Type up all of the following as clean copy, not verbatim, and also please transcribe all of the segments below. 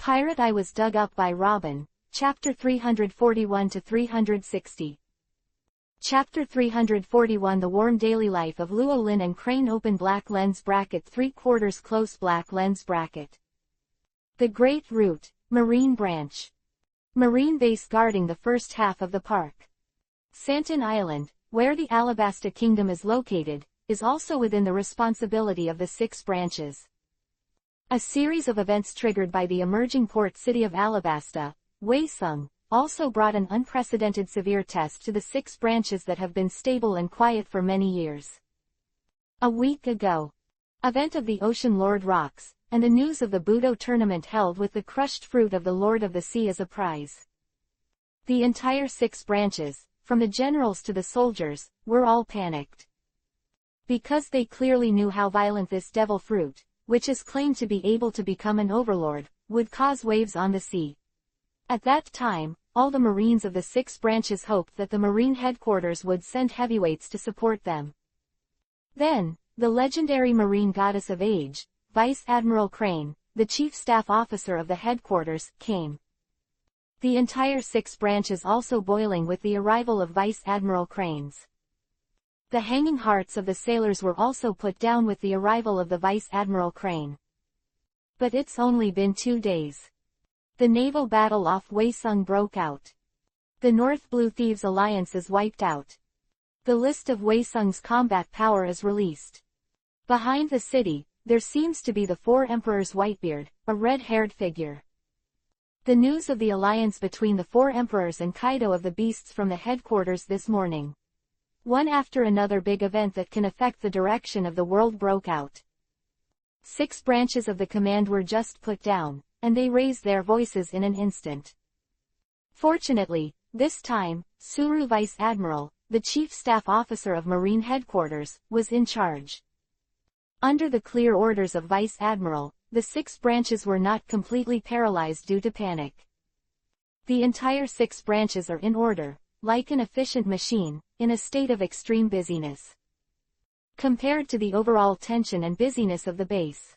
Pirate I Was Dug Up by Robin, Chapter 341-360. Chapter 341 The Warm Daily Life of Luo Lin and Crane. Open black lens bracket 3/4 close black lens bracket. The Great Root, Marine Branch. Marine base guarding the first half of the park. Santin Island, where the Alabasta Kingdom is located, is also within the responsibility of the 6 branches. A series of events triggered by the emerging port city of Alabasta, Weisung, also brought an unprecedented severe test to the 6 branches that have been stable and quiet for many years. A week ago. Event of the Ocean Lord Rocks, and the news of the Budo tournament held with the crushed fruit of the Lord of the Sea as a prize. The entire 6 branches, from the generals to the soldiers, were all panicked. Because they clearly knew how violent this devil fruit, which is claimed to be able to become an overlord, would cause waves on the sea. At that time, all the Marines of the 6 branches hoped that the Marine headquarters would send heavyweights to support them. Then, the legendary Marine goddess of age, Vice Admiral Crane, the chief staff officer of the headquarters, came. The entire 6 branches also boiling with the arrival of Vice Admiral Crane's. The hanging hearts of the sailors were also put down with the arrival of the Vice Admiral Crane. But it's only been 2 days. The naval battle off Weisung broke out. The North Blue Thieves Alliance is wiped out. The list of Weisung's combat power is released. Behind the city, there seems to be the 4 Emperors Whitebeard, a red-haired figure. The news of the alliance between the 4 Emperors and Kaido of the Beasts from the headquarters this morning. One after another big event that can affect the direction of the world broke out. 6 branches of the command were just put down, and they raised their voices in an instant. Fortunately, this time, Suru Vice Admiral, the Chief Staff Officer of Marine Headquarters, was in charge. Under the clear orders of Vice Admiral, the 6 branches were not completely paralyzed due to panic. The entire 6 branches are in order, like an efficient machine, in a state of extreme busyness. Compared to the overall tension and busyness of the base.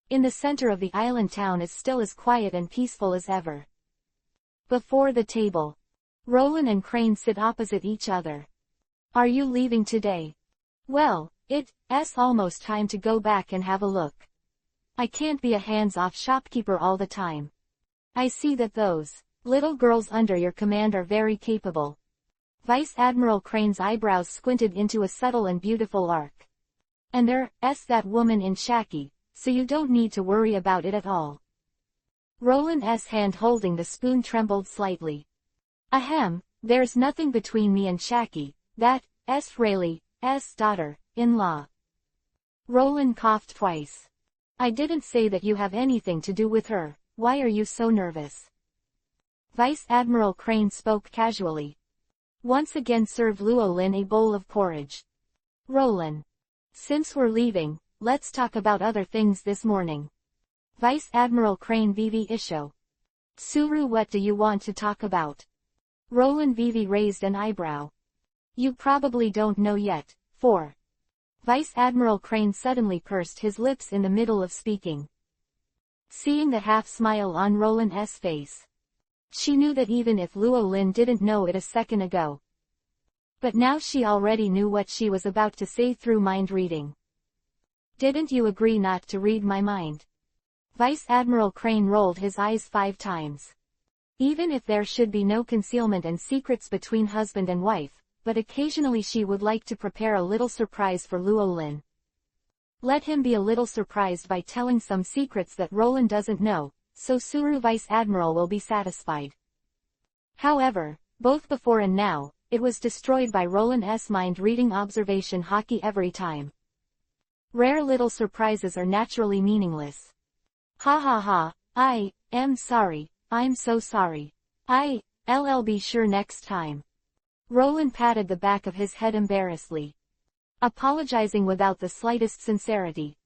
In the center of the island town is still as quiet and peaceful as ever. Before the table. Roland and Crane sit opposite each other. Are you leaving today? Well, it's almost time to go back and have a look. I can't be a hands-off shopkeeper all the time. I see that those little girls under your command are very capable. Vice Admiral Crane's eyebrows squinted into a subtle and beautiful arc. And there's that woman in Shaki, so you don't need to worry about it at all. Roland's hand holding the spoon trembled slightly. Ahem, there's nothing between me and Shaki, that's Rayleigh's daughter-in-law. Roland coughed twice. I didn't say that you have anything to do with her, why are you so nervous? Vice Admiral Crane spoke casually. Once again served Luo Lin a bowl of porridge. Roland. Since we're leaving, let's talk about other things this morning. Vice Admiral Crane Vivi Isho. Suru, what do you want to talk about? Roland Vivi raised an eyebrow. You probably don't know yet, for. Vice Admiral Crane suddenly pursed his lips in the middle of speaking. Seeing the half-smile on Roland's face. She knew that even if Luo Lin didn't know it a second ago. But now she already knew what she was about to say through mind reading. Didn't you agree not to read my mind? Vice Admiral Crane rolled his eyes 5 times. Even if there should be no concealment and secrets between husband and wife, but occasionally she would like to prepare a little surprise for Luo Lin. Let him be a little surprised by telling some secrets that Roland doesn't know, so Suru Vice Admiral will be satisfied. However, both before and now, it was destroyed by Roland's mind-reading observation hockey every time. Rare little surprises are naturally meaningless. Ha ha ha, I am sorry, I'm so sorry. I'll be sure next time. Roland patted the back of his head embarrassedly. Apologizing without the slightest sincerity.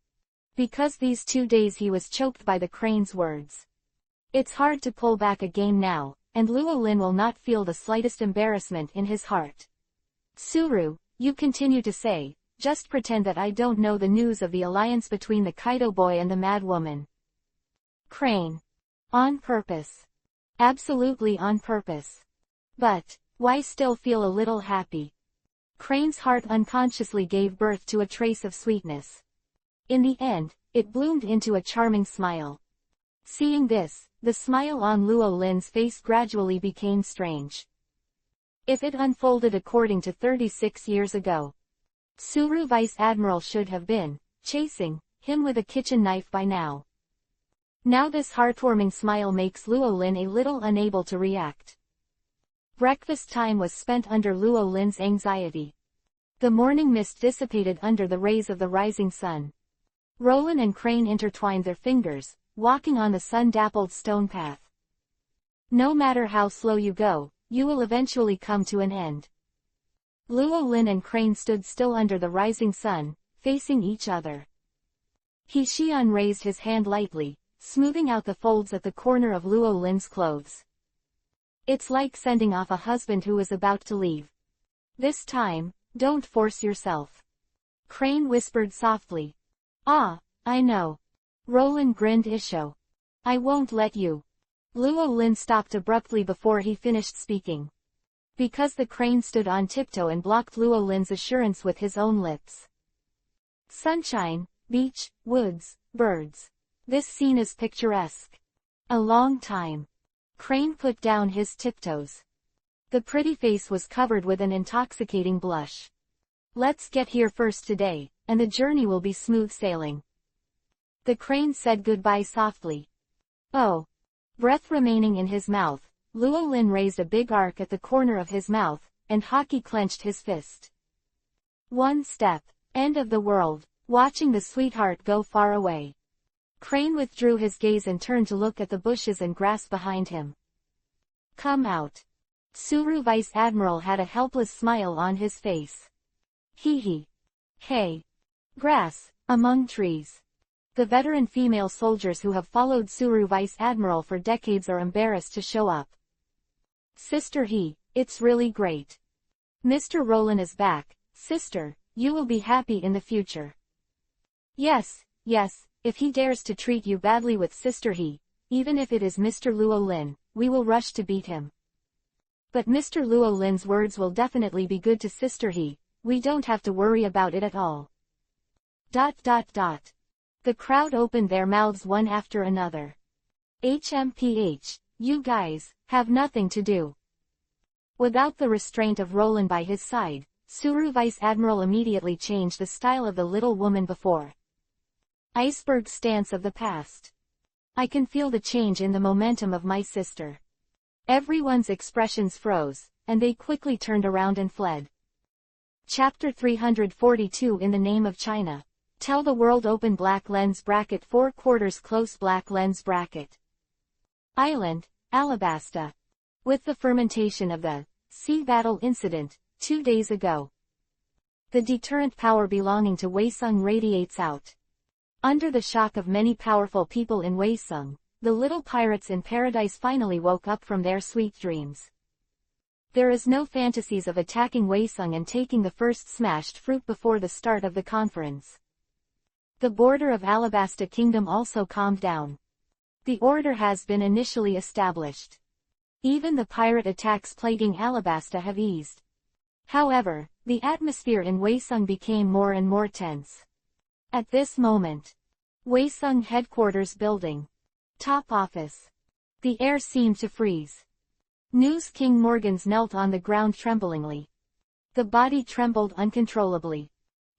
Because these 2 days he was choked by the Crane's words. It's hard to pull back a game now, and Luo Lin will not feel the slightest embarrassment in his heart. Suru, you continue to say, just pretend that I don't know the news of the alliance between the Kaido boy and the mad woman. Crane. On purpose. Absolutely on purpose. But, why still feel a little happy? Crane's heart unconsciously gave birth to a trace of sweetness. In the end, it bloomed into a charming smile. Seeing this, the smile on Luo Lin's face gradually became strange. If it unfolded according to 36 years ago, Suru Vice Admiral should have been chasing him with a kitchen knife by now. Now this heartwarming smile makes Luo Lin a little unable to react. Breakfast time was spent under Luo Lin's anxiety. The morning mist dissipated under the rays of the rising sun. Roland and Crane intertwined their fingers, walking on the sun-dappled stone path. No matter how slow you go, you will eventually come to an end. Luo Lin and Crane stood still under the rising sun, facing each other. He Xian raised his hand lightly, smoothing out the folds at the corner of Luo Lin's clothes. It's like sending off a husband who is about to leave. This time, don't force yourself. Crane whispered softly. Ah, I know. Roland grinned Isho. I won't let you. Luo Lin stopped abruptly before he finished speaking. Because the crane stood on tiptoe and blocked Luo Lin's assurance with his own lips. Sunshine, beach, woods, birds. This scene is picturesque. A long time. Crane put down his tiptoes. The pretty face was covered with an intoxicating blush. Let's get here first today, and the journey will be smooth sailing. The crane said goodbye softly. Oh. Breath remaining in his mouth, Luo Lin raised a big arc at the corner of his mouth, and Hockey clenched his fist. One step. End of the world, watching the sweetheart go far away. Crane withdrew his gaze and turned to look at the bushes and grass behind him. Come out. Suru Vice Admiral had a helpless smile on his face. Hee hee. Hey. Grass, among trees. The veteran female soldiers who have followed Suru Vice Admiral for decades are embarrassed to show up. Sister He, it's really great. Mr. Roland is back, sister, you will be happy in the future. Yes, yes, if he dares to treat you badly with Sister He, even if it is Mr. Luo Lin, we will rush to beat him. But Mr. Luo Lin's words will definitely be good to Sister He, we don't have to worry about it at all. ... The crowd opened their mouths one after another. HMPH, you guys, have nothing to do. Without the restraint of Roland by his side, Suru Vice Admiral immediately changed the style of the little woman before. Iceberg stance of the past. I can feel the change in the momentum of my sister. Everyone's expressions froze, and they quickly turned around and fled. Chapter 342 In the Name of China. Tell the world open black lens bracket 4/4 close black lens bracket. Island, Alabasta. With the fermentation of the sea battle incident 2 days ago, the deterrent power belonging to Weisung radiates out. Under the shock of many powerful people in Weisung, the little pirates in paradise finally woke up from their sweet dreams. There is no fantasies of attacking Weisung and taking the first smashed fruit before the start of the conference. The border of Alabasta Kingdom also calmed down. The order has been initially established. Even the pirate attacks plaguing Alabasta have eased. However, the atmosphere in Weisung became more and more tense. At this moment, Weisung Headquarters Building. Top Office. The air seemed to freeze. News King Morgans knelt on the ground tremblingly. The body trembled uncontrollably.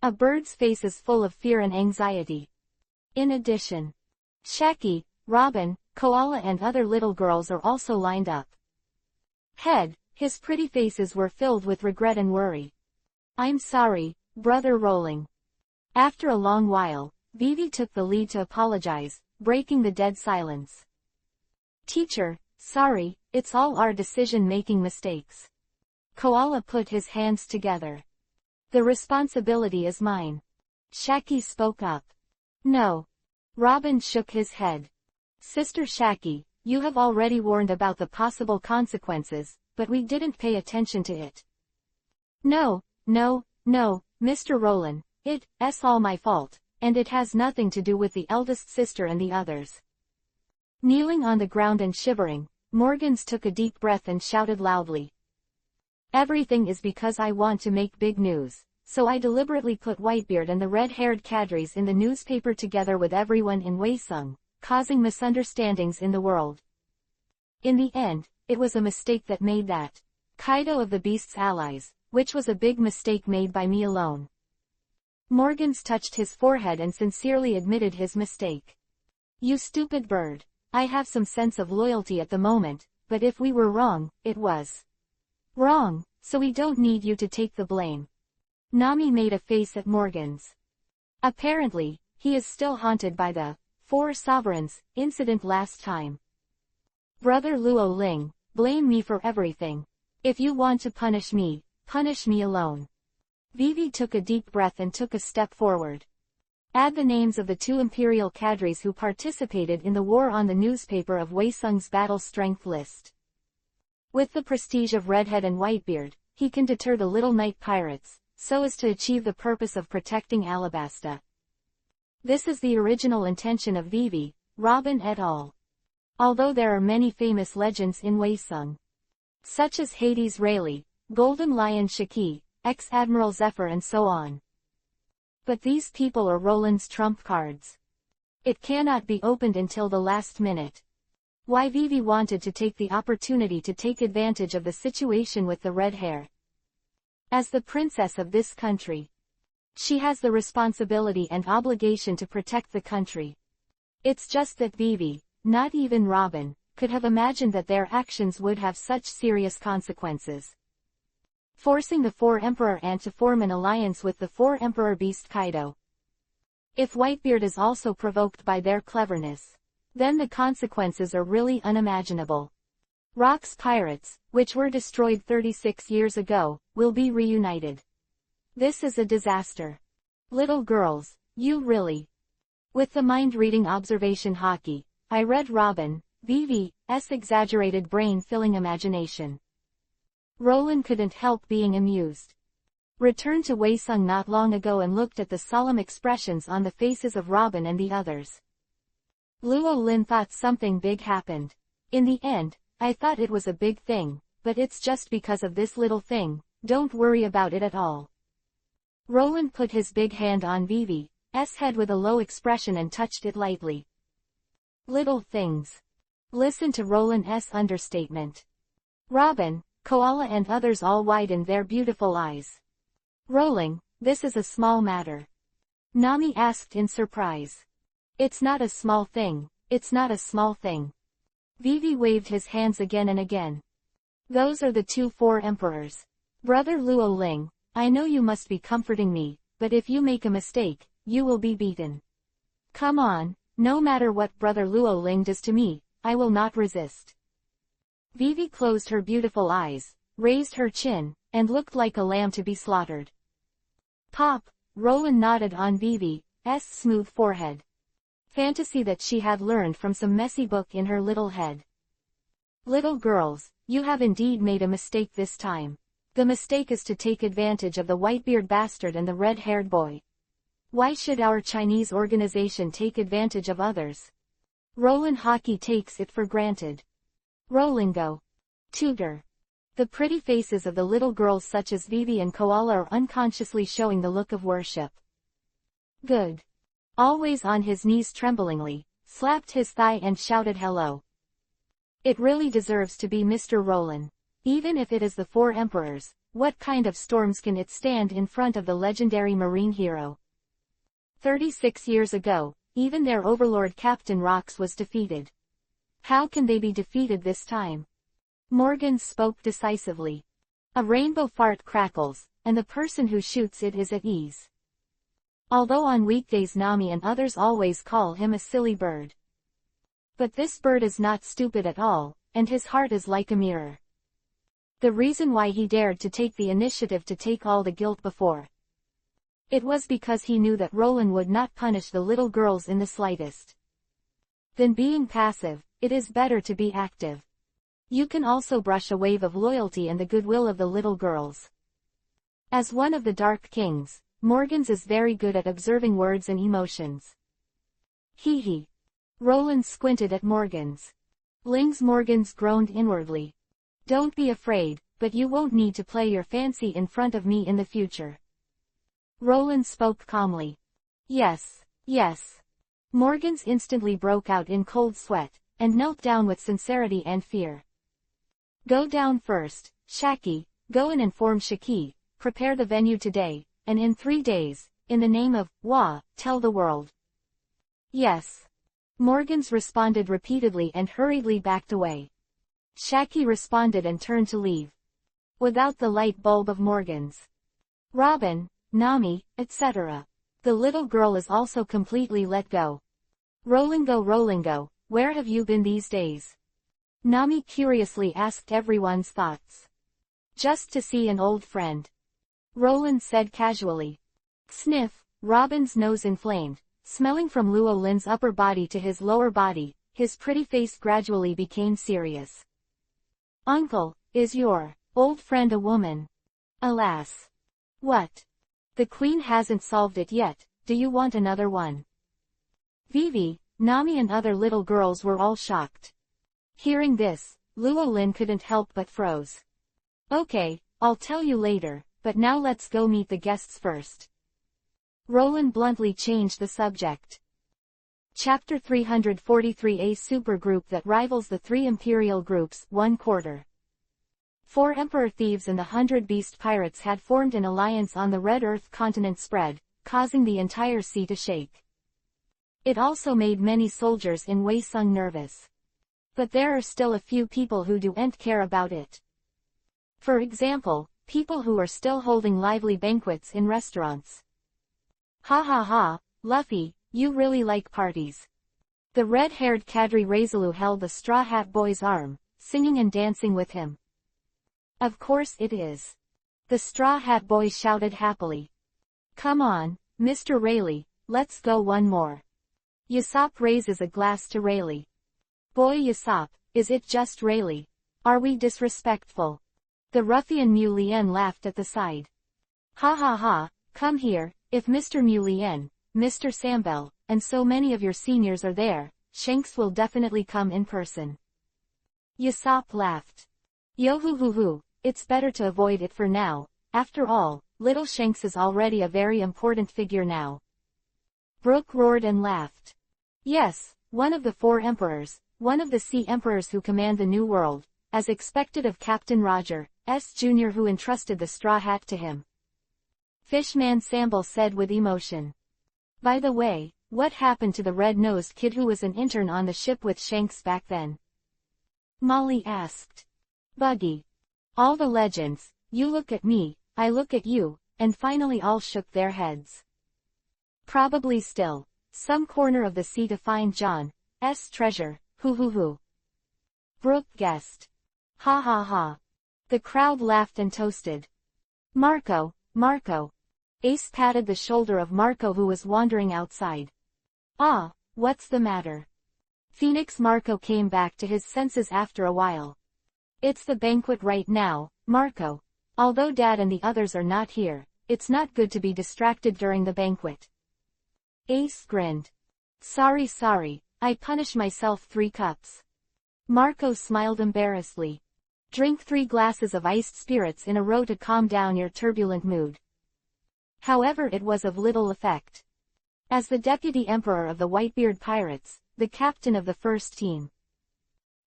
A bird's face is full of fear and anxiety. In addition, Shaki, Robin, Koala and other little girls are also lined up. Head, his pretty faces were filled with regret and worry. I'm sorry, Brother Rolling. After a long while, Vivi took the lead to apologize, breaking the dead silence. Teacher, sorry, it's all our decision-making mistakes. Koala put his hands together. The responsibility is mine. Shaki spoke up. No. Robin shook his head. Sister Shaki, you have already warned about the possible consequences, but we didn't pay attention to it. No, Mr. Roland, it's all my fault, and it has nothing to do with the eldest sister and the others. Kneeling on the ground and shivering, Morgans took a deep breath and shouted loudly. Everything is because I want to make big news, so I deliberately put Whitebeard and the red-haired cadres in the newspaper together with everyone in Weisung, causing misunderstandings in the world. In the end, it was a mistake that made that Kaido of the Beast's allies, which was a big mistake made by me alone. Morgans touched his forehead and sincerely admitted his mistake. You stupid bird. I have some sense of loyalty at the moment, but if we were wrong, it was wrong, so we don't need you to take the blame. Nami made a face at Morgans. Apparently, he is still haunted by the Four Sovereigns incident last time. Brother Luo Ling, blame me for everything. If you want to punish me alone. Vivi took a deep breath and took a step forward. Add the names of the 2 imperial cadres who participated in the war on the newspaper of Weisung's battle strength list. With the prestige of Redhead and Whitebeard, he can deter the Little Night Pirates, so as to achieve the purpose of protecting Alabasta. This is the original intention of Vivi, Robin et al. Although there are many famous legends in Weisung, such as Hades Rayleigh, Golden Lion Shiki, Ex-Admiral Zephyr and so on. But these people are Roland's trump cards. It cannot be opened until the last minute. Why Vivi wanted to take the opportunity to take advantage of the situation with the red hair. As the princess of this country, she has the responsibility and obligation to protect the country. It's just that Vivi, not even Robin, could have imagined that their actions would have such serious consequences. Forcing the Four Emperor Ant to form an alliance with the Four Emperor Beast Kaido. If Whitebeard is also provoked by their cleverness, then the consequences are really unimaginable. Rock's pirates, which were destroyed 36 years ago, will be reunited. This is a disaster. Little girls, you really. With the mind-reading observation hockey, I read Robin, Vivi's exaggerated brain-filling imagination. Roland couldn't help being amused. Returned to Weisung not long ago and looked at the solemn expressions on the faces of Robin and the others. Luo Lin thought something big happened. In the end, I thought it was a big thing, but it's just because of this little thing, don't worry about it at all. Roland put his big hand on Vivi's head with a low expression and touched it lightly. Little things. Listen to Roland's understatement. Robin, Koala and others all widened their beautiful eyes. Rolling, this is a small matter. Nami asked in surprise. It's not a small thing, it's not a small thing. Vivi waved his hands again and again. Those are the 2 Four Emperors. Brother Luo Ling, I know you must be comforting me, but if you make a mistake, you will be beaten. Come on, no matter what Brother Luo Ling does to me, I will not resist. Vivi closed her beautiful eyes, raised her chin, and looked like a lamb to be slaughtered. Pop, Roland nodded on Vivi's smooth forehead. Fantasy that she had learned from some messy book in her little head. Little girls, you have indeed made a mistake this time. The mistake is to take advantage of the Whitebeard bastard and the red-haired boy. Why should our Chinese organization take advantage of others? Roland Hockey takes it for granted. Rolingo. Tutor. The pretty faces of the little girls such as Vivi and Koala are unconsciously showing the look of worship. Good. Always on his knees tremblingly, slapped his thigh and shouted hello. It really deserves to be Mr. Roland. Even if it is the Four Emperors, what kind of storms can it stand in front of the legendary marine hero? 36 years ago, even their overlord Captain Rocks was defeated. How can they be defeated this time? Morgan spoke decisively. A rainbow fart crackles, and the person who shoots it is at ease. Although on weekdays Nami and others always call him a silly bird. But this bird is not stupid at all, and his heart is like a mirror. The reason why he dared to take the initiative to take all the guilt before. It was because he knew that Roland would not punish the little girls in the slightest. Than being passive, it is better to be active. You can also brush a wave of loyalty and the goodwill of the little girls. As one of the Dark Kings, Morgans is very good at observing words and emotions. Hee hee. Roland squinted at Morgans. Morgans groaned inwardly. Don't be afraid, but you won't need to play your fancy in front of me in the future. Roland spoke calmly. Yes, yes. Morgans instantly broke out in cold sweat, and knelt down with sincerity and fear. Go down first, Shaki, go and inform Shaki, prepare the venue today, and in 3 days, in the name of, Wah, tell the world. Yes. Morgans responded repeatedly and hurriedly backed away. Shaki responded and turned to leave. Without the light bulb of Morgans. Robin, Nami, etc. The little girl is also completely let go. Rolingo, where have you been these days? Nami curiously asked everyone's thoughts. Just to see an old friend. Roland said casually. Sniff, Robin's nose inflamed, smelling from Luo Lin's upper body to his lower body, his pretty face gradually became serious. Uncle, is your old friend a woman? Alas. What? The queen hasn't solved it yet, do you want another one? Vivi, Nami and other little girls were all shocked. Hearing this, Luo Lin couldn't help but froze. Okay, I'll tell you later, but now let's go meet the guests first. Roland bluntly changed the subject. Chapter 343. A supergroup that rivals the 3 imperial groups, 1/4. 4 emperor thieves and the 100 beast pirates had formed an alliance on the Red Earth continent spread, causing the entire sea to shake. It also made many soldiers in Wei Sung nervous. But there are still a few people who don't care about it. For example, people who are still holding lively banquets in restaurants. Ha ha ha, Luffy, you really like parties. The red-haired Kadri Razaloo held the Straw Hat Boy's arm, singing and dancing with him. Of course it is. The Straw Hat Boy shouted happily. Come on, Mr. Rayleigh, let's go one more. Usopp raises a glass to Rayleigh. Boy Usopp, is it just Rayleigh? Are we disrespectful? The ruffian Mu Lien laughed at the side. Ha ha ha, come here, if Mr. Mu Lien, Mr. Sambel, and so many of your seniors are there, Shanks will definitely come in person. Usopp laughed. Yo hoo hoo hoo, it's better to avoid it for now, after all, little Shanks is already a very important figure now. Brook roared and laughed. Yes, one of the 4 emperors, one of the sea emperors who command the New World, as expected of Captain Roger S. Jr. who entrusted the straw hat to him. Fishman Sambal said with emotion. By the way, what happened to the red-nosed kid who was an intern on the ship with Shanks back then? Molly asked. Buggy. All the legends, you look at me, I look at you, and finally all shook their heads. Probably still, some corner of the sea to find John's treasure, hoo hoo hoo. Brooke guessed. Ha ha ha. The crowd laughed and toasted. Marco. Ace patted the shoulder of Marco who was wandering outside. Ah, what's the matter? Phoenix Marco came back to his senses after a while. It's the banquet right now, Marco. Although Dad and the others are not here, it's not good to be distracted during the banquet. Ace grinned. Sorry, I punish myself 3 cups. Marco smiled embarrassedly. Drink 3 glasses of iced spirits in a row to calm down your turbulent mood. However, it was of little effect. As the deputy emperor of the Whitebeard Pirates, the captain of the first team,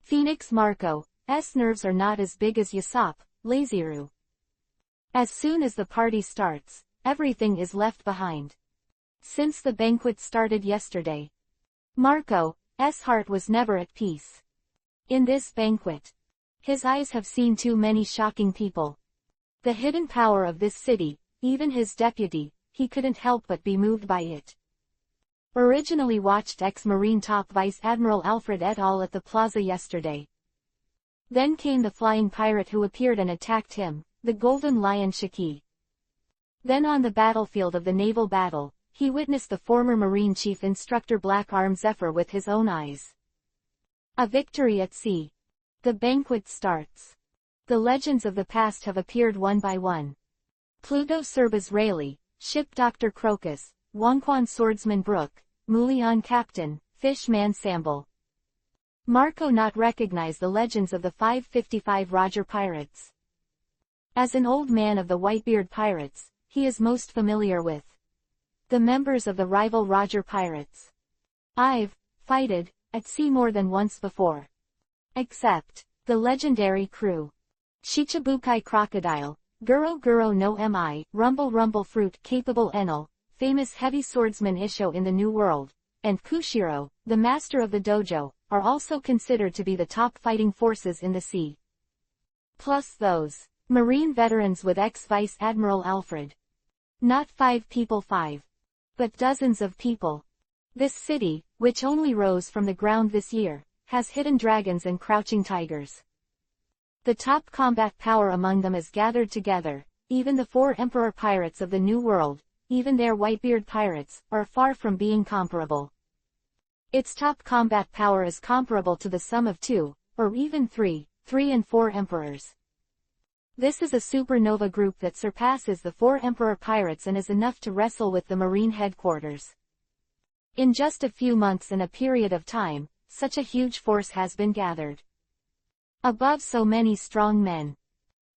Phoenix Marco's nerves are not as big as Usopp, Laziru. As soon as the party starts, everything is left behind. Since the banquet started yesterday, Marco's heart was never at peace. In this banquet, his eyes have seen too many shocking people. The hidden power of this city, even his deputy, he couldn't help but be moved by it. Originally watched ex-Marine Top Vice Admiral Alfred et al. At the plaza yesterday. Then came the flying pirate who appeared and attacked him, the Golden Lion Shaki. Then on the battlefield of the naval battle, he witnessed the former Marine Chief Instructor Black Arm Zephyr with his own eyes. A victory at sea. The banquet starts. The legends of the past have appeared one by one. Pluto Cerbas Rayleigh, Ship Dr. Crocus, Wonquan Swordsman Brook, Mulian Captain, Fish-Man Samble. Marco not recognize the legends of the 555 Roger Pirates. As an old man of the Whitebeard Pirates, he is most familiar with the members of the rival Roger Pirates. I've fighted at sea more than once before. Except the legendary crew. Chichibukai Crocodile, Guro Guro no Mi, Rumble Rumble Fruit Capable Enel, famous heavy swordsman Isho in the New World, and Kushiro, the master of the dojo, are also considered to be the top fighting forces in the sea. Plus those Marine veterans with ex-Vice Admiral Alfred. Not 5 people 5. But dozens of people. This city, which only rose from the ground this year, has hidden dragons and crouching tigers. The top combat power among them is gathered together, even the 4 Emperor Pirates of the New World, even their Whitebeard Pirates, are far from being comparable. Its top combat power is comparable to the sum of 2, or even 3 and 4 Emperors. This is a supernova group that surpasses the 4 Emperor Pirates and is enough to wrestle with the Marine headquarters. In just a few months and a period of time, such a huge force has been gathered. Above so many strong men.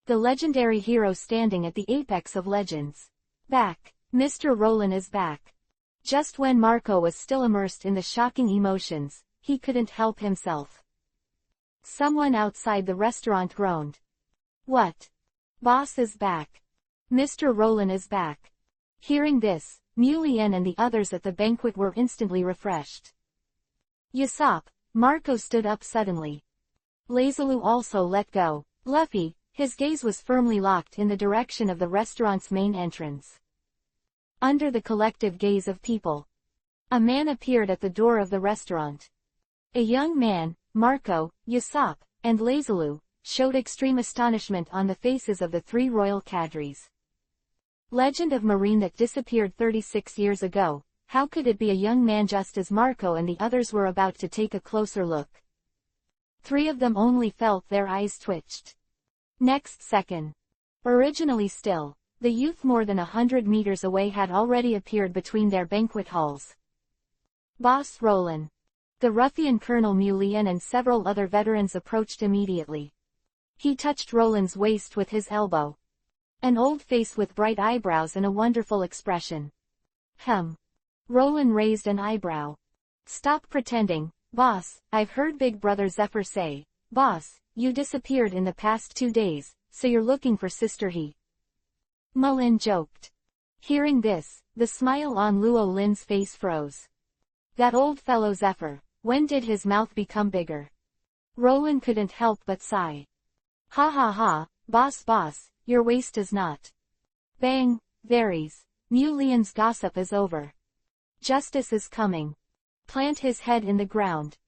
The legendary hero standing at the apex of legends. Back. Mr. Roland is back. Just when Marco was still immersed in the shocking emotions, he couldn't help himself. Someone outside the restaurant groaned. What? Boss is back. Mr. Roland is back. Hearing this, Mulien and the others at the banquet were instantly refreshed. Yasop, Marco stood up suddenly. Lazarou also let go. Luffy, his gaze was firmly locked in the direction of the restaurant's main entrance. Under the collective gaze of people, a man appeared at the door of the restaurant. A young man, Marco, Yasop, and Lazarou, showed extreme astonishment on the faces of the 3 royal cadres. Legend of Marine that disappeared 36 years ago, how could it be a young man just as Marco and the others were about to take a closer look? 3 of them only felt their eyes twitched. Next second. Originally still, the youth more than 100 meters away had already appeared between their banquet halls. Boss Roland. The ruffian Colonel Mulien and several other veterans approached immediately. He touched Roland's waist with his elbow. An old face with bright eyebrows and a wonderful expression. Roland raised an eyebrow. Stop pretending, boss. I've heard Big Brother Zephyr say, boss, you disappeared in the past 2 days, so you're looking for Sister He. Mulin joked. Hearing this, the smile on Luo Lin's face froze. That old fellow Zephyr, when did his mouth become bigger? Roland couldn't help but sigh. Ha ha ha, boss, your waist is not. Bang, varies. Mulien's gossip is over. Justice is coming. Plant his head in the ground.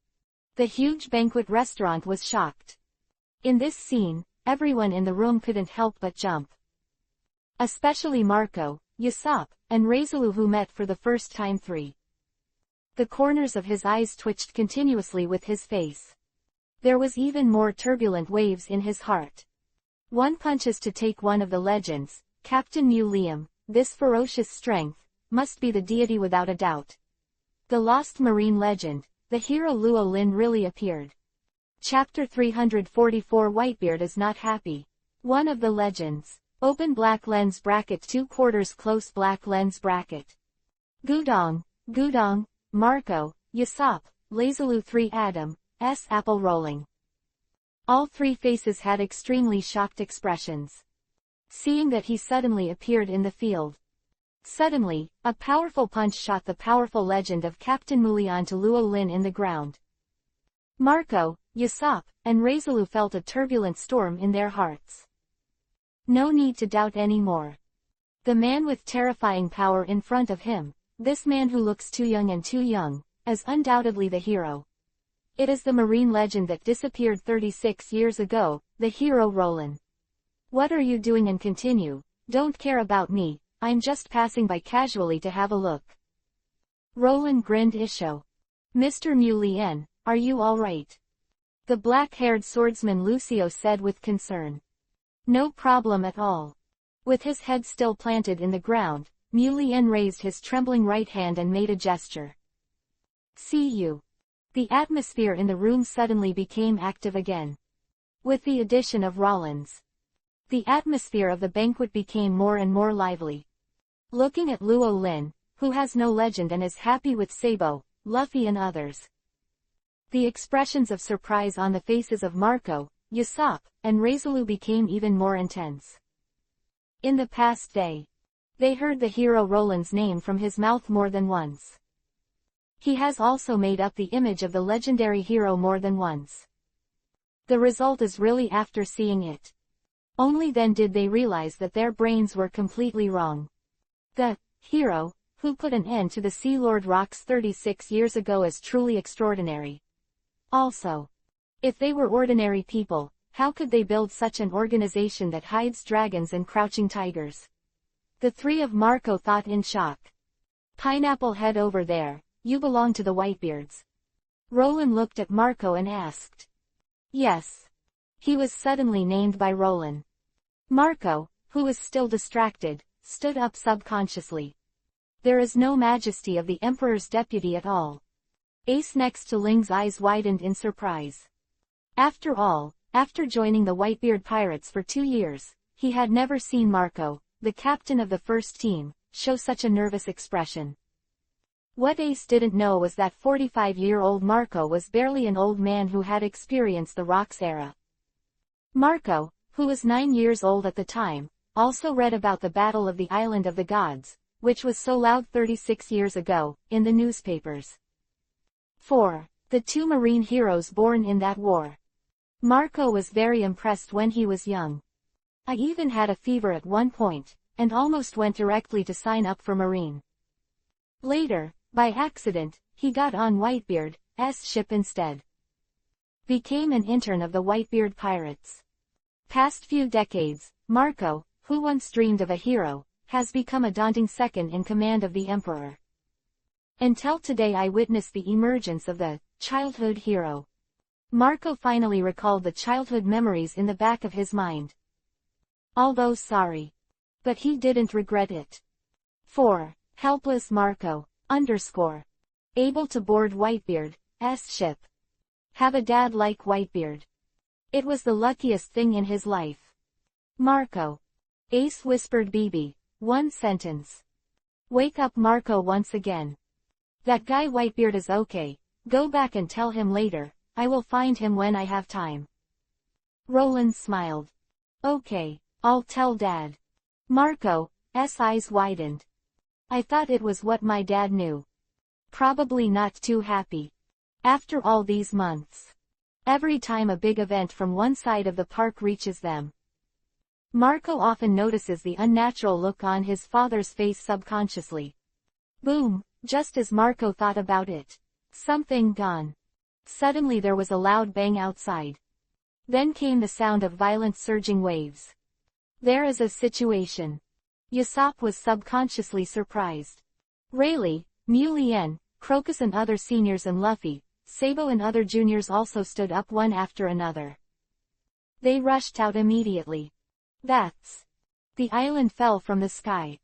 The huge banquet restaurant was shocked. In this scene, everyone in the room couldn't help but jump. Especially Marco, Yasop, and Lazarou who met for the first time 3. The corners of his eyes twitched continuously with his face. There was even more turbulent waves in his heart. One punches to take one of the legends, Captain Mulien, this ferocious strength, must be the deity without a doubt. The lost marine legend, the hero Luo Lin really appeared. Chapter 344 Whitebeard is not happy. One of the legends. Open black lens bracket 2/4 close black lens bracket. Gudong, Marco, Yasop, Lazarou 3 Adam, S apple rolling. All 3 faces had extremely shocked expressions. Seeing that he suddenly appeared in the field. Suddenly, a powerful punch shot the powerful legend of Captain Mulien to Luo Lin in the ground. Marco, Yasop, and Lazarou felt a turbulent storm in their hearts. No need to doubt anymore. The man with terrifying power in front of him, this man who looks too young, is undoubtedly the hero. It is the marine legend that disappeared 36 years ago, the hero Roland. What are you doing? And continue, don't care about me, I'm just passing by casually to have a look. Roland grinned Isho. Mr. Mulien, are you alright? The black-haired swordsman Lucio said with concern. No problem at all. With his head still planted in the ground, Mulien raised his trembling right hand and made a gesture. See you. The atmosphere in the room suddenly became active again. With the addition of Rollins, the atmosphere of the banquet became more and more lively. Looking at Luo Lin, who has no legend and is happy with Sabo, Luffy and others. The expressions of surprise on the faces of Marco, Usopp, and Razulu became even more intense. In the past day, they heard the hero Roland's name from his mouth more than once. He has also made up the image of the legendary hero more than once. The result is really after seeing it. Only then did they realize that their brains were completely wrong. The hero, who put an end to the Sea Lord Rocks 36 years ago, is truly extraordinary. Also, if they were ordinary people, how could they build such an organization that hides dragons and crouching tigers? The three of Marco thought in shock. Pineapple Head over there, you belong to the Whitebeards. Roland looked at Marco and asked. Yes. He was suddenly named by Roland. Marco, who was still distracted, stood up subconsciously. There is no majesty of the Emperor's deputy at all. Ace next to Ling's eyes widened in surprise. After all, after joining the Whitebeard Pirates for 2 years, he had never seen Marco, the captain of the first team, show such a nervous expression. What Ace didn't know was that 45-year-old Marco was barely an old man who had experienced the Rocks era. Marco, who was 9 years old at the time, also read about the Battle of the Island of the Gods, which was so loud 36 years ago, in the newspapers. 4. The two marine heroes born in that war. Marco was very impressed when he was young. I even had a fever at one point, and almost went directly to sign up for Marine. Later, by accident, he got on Whitebeard's ship instead. Became an intern of the Whitebeard Pirates. Past few decades, Marco, who once dreamed of a hero, has become a daunting second in command of the Emperor. Until today I witnessed the emergence of the childhood hero. Marco finally recalled the childhood memories in the back of his mind. Although sorry. But he didn't regret it. 4. Helpless Marco, _ able to board Whitebeard's ship. Have a dad like Whitebeard. It was the luckiest thing in his life. Marco. Ace whispered BB, one sentence. Wake up Marco once again. That guy Whitebeard is okay, go back and tell him later, I will find him when I have time. Roland smiled. Okay, I'll tell Dad. Marco's eyes widened. I thought it was what my dad knew. Probably not too happy. After all these months. Every time a big event from one side of the park reaches them, Marco often notices the unnatural look on his father's face subconsciously. Boom, just as Marco thought about it. Something gone. Suddenly there was a loud bang outside. Then came the sound of violent surging waves. There is a situation. Usopp was subconsciously surprised. Rayleigh, Mulien, Crocus and other seniors and Luffy, Sabo and other juniors also stood up one after another. They rushed out immediately. That's. The island fell from the sky.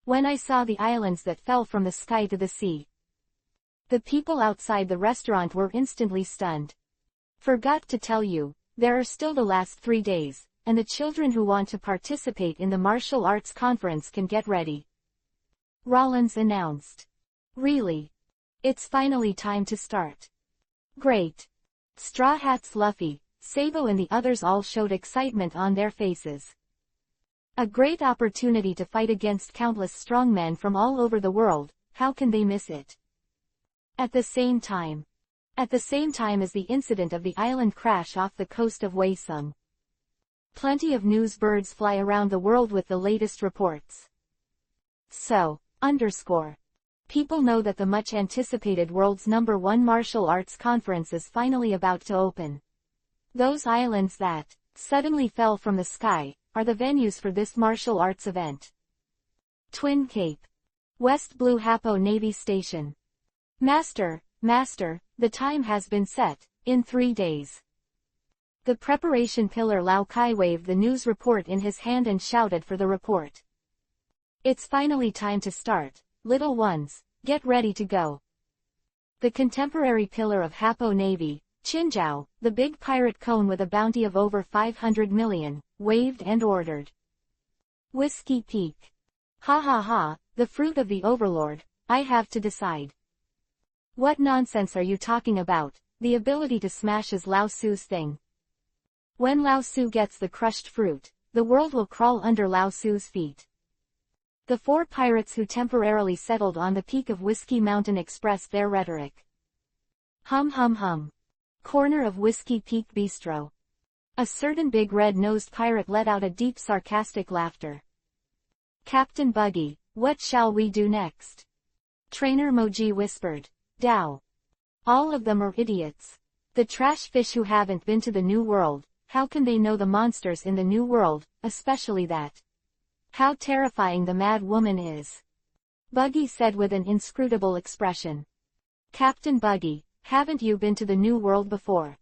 When I saw the islands that fell from the sky to the sea, the people outside the restaurant were instantly stunned. Forgot to tell you, there are still the last 3 days, and the children who want to participate in the martial arts conference can get ready. Rollins announced. Really? It's finally time to start. Great. Straw Hats Luffy, Sabo and the others all showed excitement on their faces. A great opportunity to fight against countless strongmen from all over the world, how can they miss it? At the same time as the incident of the island crash off the coast of Waisum. Plenty of news birds fly around the world with the latest reports. So, people know that the much-anticipated world's #1 martial arts conference is finally about to open. Those islands that suddenly fell from the sky are the venues for this martial arts event. Twin Cape. West Blue Hapo Navy Station. Master, the time has been set, in 3 days. The preparation pillar Lau Kai waved the news report in his hand and shouted for the report. It's finally time to start, little ones, get ready to go. The contemporary pillar of Hapo Navy, Qinzhou, the big pirate cone with a bounty of over 500 million, waved and ordered. Whiskey Peak. Ha ha ha, the fruit of the overlord, I have to decide. What nonsense are you talking about? The ability to smash is Lao Tzu's thing. When Lao Tzu gets the crushed fruit, the world will crawl under Lao Tzu's feet. The four pirates who temporarily settled on the peak of Whiskey Mountain expressed their rhetoric. Hum hum hum. Corner of Whiskey Peak Bistro. A certain big red-nosed pirate let out a deep sarcastic laughter. Captain Buggy, what shall we do next? Trainer Moji whispered. Dow. All of them are idiots. The trash fish who haven't been to the New World, how can they know the monsters in the New World, especially that? How terrifying the mad woman is. Buggy said with an inscrutable expression. Captain Buggy, haven't you been to the New World before?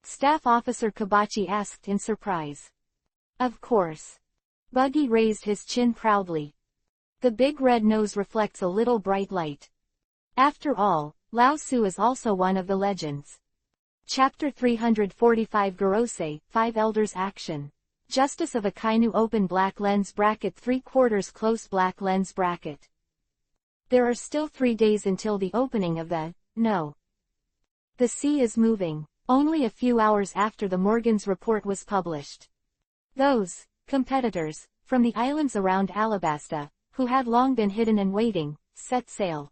Staff Officer Kabachi asked in surprise. Of course. Buggy raised his chin proudly. The big red nose reflects a little bright light. After all, Lao Tzu is also one of the legends. Chapter 345 Gorosei, 5 Elders Action. Justice of Akainu open black lens bracket 3/4 close black lens bracket. There are still 3 days until the opening of the, no. The sea is moving, only a few hours after the Morgan's report was published. Those competitors, from the islands around Alabasta, who had long been hidden and waiting, set sail.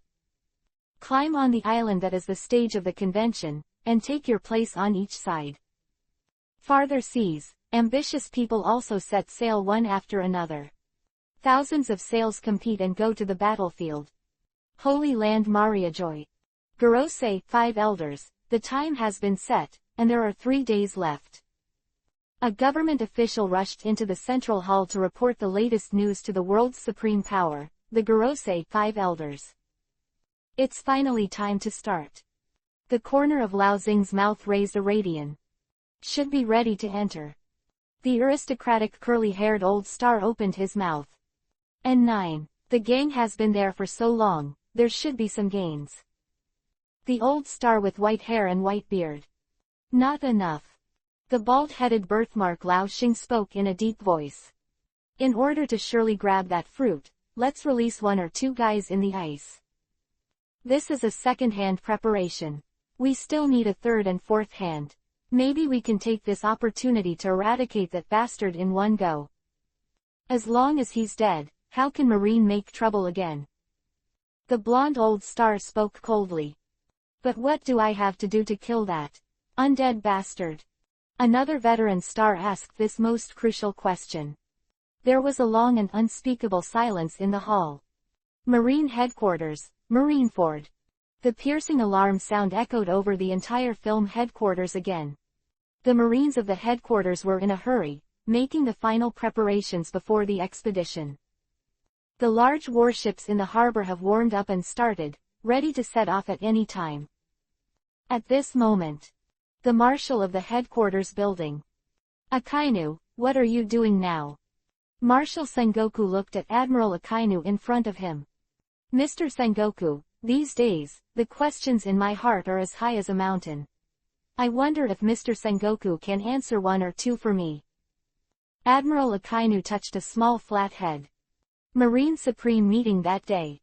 Climb on the island that is the stage of the convention, and take your place on each side. Farther seas, ambitious people also set sail one after another. Thousands of sails compete and go to the battlefield. Holy Land Mariajoy. Gorosei, 5 Elders, the time has been set, and there are 3 days left. A government official rushed into the central hall to report the latest news to the world's supreme power, the Gorosei, 5 Elders. It's finally time to start. The corner of Lao Xing's mouth raised a radian. Should be ready to enter. The aristocratic curly-haired old star opened his mouth. N9. The gang has been there for so long, there should be some gains. The old star with white hair and white beard. Not enough. The bald-headed birthmark Lao Xing spoke in a deep voice. In order to surely grab that fruit, let's release 1 or 2 guys in the ice. This is a second-hand preparation. We still need a third and fourth hand. Maybe we can take this opportunity to eradicate that bastard in one go. As long as he's dead, how can Marine make trouble again? The blonde old star spoke coldly. But what do I have to do to kill that undead bastard? Another veteran star asked this most crucial question. There was a long and unspeakable silence in the hall. Marine headquarters, Marineford. The piercing alarm sound echoed over the entire film headquarters again. The Marines of the headquarters were in a hurry, making the final preparations before the expedition. The large warships in the harbor have warmed up and started, ready to set off at any time. At this moment, the marshal of the headquarters building. Akainu, what are you doing now? Marshal Sengoku looked at Admiral Akainu in front of him. Mr. Sengoku, these days, the questions in my heart are as high as a mountain. I wonder if Mr. Sengoku can answer 1 or 2 for me. Admiral Akainu touched a small flat head. Marine Supreme meeting that day.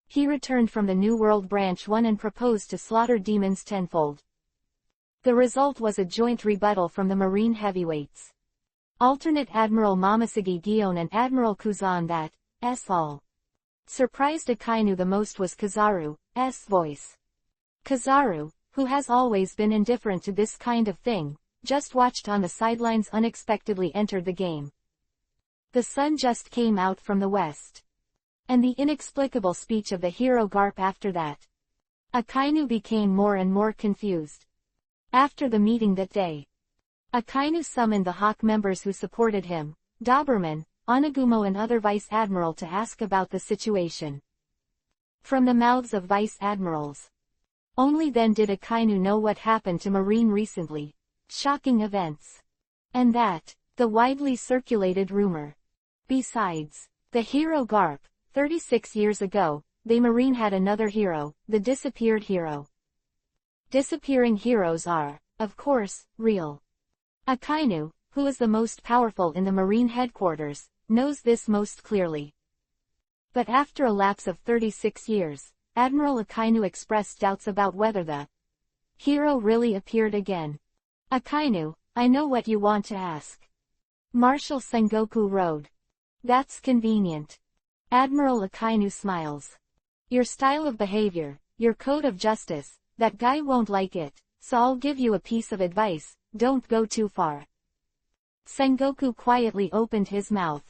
He returned from the New World Branch 1 and proposed to slaughter demons tenfold. The result was a joint rebuttal from the Marine heavyweights. Alternate Admiral Momoshige Gion and Admiral Kuzan that, all. Surprised Akainu the most was Kazaru's voice. Kazaru, who has always been indifferent to this kind of thing, just watched on the sidelines unexpectedly entered the game. The sun just came out from the west. And the inexplicable speech of the hero Garp after that. Akainu became more and more confused. After the meeting that day, Akainu summoned the Hawk members who supported him, Doberman, Onagumo and other vice admiral to ask about the situation. From the mouths of vice admirals. Only then did Akainu know what happened to Marine recently. Shocking events. And that, the widely circulated rumor. Besides, the hero Garp, 36 years ago, the Marine had another hero, the disappeared hero. Disappearing heroes are, of course, real. Akainu, who is the most powerful in the Marine headquarters, knows this most clearly. But after a lapse of 36 years, Admiral Akainu expressed doubts about whether the hero really appeared again. Akainu, I know what you want to ask. Marshal Sengoku Road. That's convenient. Admiral Akainu smiles. Your style of behavior, your code of justice, that guy won't like it, so I'll give you a piece of advice, don't go too far. Sengoku quietly opened his mouth.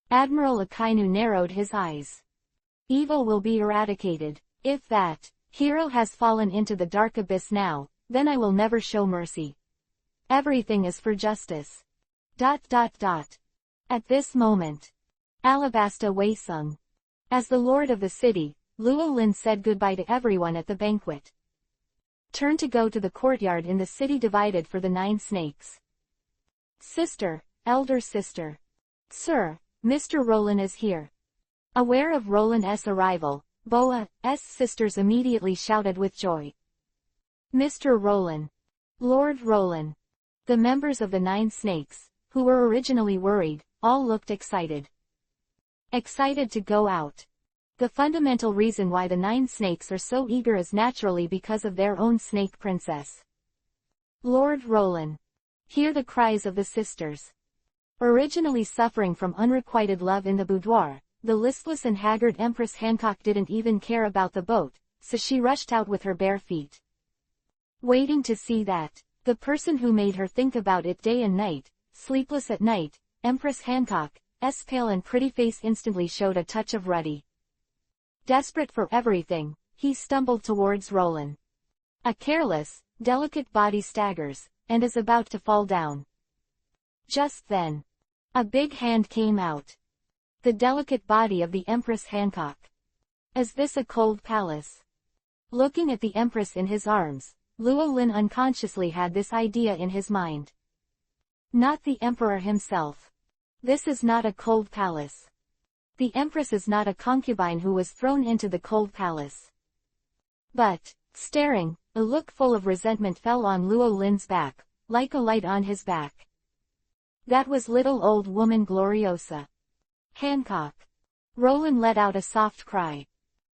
Admiral Akainu narrowed his eyes. Evil will be eradicated. If that hero has fallen into the dark abyss now, then I will never show mercy. Everything is for justice. ... At this moment, Alabasta Waisung. As the lord of the city, Luo Lin said goodbye to everyone at the banquet. Turned to go to the courtyard in the city divided for the 9 snakes. Sister, elder sister. Sir, Mr. Roland is here. Aware of Roland's arrival, Boa's sisters immediately shouted with joy. Mr. Roland. Lord Roland. The members of the 9 snakes, who were originally worried, all looked excited. Excited to go out. The fundamental reason why the 9 snakes are so eager is naturally because of their own snake princess. Lord Roland. Hear the cries of the sisters. Originally suffering from unrequited love in the boudoir, the listless and haggard Empress Hancock didn't even care about the boat, so she rushed out with her bare feet. Waiting to see that, the person who made her think about it day and night, sleepless at night, Empress Hancock's pale and pretty face instantly showed a touch of ruddy. Desperate for everything, he stumbled towards Roland. A careless, delicate body staggers, and is about to fall down. Just then, a big hand came out. The delicate body of the Empress Hancock. Is this a cold palace? Looking at the Empress in his arms, Luo Lin unconsciously had this idea in his mind. Not the Emperor himself. This is not a cold palace. The Empress is not a concubine who was thrown into the cold palace. But, staring, a look full of resentment fell on Luo Lin's back, like a light on his back. That was little old woman Gloriosa. Hancock. Roland let out a soft cry.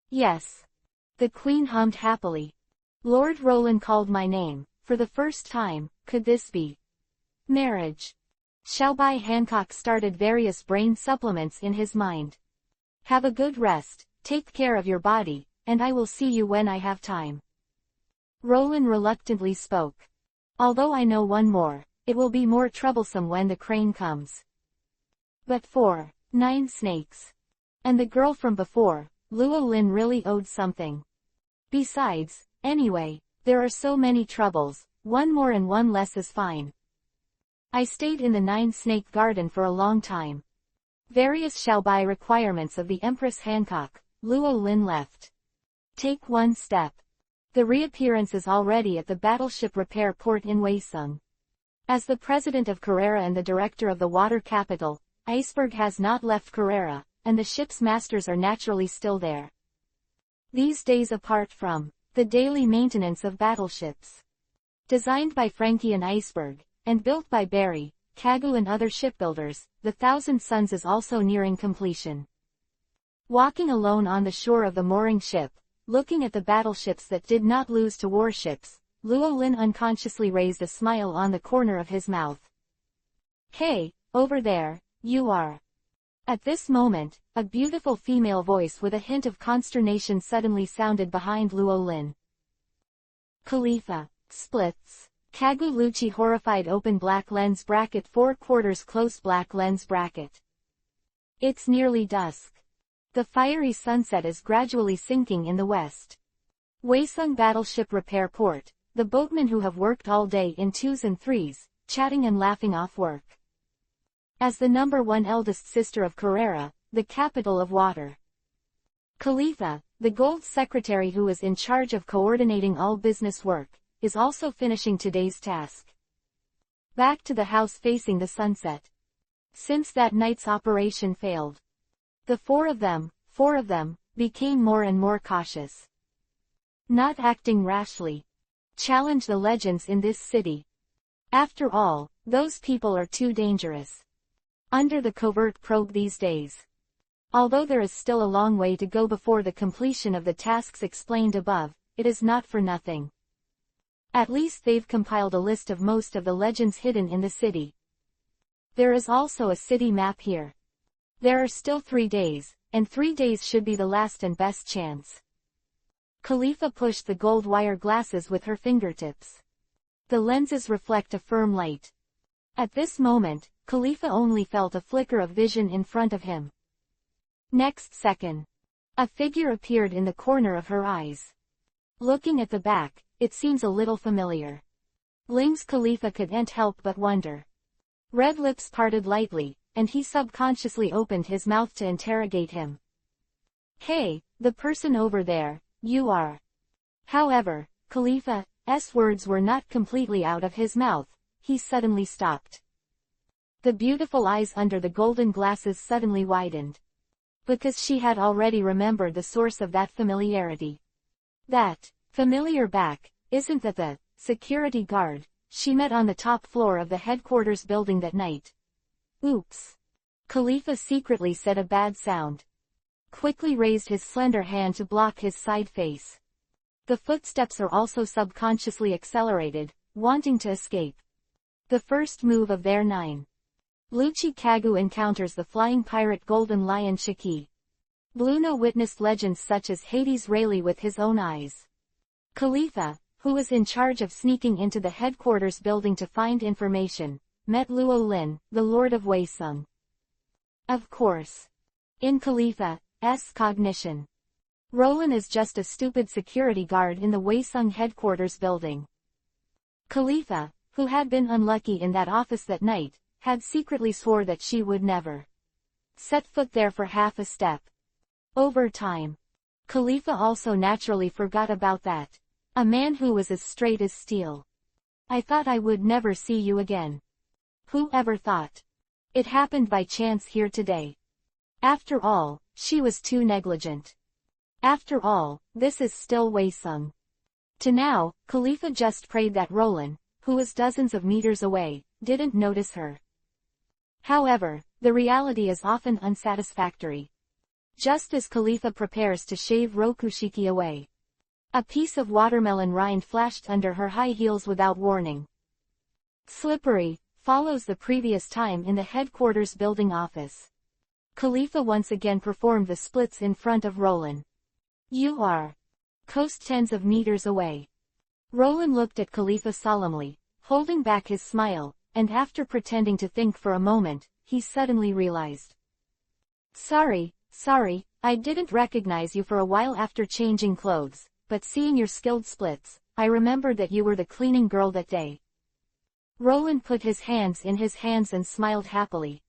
Yes. The Queen hummed happily. Lord Roland called my name, for the first time, could this be marriage? Xiaobai Hancock started various brain supplements in his mind. Have a good rest, take care of your body, and I will see you when I have time. Roland reluctantly spoke. Although I know one more, it will be more troublesome when the crane comes. But 9 snakes. And the girl from before, Luo Lin really owed something. Besides, anyway, there are so many troubles, one more and one less is fine. I stayed in the 9 snake garden for a long time. Various Xiaobai requirements of the Empress Hancock, Luo Lin left. Take one step. The reappearance is already at the battleship repair port in Waisung. As the president of Carrera and the director of the water capital, Iceberg has not left Carrera, and the ship's masters are naturally still there. These days apart from the daily maintenance of battleships. Designed by Frankie and Iceberg, and built by Barry, Kagu and other shipbuilders, the Thousand Suns is also nearing completion. Walking alone on the shore of the mooring ship, looking at the battleships that did not lose to warships, Luo Lin unconsciously raised a smile on the corner of his mouth. Hey, over there, you are. At this moment, a beautiful female voice with a hint of consternation suddenly sounded behind Luo Lin. Khalifa, splits. Kagu Lucci horrified open black lens bracket 4/4 close black lens bracket. It's nearly dusk. The fiery sunset is gradually sinking in the west. Waisung battleship repair port, the boatmen who have worked all day in 2s and 3s, chatting and laughing off work. As the #1 eldest sister of Carrera, the capital of water. Khalifa, the gold secretary who is in charge of coordinating all business work, is also finishing today's task. Back to the house facing the sunset. Since that night's operation failed, the four of them, became more and more cautious. Not acting rashly. Challenge the legends in this city. After all, those people are too dangerous. Under the covert probe these days. Although there is still a long way to go before the completion of the tasks explained above, it is not for nothing. At least they've compiled a list of most of the legends hidden in the city. There is also a city map here. There are still 3 days, and 3 days should be the last and best chance. Khalifa pushed the gold wire glasses with her fingertips. The lenses reflect a firm light. At this moment, Khalifa only felt a flicker of vision in front of him. Next second, a figure appeared in the corner of her eyes. Looking at the back, it seems a little familiar. Ling's Khalifa couldn't help but wonder. Red lips parted lightly, and he subconsciously opened his mouth to interrogate him. Hey, the person over there, you are. However, Khalifa's words were not completely out of his mouth. He suddenly stopped. The beautiful eyes under the golden glasses suddenly widened. Because she had already remembered the source of that familiarity. That familiar back, isn't that the security guard she met on the top floor of the headquarters building that night? Oops. Khalifa secretly said a bad sound. Quickly raised his slender hand to block his side face. The footsteps are also subconsciously accelerated, wanting to escape. The first move of their 9. Lucci Kagu encounters the flying pirate Golden Lion Shiki. Bluno witnessed legends such as Hades Rayleigh with his own eyes. Khalifa, who was in charge of sneaking into the headquarters building to find information, met Luo Lin, the Lord of Weisung. Of course. In Khalifa's cognition, Roland is just a stupid security guard in the Weisung headquarters building. Khalifa, who had been unlucky in that office that night, had secretly swore that she would never set foot there for half a step. Over time, Khalifa also naturally forgot about that. A man who was as straight as steel. I thought I would never see you again. Who ever thought? It happened by chance here today. After all, she was too negligent. After all, this is still Weisung. To now, Khalifa just prayed that Roland, who was dozens of meters away, didn't notice her. However, the reality is often unsatisfactory. Just as Khalifa prepares to shave Rokushiki away, a piece of watermelon rind flashed under her high heels without warning. Slippery, follows the previous time in the headquarters building office. Khalifa once again performed the splits in front of Roland. You are. Coast tens of meters away. Roland looked at Khalifa solemnly, holding back his smile, and after pretending to think for a moment, he suddenly realized. Sorry, I didn't recognize you for a while after changing clothes, but seeing your skilled splits, I remembered that you were the cleaning girl that day. Roland put his hands in his hands and smiled happily.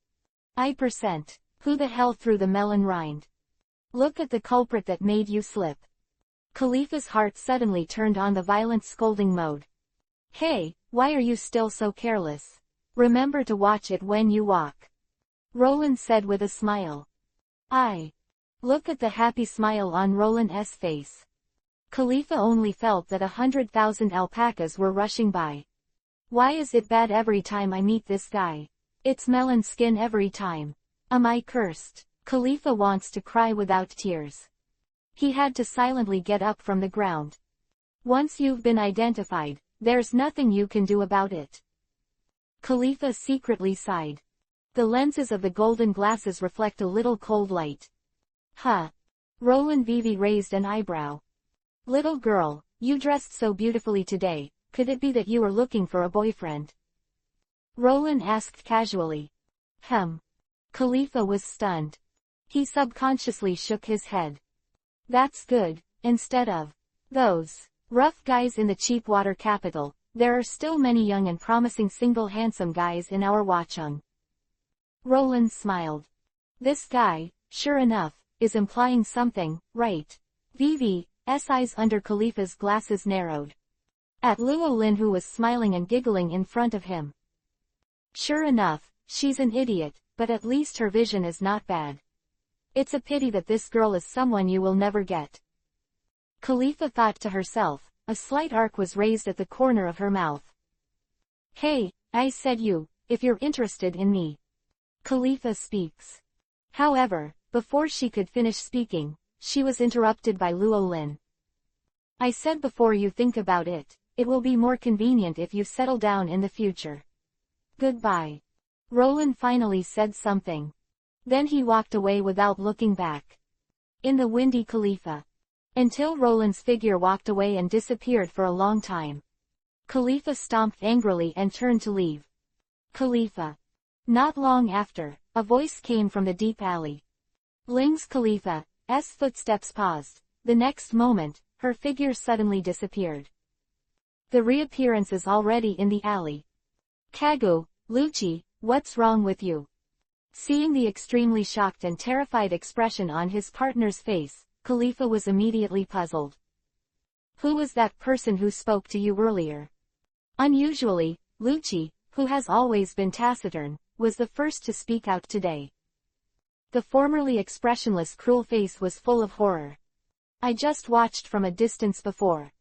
Who the hell threw the melon rind? Look at the culprit that made you slip. Khalifa's heart suddenly turned on the violent scolding mode. Hey, why are you still so careless? Remember to watch it when you walk. Roland said with a smile. Look at the happy smile on Roland's face. Khalifa only felt that 100,000 alpacas were rushing by. Why is it bad every time I meet this guy? It's melon skin every time. Am I cursed? Khalifa wants to cry without tears. He had to silently get up from the ground. Once you've been identified, there's nothing you can do about it. Khalifa secretly sighed. The lenses of the golden glasses reflect a little cold light. Roland Vivi raised an eyebrow. Little girl, you dressed so beautifully today, could it be that you were looking for a boyfriend? Roland asked casually. Khalifa was stunned. He subconsciously shook his head. That's good, instead of those rough guys in the cheap water capital, there are still many young and promising single handsome guys in our Watchung. Roland smiled. This guy, sure enough, is implying something, right? Vivi's eyes under Khalifa's glasses narrowed. At Luo Lin, who was smiling and giggling in front of him. Sure enough, she's an idiot, but at least her vision is not bad. It's a pity that this girl is someone you will never get. Khalifa thought to herself. A slight arc was raised at the corner of her mouth. Hey, I said you, if you're interested in me. Khalifa speaks. However, before she could finish speaking, she was interrupted by Luo Lin. I said before you think about it, it will be more convenient if you settle down in the future. Goodbye. Roland finally said something. Then he walked away without looking back. In the windy Khalifa. Until Roland's figure walked away and disappeared for a long time. Khalifa stomped angrily and turned to leave. Khalifa. Not long after, a voice came from the deep alley. Ling's Khalifa's footsteps paused. The next moment, her figure suddenly disappeared. The reappearance is already in the alley. Kagu, Lucci, what's wrong with you? Seeing the extremely shocked and terrified expression on his partner's face, Khalifa was immediately puzzled. Who was that person who spoke to you earlier? Unusually, Lucci, who has always been taciturn, was the first to speak out today. The formerly expressionless cruel face was full of horror. I just watched from a distance before.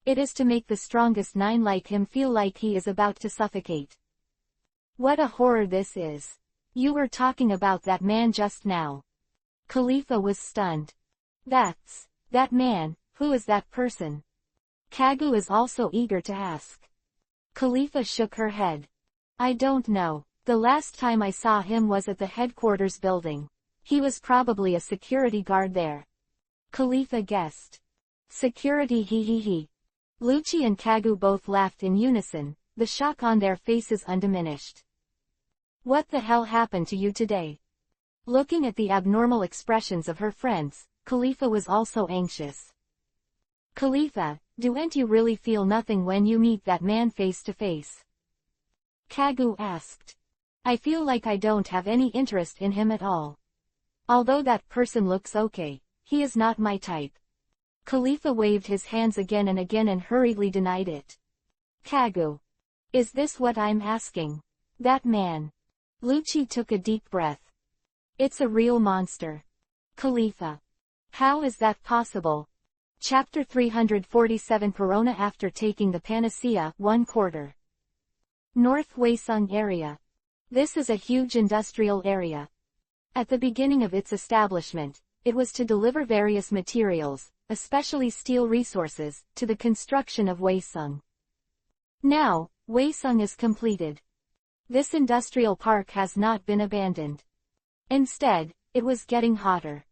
It is to make the strongest 9 like him feel like he is about to suffocate. What a horror this is. You were talking about that man just now. Khalifa was stunned. That man, who is that person? Kagu is also eager to ask. Khalifa shook her head. I don't know. The last time I saw him was at the headquarters building. He was probably a security guard there. Khalifa guessed. Security he. Lucci and Kagu both laughed in unison, the shock on their faces undiminished. What the hell happened to you today? Looking at the abnormal expressions of her friends, Khalifa was also anxious. Khalifa, don't you really feel nothing when you meet that man face to face? Kagu asked. I feel like I don't have any interest in him at all. Although that person looks okay, he is not my type. Khalifa waved his hands again and hurriedly denied it. Kagu. Is this what I'm asking? That man. Lucci took a deep breath. It's a real monster. Khalifa. How is that possible? Chapter 347 Corona after taking the panacea, 1/4. North Waisung area. This is a huge industrial area. At the beginning of its establishment, it was to deliver various materials, especially steel resources, to the construction of Waisung. Now, Waisung is completed. This industrial park has not been abandoned. Instead, it was getting hotter.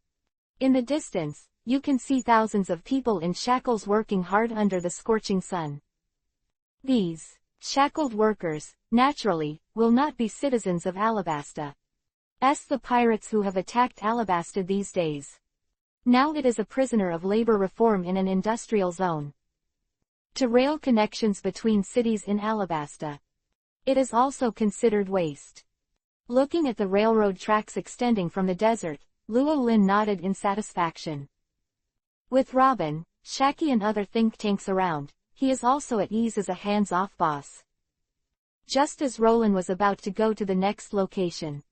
In the distance, you can see thousands of people in shackles working hard under the scorching sun. These shackled workers, naturally, will not be citizens of Alabasta. The pirates who have attacked Alabasta these days. Now it is a prisoner of labor reform in an industrial zone. To rail connections between cities in Alabasta. It is also considered waste. Looking at the railroad tracks extending from the desert, Luo Lin nodded in satisfaction. With Robin, Shaki and other think tanks around, he is also at ease as a hands-off boss. Just as Roland was about to go to the next location.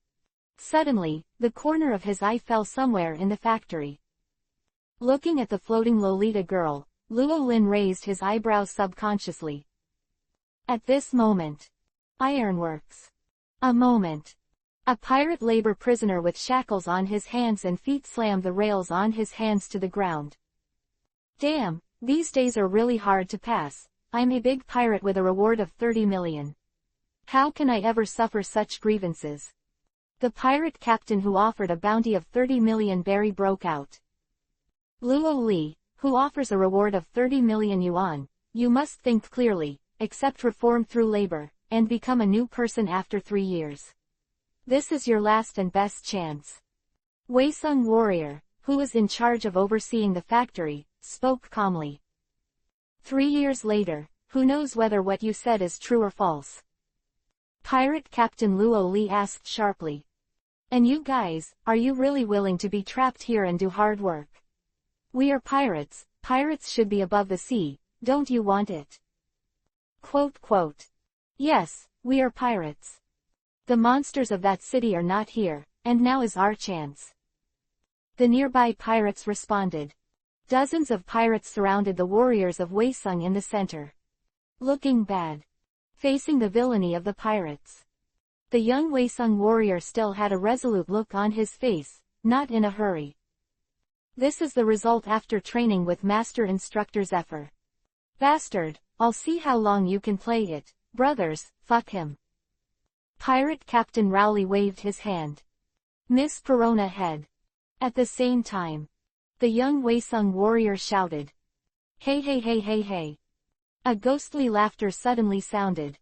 Suddenly, the corner of his eye fell somewhere in the factory. Looking at the floating Lolita girl, Luo Lin raised his eyebrows subconsciously. At this moment. Ironworks. A moment. A pirate labor prisoner with shackles on his hands and feet slammed the rails on his hands to the ground. Damn, these days are really hard to pass. I'm a big pirate with a reward of 30 million. How can I ever suffer such grievances? The pirate captain who offered a bounty of 30 million berry broke out. Luo Li, who offers a reward of 30 million yuan, you must think clearly, accept reform through labor, and become a new person after 3 years. This is your last and best chance. Waisung warrior, who was in charge of overseeing the factory, spoke calmly. 3 years later, who knows whether what you said is true or false? Pirate Captain Luo Li asked sharply. And you guys, are you really willing to be trapped here and do hard work? We are pirates, pirates should be above the sea, don't you want it? Quote. Yes, we are pirates. The monsters of that city are not here, and now is our chance. The nearby pirates responded. Dozens of pirates surrounded the warriors of Wei Sung in the center. Looking bad. Facing the villainy of the pirates. The young Wei Sung warrior still had a resolute look on his face, not in a hurry. This is the result after training with Master Instructor Zephyr. Bastard, I'll see how long you can play it, brothers, fuck him. Pirate Captain Rowley waved his hand. Miss Perona head. At the same time, the young Wei Sung warrior shouted. Hey hey hey hey hey. A ghostly laughter suddenly sounded.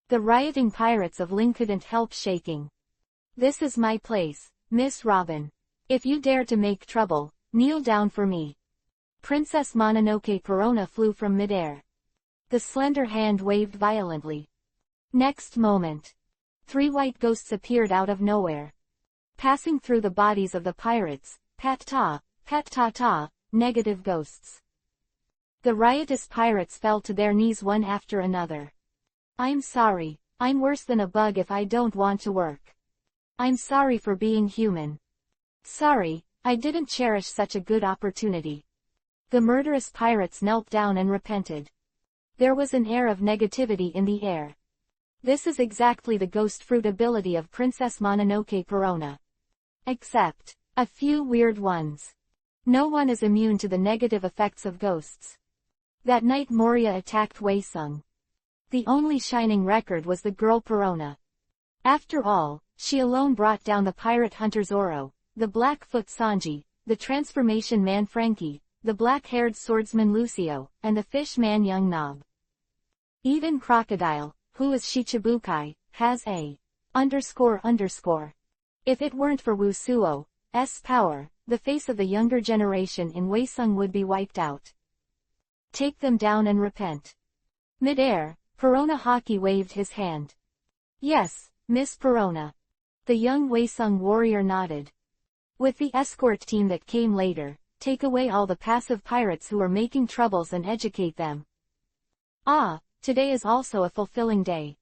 The rioting pirates of Ling couldn't help shaking. This is my place, Miss Robin. If you dare to make trouble, kneel down for me. Princess Mononoke Perona flew from midair. The slender hand waved violently. Next moment, 3 white ghosts appeared out of nowhere. Passing through the bodies of the pirates, pat-ta-ta, negative ghosts. The riotous pirates fell to their knees one after another. I'm sorry, I'm worse than a bug if I don't want to work. I'm sorry for being human. Sorry, I didn't cherish such a good opportunity. The murderous pirates knelt down and repented. There was an air of negativity in the air. This is exactly the ghost fruit ability of Princess Mononoke Perona. Except a few weird ones. No one is immune to the negative effects of ghosts. That night Moria attacked Wei Sung. The only shining record was the girl Perona. After all, she alone brought down the pirate hunter Zoro, the Blackfoot Sanji, the transformation man Frankie, the black-haired swordsman Lucio, and the fish man young Nob. Even Crocodile, who is Shichibukai, has a __. If it weren't for Wusuo's power, the face of the younger generation in Wei Sung would be wiped out. Take them down and repent. Mid-air, Perona Hockey waved his hand. Yes, Miss Perona. The young Wei Sung warrior nodded. With the escort team that came later, take away all the passive pirates who are making troubles and educate them. Ah, today is also a fulfilling day.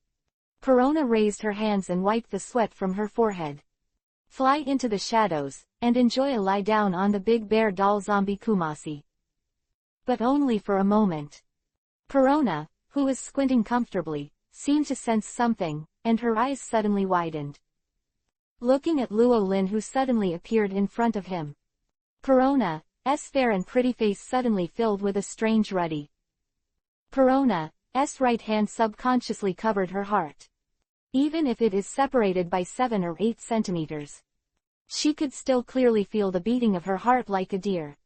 Perona raised her hands and wiped the sweat from her forehead. Fly into the shadows, and enjoy a lie down on the big bear doll zombie Kumasi. But only for a moment. Perona, who was squinting comfortably, seemed to sense something, and her eyes suddenly widened. Looking at Luo Lin who suddenly appeared in front of him. Perona's fair and pretty face suddenly filled with a strange ruddy. Perona's right hand subconsciously covered her heart. Even if it is separated by 7 or 8 centimeters. She could still clearly feel the beating of her heart like a deer.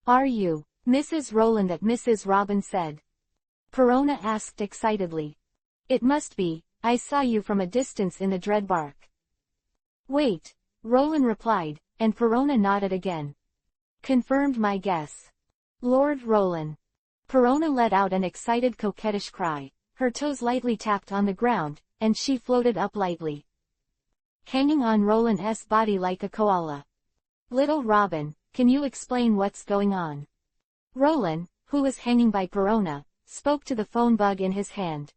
Are you Mrs. Rowland? That Mrs. Robin said. Perona asked excitedly. It must be, I saw you from a distance in the dread bark. Wait, Rowland replied, and Perona nodded again. Confirmed my guess. Lord Rowland. Perona let out an excited coquettish cry, her toes lightly tapped on the ground, and she floated up lightly. Hanging on Rowland's body like a koala. Little Robin, can you explain what's going on? Rowland, who was hanging by Perona, spoke to the phone bug in his hand.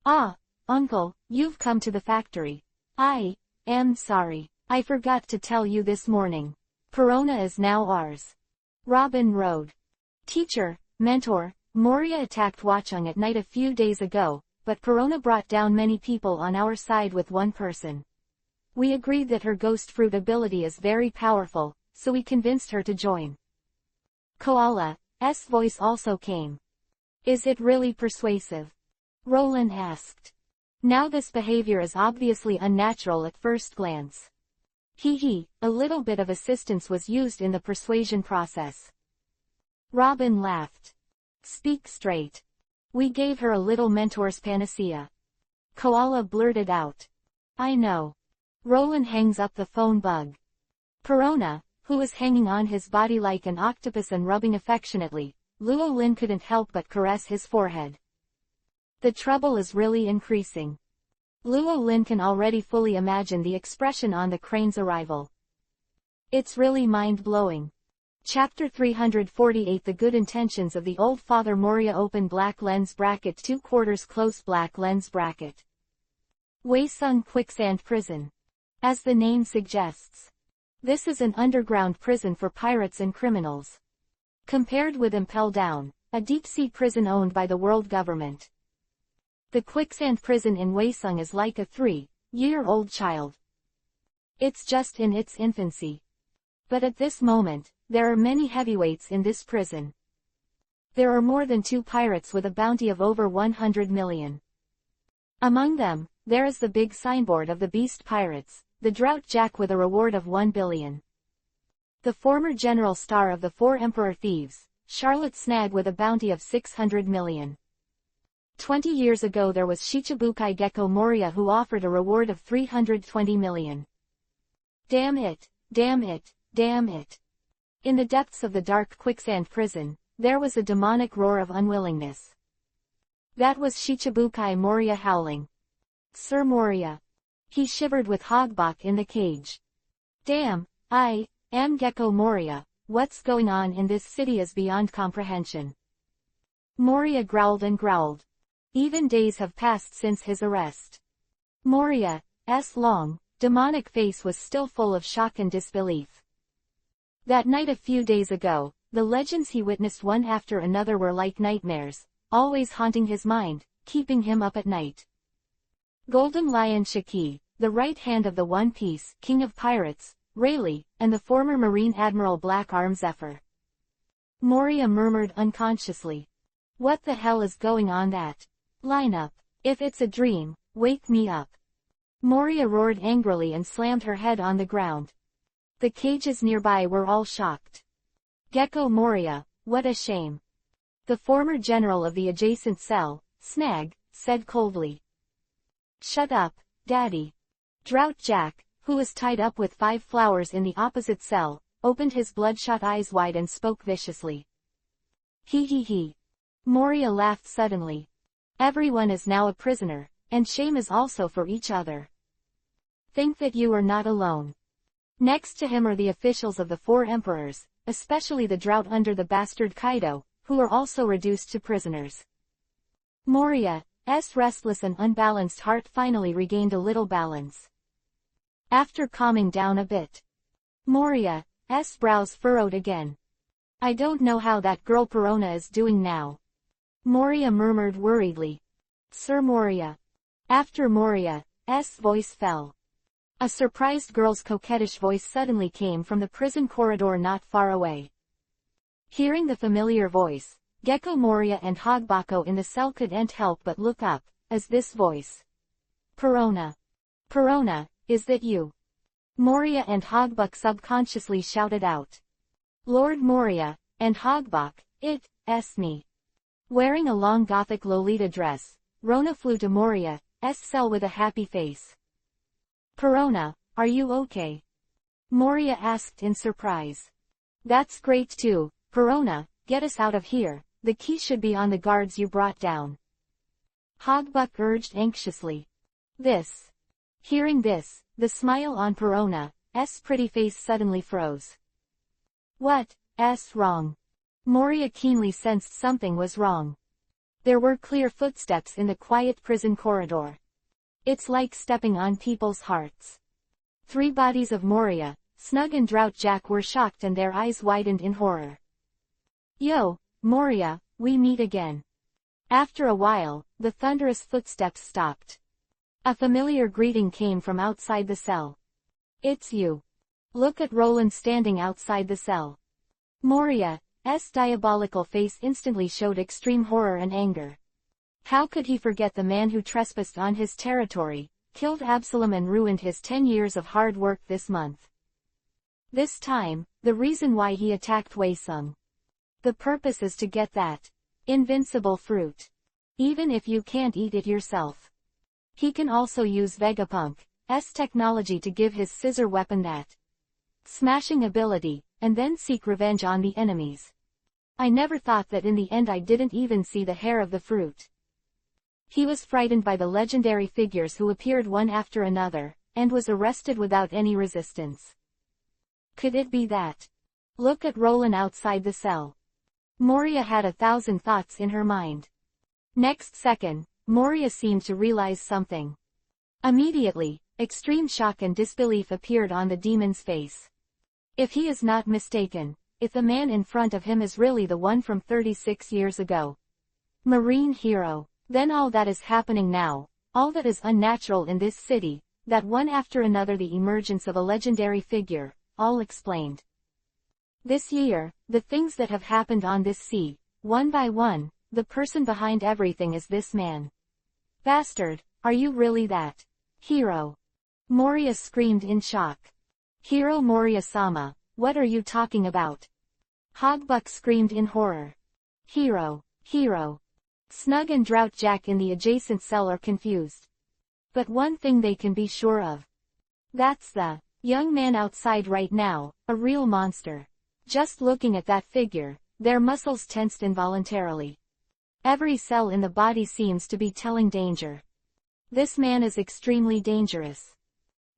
Ah, Uncle, you've come to the factory. I am sorry, I forgot to tell you this morning. Perona is now ours. Robin Road. Teacher, mentor, Moria attacked Watchung at night a few days ago, but Perona brought down many people on our side with one person. We agreed that her ghost fruit ability is very powerful, so we convinced her to join. Koala's voice also came. Is it really persuasive? Rowland asked. Now this behavior is obviously unnatural at first glance. A little bit of assistance was used in the persuasion process. Robin laughed. Speak straight. We gave her a little mentor's panacea. Koala blurted out. I know. Rowland hangs up the phone bug. Perona, who was hanging on his body like an octopus and rubbing affectionately, Luo Lin couldn't help but caress his forehead. The trouble is really increasing. Luo Lin can already fully imagine the expression on the crane's arrival. It's really mind-blowing. Chapter 348 The Good Intentions of the Old Father. Moria open black lens bracket 2/4 close black lens bracket. Wei Sung Quicksand Prison. As the name suggests, this is an underground prison for pirates and criminals. Compared with Impel Down, a deep-sea prison owned by the world government. The quicksand prison in Waesung is like a 3-year-old child. It's just in its infancy. But at this moment, there are many heavyweights in this prison. There are more than 2 pirates with a bounty of over 100 million. Among them, there is the big signboard of the Beast Pirates, the Drought Jack with a reward of 1 billion. The former general star of the 4 Emperor Thieves, Charlotte Snag with a bounty of 600 million. 20 years ago there was Shichibukai Gecko Moria who offered a reward of 320 million. Damn it, damn it, damn it. In the depths of the dark quicksand prison, there was a demonic roar of unwillingness. That was Shichibukai Moria howling. Sir Moria. He shivered with Hogbok in the cage. Damn, I am Gecko Moria, what's going on in this city is beyond comprehension. Moria growled and growled. Even days have passed since his arrest. Moria's long, demonic face was still full of shock and disbelief. That night a few days ago, the legends he witnessed one after another were like nightmares, always haunting his mind, keeping him up at night. Golden Lion Shiki, the right hand of the One Piece King of Pirates, Rayleigh, and the former Marine Admiral Black Arm Zephyr. Moria murmured unconsciously. What the hell is going on that? Line up. If it's a dream, wake me up. Moria roared angrily and slammed her head on the ground. The cages nearby were all shocked. Gecko Moria, what a shame. The former general of the adjacent cell, Snag, said coldly. Shut up, Daddy. Drought Jack, who was tied up with 5 flowers in the opposite cell, opened his bloodshot eyes wide and spoke viciously. He. Moria laughed suddenly. Everyone is now a prisoner, and shame is also for each other. Think that you are not alone. Next to him are the officials of the 4 emperors, especially the drought under the bastard Kaido, who are also reduced to prisoners. Moria's restless and unbalanced heart finally regained a little balance. After calming down a bit, Moria's brows furrowed again. I don't know how that girl Perona is doing now. Moria murmured worriedly. Sir Moria. After Moria's voice fell, a surprised girl's coquettish voice suddenly came from the prison corridor not far away. Hearing the familiar voice, Gecko Moria and Hogbako in the cell couldn't help but look up, as this voice. Perona. Perona, is that you? Moria and Hogbok subconsciously shouted out. Lord Moria, and Hogbok, it's me. Wearing a long gothic Lolita dress, Rona flew to Moria's cell with a happy face. Perona, are you okay? Moria asked in surprise. That's great too, Perona, get us out of here, the key should be on the guards you brought down. Hogbok urged anxiously. This. Hearing this, the smile on Perona's pretty face suddenly froze. What's wrong? Moria keenly sensed something was wrong. There were clear footsteps in the quiet prison corridor. It's like stepping on people's hearts. 3 bodies of Moria, Snug and Drought Jack were shocked and their eyes widened in horror. Yo, Moria, we meet again. After a while, the thunderous footsteps stopped. A familiar greeting came from outside the cell. It's you. Look at Roland standing outside the cell. Moria's diabolical face instantly showed extreme horror and anger. How could he forget the man who trespassed on his territory, killed Absalom and ruined his 10 years of hard work this month? This time, the reason why he attacked Waesung. The purpose is to get that invincible fruit. Even if you can't eat it yourself. He can also use Vegapunk's technology to give his scissor weapon that smashing ability, and then seek revenge on the enemies. I never thought that in the end I didn't even see the hair of the fruit. He was frightened by the legendary figures who appeared one after another, and was arrested without any resistance. Could it be that? Look at Roland outside the cell. Moria had 1,000 thoughts in her mind. Next second, Moria seemed to realize something. Immediately, extreme shock and disbelief appeared on the demon's face. If he is not mistaken, if the man in front of him is really the one from 36 years ago. Marine hero. Then all that is happening now, all that is unnatural in this city, that one after another the emergence of a legendary figure, all explained. This year, the things that have happened on this sea, one by one, the person behind everything is this man. Bastard, are you really that hero? Moria screamed in shock. Hero Moria-sama, what are you talking about? Hogbuck screamed in horror. Hero. Snug and Drought Jack in the adjacent cell are confused. But one thing they can be sure of. That's the young man outside right now, a real monster. Just looking at that figure, their muscles tensed involuntarily. Every cell in the body seems to be telling danger. This man is extremely dangerous.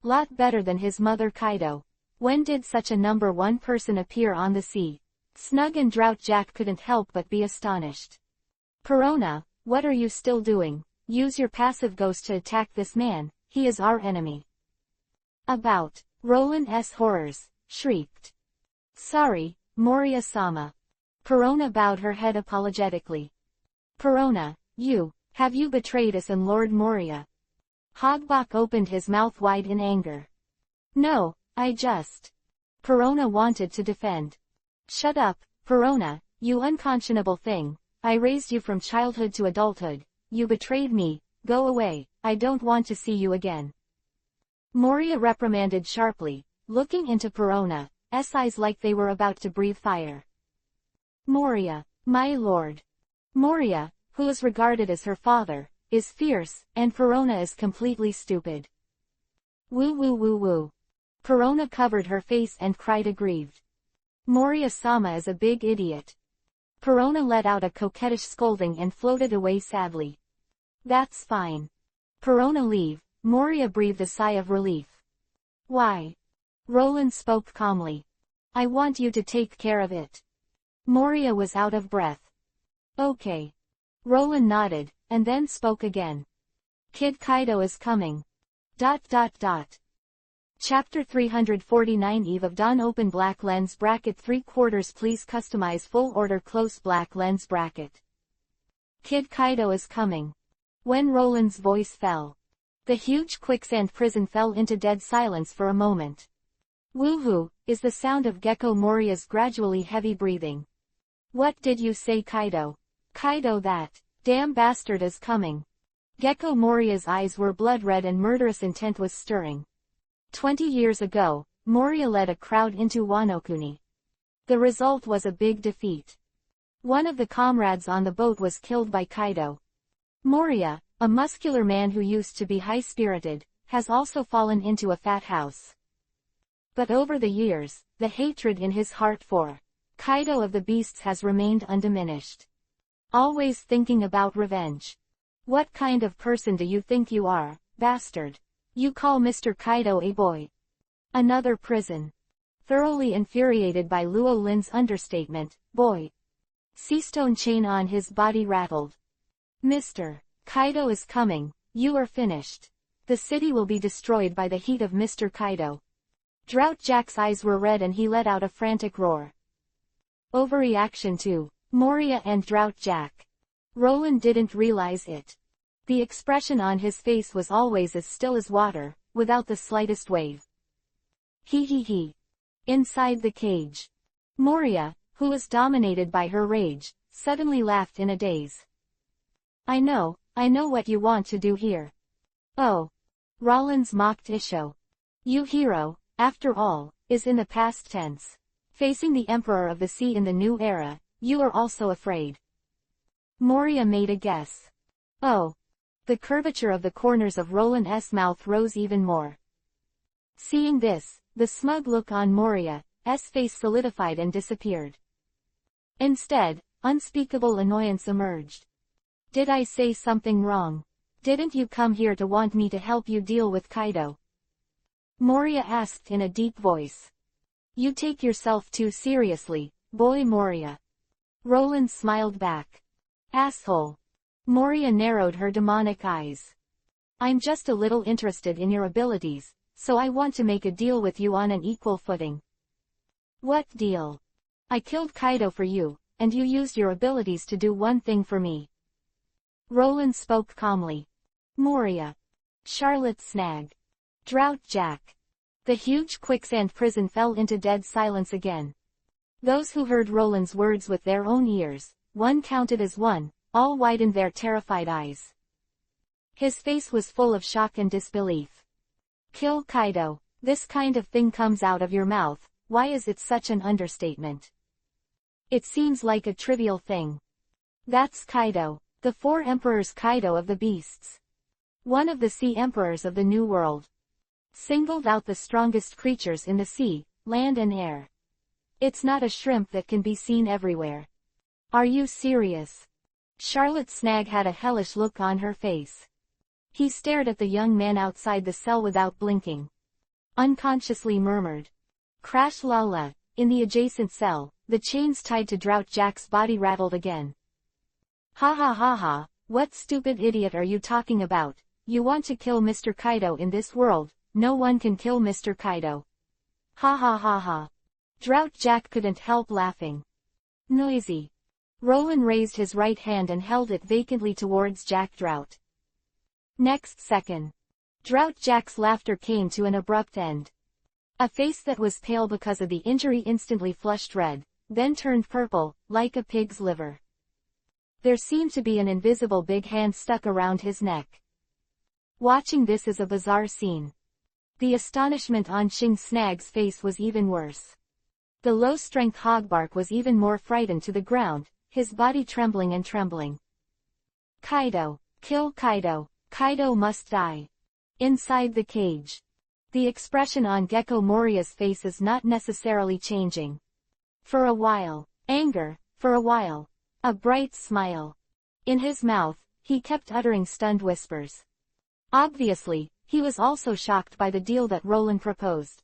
Lot better than his mother Kaido. When did such a number one person appear on the sea? Snug and Drought Jack couldn't help but be astonished. Corona, what are you still doing? Use your passive ghost to attack this man, he is our enemy. About. Roland S. Horrors, shrieked. Sorry, Moria-sama. Corona bowed her head apologetically. Corona, have you betrayed us and Lord Moria? Hogbuck opened his mouth wide in anger. No, I just. Corona wanted to defend. Shut up, Corona, you unconscionable thing. I raised you from childhood to adulthood. You betrayed me, go away, I don't want to see you again. Moria reprimanded sharply, looking into Corona's eyes like they were about to breathe fire. Moria, my lord. Moria, who is regarded as her father, is fierce, and Corona is completely stupid. Woo woo woo woo. Corona covered her face and cried aggrieved. Moria-sama is a big idiot. Corona let out a coquettish scolding and floated away sadly. That's fine. Corona leave, Moria breathed a sigh of relief. Why? Roland spoke calmly. I want you to take care of it. Moria was out of breath. Okay. Roland nodded, and then spoke again. Kid Kaido is coming. ... Chapter 349 Eve of Dawn. Open black lens bracket 3/4. Please customize full order. Close black lens bracket. Kid Kaido is coming. When Roland's voice fell, the huge quicksand prison fell into dead silence for a moment. Woohoo, is the sound of Gecko Moria's gradually heavy breathing. What did you say, Kaido? Kaido, that damn bastard is coming. Gecko Moria's eyes were blood red and murderous intent was stirring. 20 years ago, Moria led a crowd into Wano-kuni. The result was a big defeat. One of the comrades on the boat was killed by Kaido. Moria, a muscular man who used to be high-spirited, has also fallen into a fat house. But over the years, the hatred in his heart for Kaido of the Beasts has remained undiminished. Always thinking about revenge. What kind of person do you think you are, bastard? You call Mr. Kaido a boy? Another prison. Thoroughly infuriated by Luo Lin's understatement, boy. Seastone chain on his body rattled. Mr. Kaido is coming, you are finished. The city will be destroyed by the heat of Mr. Kaido. Drought Jack's eyes were red and he let out a frantic roar. Overreaction to Moria and Drought Jack. Roland didn't realize it. The expression on his face was always as still as water, without the slightest wave. He. Inside the cage. Moria, who was dominated by her rage, suddenly laughed in a daze. I know what you want to do here. Oh. Rollins mocked Isho. You hero, after all, is in the past tense. Facing the Emperor of the Sea in the new era, you are also afraid. Moria made a guess. Oh. The curvature of the corners of Roland's mouth rose even more. Seeing this, the smug look on Moria's face solidified and disappeared. Instead, unspeakable annoyance emerged. Did I say something wrong? Didn't you come here to want me to help you deal with Kaido? Moria asked in a deep voice. You take yourself too seriously, boy Moria. Roland smiled back. Asshole. Moria narrowed her demonic eyes. I'm just a little interested in your abilities, so I want to make a deal with you on an equal footing. What deal? I killed Kaido for you, and you used your abilities to do one thing for me. Roland spoke calmly. Moria. Charlotte Snag. Drought Jack. The huge quicksand prison fell into dead silence again. Those who heard Roland's words with their own ears, one counted as one, all widened their terrified eyes. His face was full of shock and disbelief. Kill Kaido. This kind of thing comes out of your mouth, why is it such an understatement? It seems like a trivial thing. That's Kaido, the 4 emperors, Kaido of the beasts. One of the sea emperors of the New World. Singled out the strongest creatures in the sea, land and air. It's not a shrimp that can be seen everywhere. Are you serious? Charlotte Snag had a hellish look on her face. He stared at the young man outside the cell without blinking. Unconsciously murmured. Crash Lala. In the adjacent cell, the chains tied to Drought Jack's body rattled again. Ha ha ha ha, what stupid idiot are you talking about? You want to kill Mr. Kaido in this world, no one can kill Mr. Kaido. Ha ha ha ha. Drought Jack couldn't help laughing. Noisy. Roland raised his right hand and held it vacantly towards Jack Drought. Next second. Drought Jack's laughter came to an abrupt end. A face that was pale because of the injury instantly flushed red, then turned purple, like a pig's liver. There seemed to be an invisible big hand stuck around his neck. Watching this is a bizarre scene. The astonishment on Xing Snag's face was even worse. The low-strength hogbark was even more frightened to the ground, his body trembling and trembling. Kaido. Kill Kaido. Kaido must die. Inside the cage. The expression on Gecko Moria's face is not necessarily changing. For a while. Anger. For a while. A bright smile. In his mouth, he kept uttering stunned whispers. Obviously, he was also shocked by the deal that Roland proposed.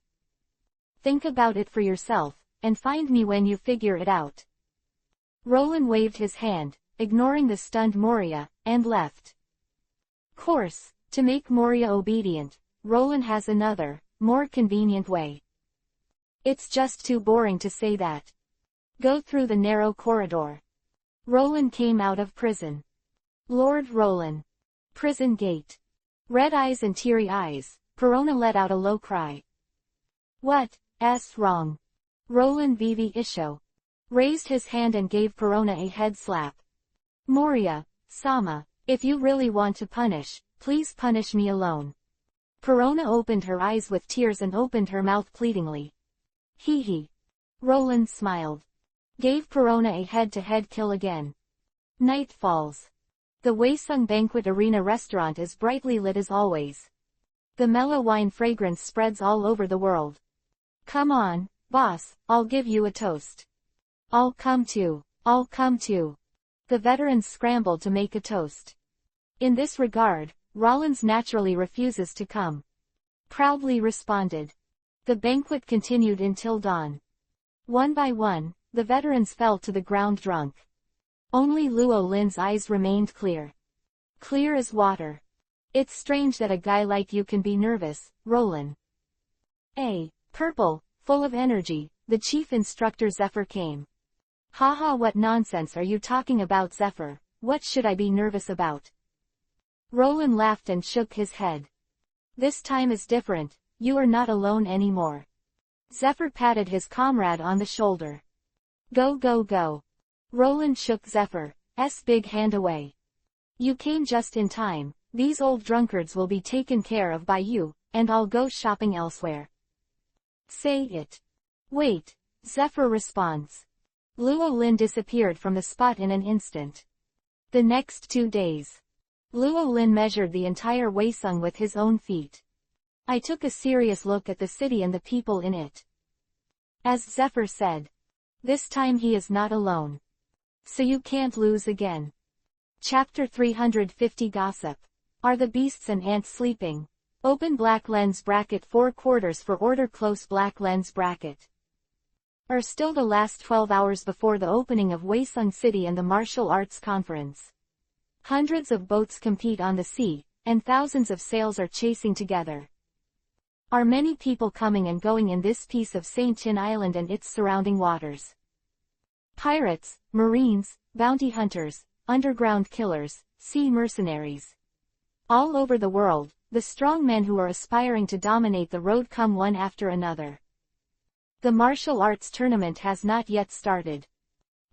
Think about it for yourself, and find me when you figure it out. Roland waved his hand, ignoring the stunned Moria, and left. Course, to make Moria obedient, Roland has another, more convenient way. It's just too boring to say that. Go through the narrow corridor. Roland came out of prison. Lord Roland. Prison gate. Red eyes and teary eyes, Perona let out a low cry. What's wrong? Roland Vivi Isho raised his hand and gave Perona a head slap. Moria, Sama, if you really want to punish, please punish me alone. Perona opened her eyes with tears and opened her mouth pleadingly. Hee hee. Roland smiled. Gave Perona a head-to-head kill again. Night falls. The Waesung Banquet Arena restaurant is brightly lit as always. The mellow wine fragrance spreads all over the world. Come on, boss, I'll give you a toast. I'll come too. The veterans scrambled to make a toast. In this regard, Rollins naturally refuses to come. Proudly responded. The banquet continued until dawn. One by one, the veterans fell to the ground drunk. Only Luo Lin's eyes remained clear. Clear as water. It's strange that a guy like you can be nervous, Roland. Purple, full of energy, the chief instructor Zephyr came. Haha, what nonsense are you talking about, Zephyr? What should I be nervous about? Roland laughed and shook his head. This time is different, you are not alone anymore. Zephyr patted his comrade on the shoulder. Go go go. Roland shook Zephyr's big hand away. You came just in time, these old drunkards will be taken care of by you, and I'll go shopping elsewhere. Say it. Wait, Zephyr responds. Luo Lin disappeared from the spot in an instant. The next 2 days. Luo Lin measured the entire Waesung with his own feet. I took a serious look at the city and the people in it. As Zephyr said. This time he is not alone. So you can't lose again. Chapter 350 Gossip. Are the beasts and ants sleeping? Open black lens bracket 4/4 for order close black lens bracket. Are still the last 12 hours before the opening of Waesung City and the Martial Arts Conference. Hundreds of boats compete on the sea, and thousands of sails are chasing together. Are many people coming and going in this piece of Saint Tin Island and its surrounding waters? Pirates, marines, bounty hunters, underground killers, sea mercenaries. All over the world, the strong men who are aspiring to dominate the road come one after another. The martial arts tournament has not yet started.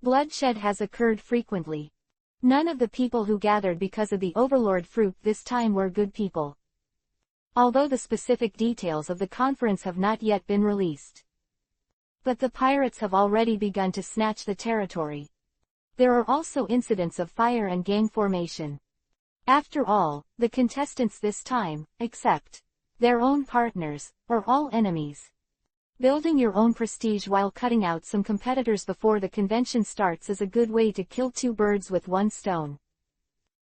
Bloodshed has occurred frequently. None of the people who gathered because of the Overlord fruit this time were good people. Although the specific details of the conference have not yet been released. But the pirates have already begun to snatch the territory. There are also incidents of fire and gang formation. After all, the contestants this time, except their own partners, are all enemies. Building your own prestige while cutting out some competitors before the convention starts is a good way to kill two birds with one stone.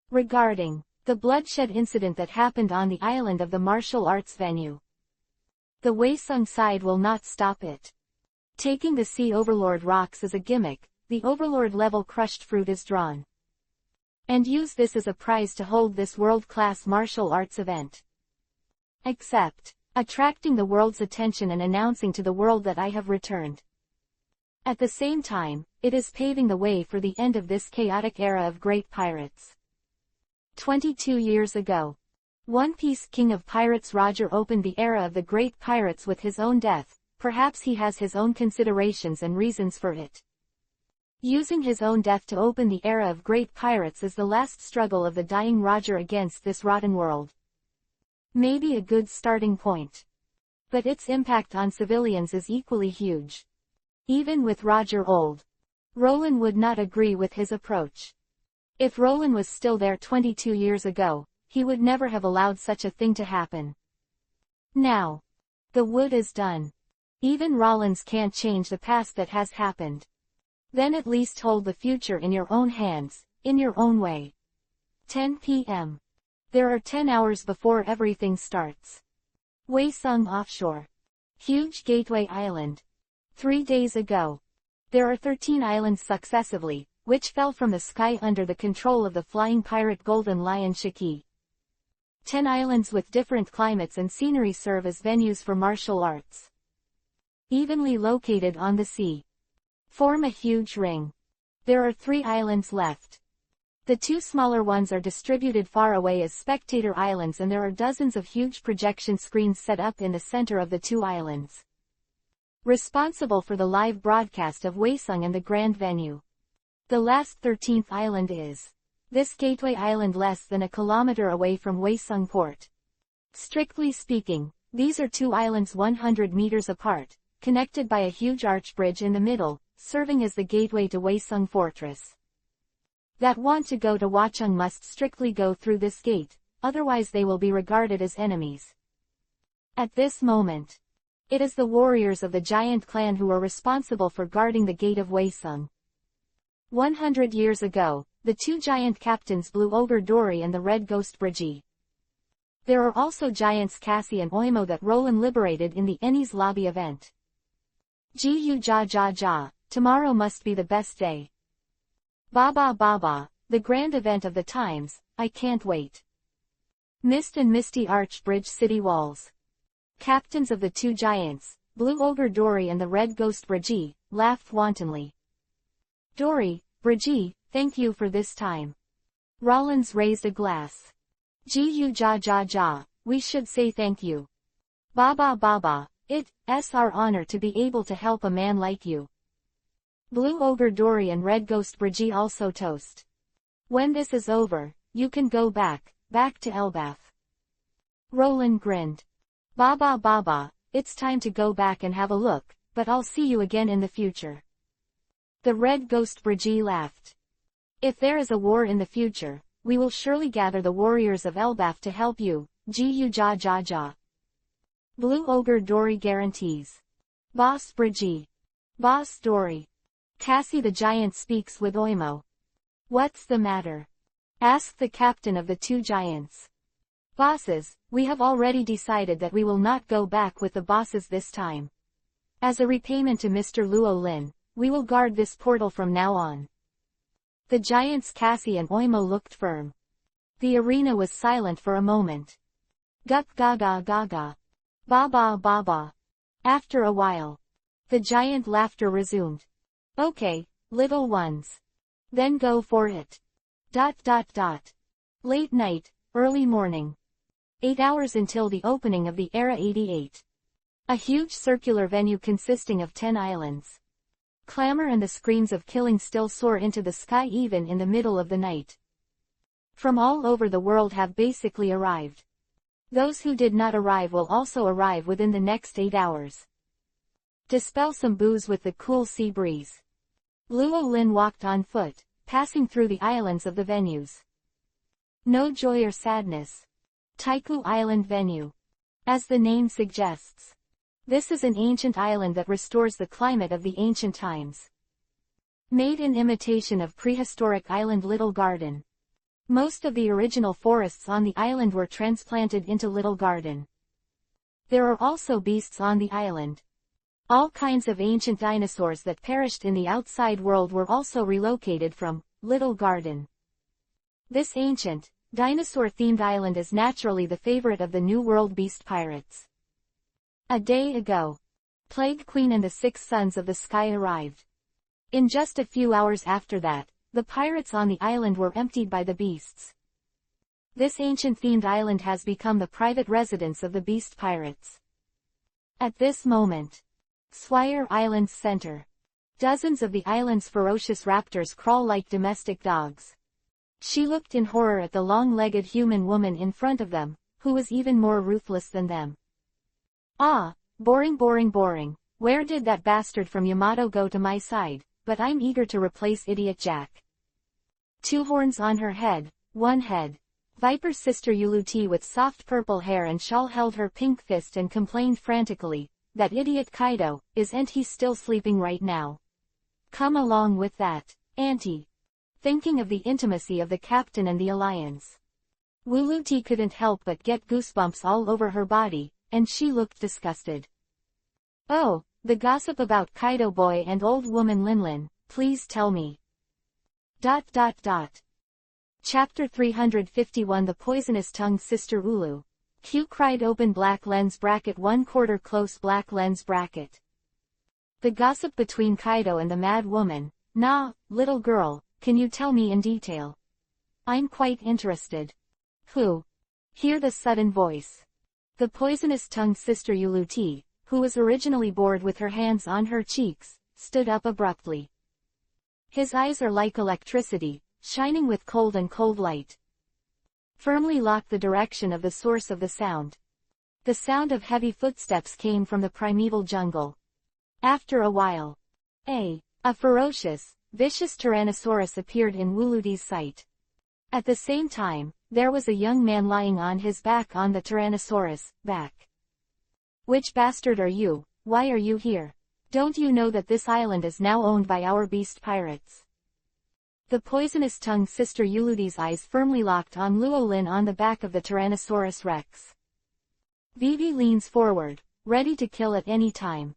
Regarding the bloodshed incident that happened on the island of the martial arts venue, the Waesung side will not stop it. Taking the Sea Overlord rocks as a gimmick, the Overlord level crushed fruit is drawn. And use this as a prize to hold this world-class martial arts event. Except attracting the world's attention and announcing to the world that I have returned. At the same time, it is paving the way for the end of this chaotic era of great pirates. 22 years ago, One Piece King of Pirates Roger opened the era of the great pirates with his own death. Perhaps he has his own considerations and reasons for it. Using his own death to open the era of great pirates is the last struggle of the dying Roger against this rotten world. Maybe a good starting point. But its impact on civilians is equally huge. Even with Roger old, Roland would not agree with his approach. If Roland was still there 22 years ago, he would never have allowed such a thing to happen. Now, the wood is done. Even Rollins can't change the past that has happened. Then at least hold the future in your own hands, in your own way. 10 p.m. There are 10 hours before everything starts. Waesung offshore. Huge Gateway Island. 3 days ago. There are 13 islands successively, which fell from the sky under the control of the flying pirate Golden Lion Shiki. 10 islands with different climates and scenery serve as venues for martial arts. Evenly located on the sea. Form a huge ring. There are 3 islands left. The 2 smaller ones are distributed far away as spectator islands, and there are dozens of huge projection screens set up in the center of the 2 islands. Responsible for the live broadcast of Waesung and the grand venue. The last 13th island is this Gateway Island, less than a kilometer away from Waesung port. Strictly speaking, these are 2 islands 100 meters apart, connected by a huge arch bridge in the middle, serving as the gateway to Waesung Fortress. That want to go to Watchung must strictly go through this gate, otherwise they will be regarded as enemies. At this moment, it is the warriors of the giant clan who are responsible for guarding the gate of Waesung. 100 years ago, the 2 giant captains Blue Ogre Dory and the Red Ghost Brigitte. There are also giants Cassie and Oimo that Roland liberated in the Ennie's Lobby event. Ji ja ja ja, tomorrow must be the best day. Baba Baba, the grand event of the times, I can't wait. Mist and Misty Arch Bridge City Walls. Captains of the 2 giants, Blue Ogre Dory and the Red Ghost Brigitte, laughed wantonly. Dory, Brigitte, thank you for this time. Rollins raised a glass. Ji ja ja ja, we should say thank you. Baba Baba, it's our honor to be able to help a man like you. Blue Ogre Dory and Red Ghost Brigitte also toast. When this is over, you can go back to Elbaf. Roland grinned. Baba Baba, it's time to go back and have a look, but I'll see you again in the future. The Red Ghost Brigitte laughed. If there is a war in the future, we will surely gather the warriors of Elbaf to help you, Ji ja ja ja. Blue Ogre Dory guarantees. Boss Brigitte. Boss Dory. Cassie the giant speaks with Oimo. What's the matter? Asked the captain of the 2 giants. Bosses, we have already decided that we will not go back with the bosses this time. As a repayment to Mr. Luo Lin, we will guard this portal from now on. The giants Cassie and Oimo looked firm. The arena was silent for a moment. Gup gaga gaga. Baba Baba. After a while, the giant laughter resumed. Okay, little ones. Then go for it. ... Late night, early morning. 8 hours until the opening of the Era 88. A huge circular venue consisting of 10 islands. Clamor and the screams of killing still soar into the sky even in the middle of the night. From all over the world have basically arrived. Those who did not arrive will also arrive within the next 8 hours. Dispel some booze with the cool sea breeze. Luo Lin walked on foot, passing through the islands of the venues. No joy or sadness. Taiku Island Venue. As the name suggests, this is an ancient island that restores the climate of the ancient times. Made in imitation of prehistoric island Little Garden. Most of the original forests on the island were transplanted into Little Garden. There are also beasts on the island. All kinds of ancient dinosaurs that perished in the outside world were also relocated from Little Garden. This ancient, dinosaur-themed island is naturally the favorite of the New World beast pirates. A day ago, Plague Queen and the 6 Sons of the Sky arrived. In just a few hours after that, the pirates on the island were emptied by the beasts. This ancient-themed island has become the private residence of the beast pirates. At this moment, Swire Island's center. Dozens of the island's ferocious raptors crawl like domestic dogs. She looked in horror at the long-legged human woman in front of them, who was even more ruthless than them. Ah, boring. Where did that bastard from Yamato go to my side? But I'm eager to replace Idiot Jack. 2 horns on her head, 1 head. Viper's sister Yuluti with soft purple hair and shawl held her pink fist and complained frantically, that idiot Kaido, isn't he still sleeping right now? Come along with that, auntie. Thinking of the intimacy of the captain and the alliance. Wuluti couldn't help but get goosebumps all over her body, and she looked disgusted. Oh, the gossip about Kaido boy and old woman Linlin, please tell me. ... Chapter 351 The Poisonous-Tongued Sister Ulu. Q cried open black lens bracket 1/4 close black lens bracket. The gossip between Kaido and the mad woman. Nah, little girl, can you tell me in detail? I'm quite interested. Who? Hear the sudden voice. The poisonous-tongued sister Yuluti, who was originally bored with her hands on her cheeks, stood up abruptly. His eyes are like electricity, shining with cold light. Firmly locked the direction of the source of the sound. The sound of heavy footsteps came from the primeval jungle. After a while, a ferocious, vicious Tyrannosaurus appeared in Wuluti's sight. At the same time, there was a young man lying on his back on the Tyrannosaurus' back. Which bastard are you? Why are you here? Don't you know that this island is now owned by our beast pirates? The poisonous-tongued sister Yuluti's eyes firmly locked on Luo Lin on the back of the Tyrannosaurus Rex. Vivi leans forward, ready to kill at any time.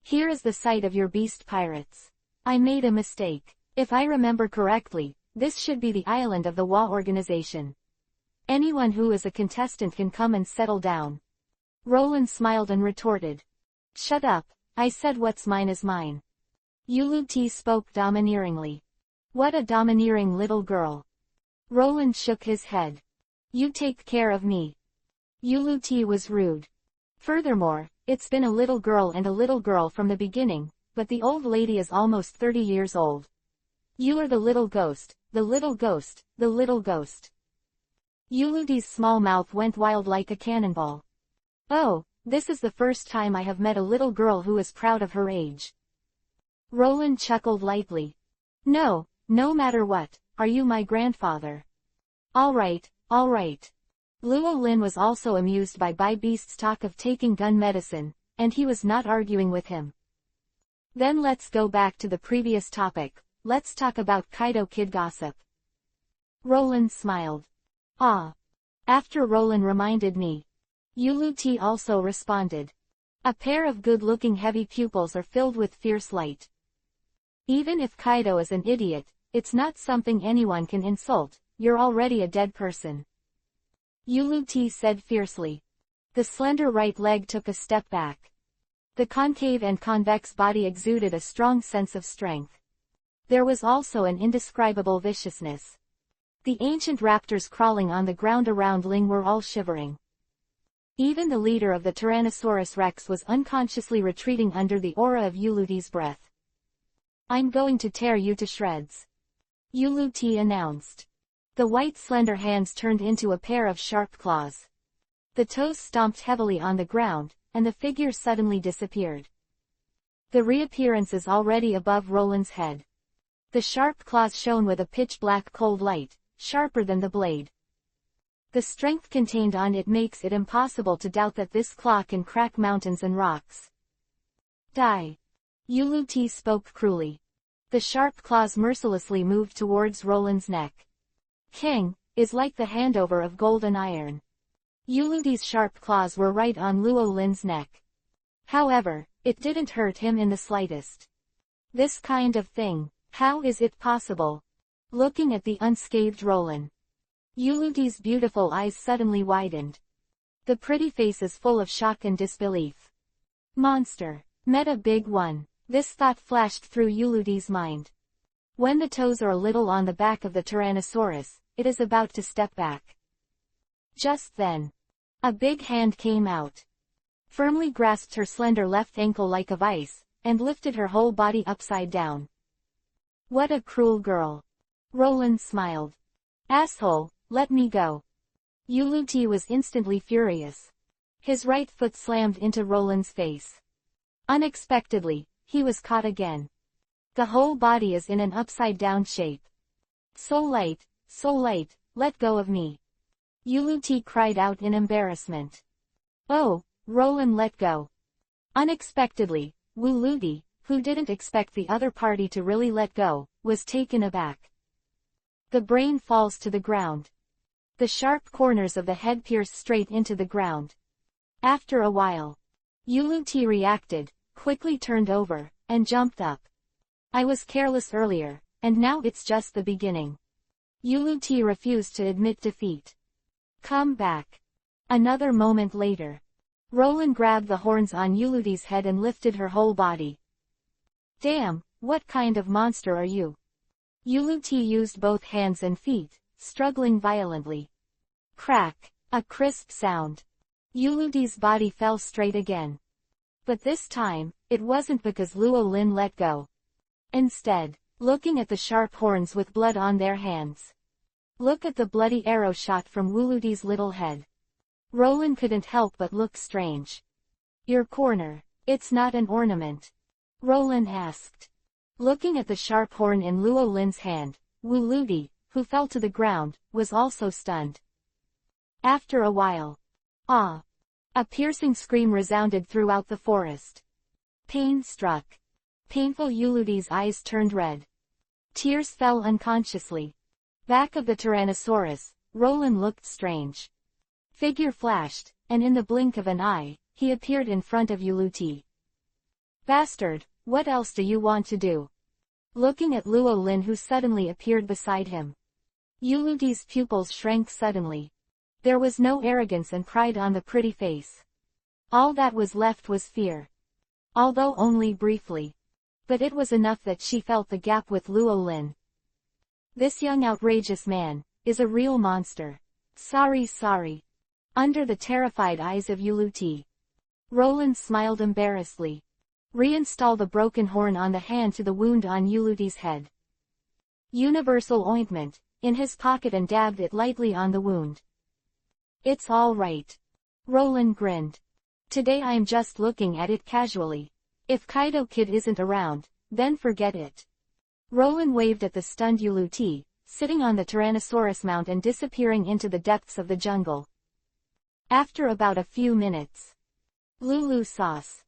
Here is the site of your beast pirates. I made a mistake. If I remember correctly, this should be the island of the Wa organization. Anyone who is a contestant can come and settle down. Roland smiled and retorted. Shut up, I said what's mine is mine. Yuluti spoke domineeringly. What a domineering little girl. Roland shook his head. You take care of me. Yuluti was rude. Furthermore, it's been a little girl and a little girl from the beginning, but the old lady is almost 30 years old. You are the little ghost, the little ghost, the little ghost. Yuluti's small mouth went wild like a cannonball. Oh, this is the first time I have met a little girl who is proud of her age. Roland chuckled lightly. No, no matter what, are you my grandfather? All right. Luo Lin was also amused by Beast's talk of taking gun medicine, and he was not arguing with him. Then let's go back to the previous topic, let's talk about Kaido Kid gossip. Roland smiled. Ah. After Roland reminded me. Yuluti also responded. A pair of good-looking heavy pupils are filled with fierce light. Even if Kaido is an idiot, it's not something anyone can insult, you're already a dead person. Yuluti said fiercely. The slender right leg took a step back. The concave and convex body exuded a strong sense of strength. There was also an indescribable viciousness. The ancient raptors crawling on the ground around Ling were all shivering. Even the leader of the Tyrannosaurus Rex was unconsciously retreating under the aura of Uluti's breath. "I'm going to tear you to shreds," Uluti announced. The white slender hands turned into a pair of sharp claws. The toes stomped heavily on the ground, and the figure suddenly disappeared. The reappearance is already above Roland's head. The sharp claws shone with a pitch-black cold light, sharper than the blade. The strength contained on it makes it impossible to doubt that this claw can crack mountains and rocks. "Die." Uluti spoke cruelly. The sharp claws mercilessly moved towards Roland's neck. "King" is like the handover of gold and iron. Uluti's sharp claws were right on Luo Lin's neck. However, it didn't hurt him in the slightest. This kind of thing, how is it possible? Looking at the unscathed Roland, Uluti's beautiful eyes suddenly widened. The pretty face is full of shock and disbelief. Monster. Met a big one. This thought flashed through Uluti's mind. When the toes are a little on the back of the Tyrannosaurus, it is about to step back. Just then, a big hand came out, firmly grasped her slender left ankle like a vice, and lifted her whole body upside down. "What a cruel girl." Roland smiled. "Asshole, let me go." Uluti was instantly furious. His right foot slammed into Roland's face. Unexpectedly, he was caught again. The whole body is in an upside-down shape. So light, let go of me." Uluti cried out in embarrassment. "Oh," Roland let go. Unexpectedly, Uluti, who didn't expect the other party to really let go, was taken aback. The brain falls to the ground. The sharp corners of the head pierce straight into the ground. After a while, Uluti reacted, quickly turned over, and jumped up. "I was careless earlier, and now it's just the beginning." Uluti refused to admit defeat. "Come back." Another moment later, Roland grabbed the horns on Uluti's head and lifted her whole body. "Damn, what kind of monster are you?" Uluti used both hands and feet, struggling violently. Crack! A crisp sound. Uluti's body fell straight again. But this time, it wasn't because Luo Lin let go. Instead, looking at the sharp horns with blood on their hands. Look at the bloody arrow shot from Uluti's little head. Roland couldn't help but look strange. "Your corner, it's not an ornament?" Roland asked. Looking at the sharp horn in Luo Lin's hand, Uluti, who fell to the ground, was also stunned. After a while, "Ah!" A piercing scream resounded throughout the forest. Pain struck. Painful Uluti's eyes turned red. Tears fell unconsciously. Back of the Tyrannosaurus, Roland looked strange. Figure flashed, and in the blink of an eye, he appeared in front of Uluti. "Bastard, what else do you want to do?" Looking at Luo Lin who suddenly appeared beside him. Uluti's pupils shrank suddenly. There was no arrogance and pride on the pretty face. All that was left was fear. Although only briefly. But it was enough that she felt the gap with Luo Lin. This young outrageous man is a real monster. Sorry. Under the terrified eyes of Uluti, Roland smiled embarrassedly. Reinstall the broken horn on the hand to the wound on Uluti's head. Universal ointment, in his pocket and dabbed it lightly on the wound. "It's all right." Roland grinned. "Today I'm just looking at it casually. If Kaido Kid isn't around, then forget it." Roland waved at the stunned Uluti, sitting on the Tyrannosaurus mount and disappearing into the depths of the jungle. After about a few minutes, Lulu sauce.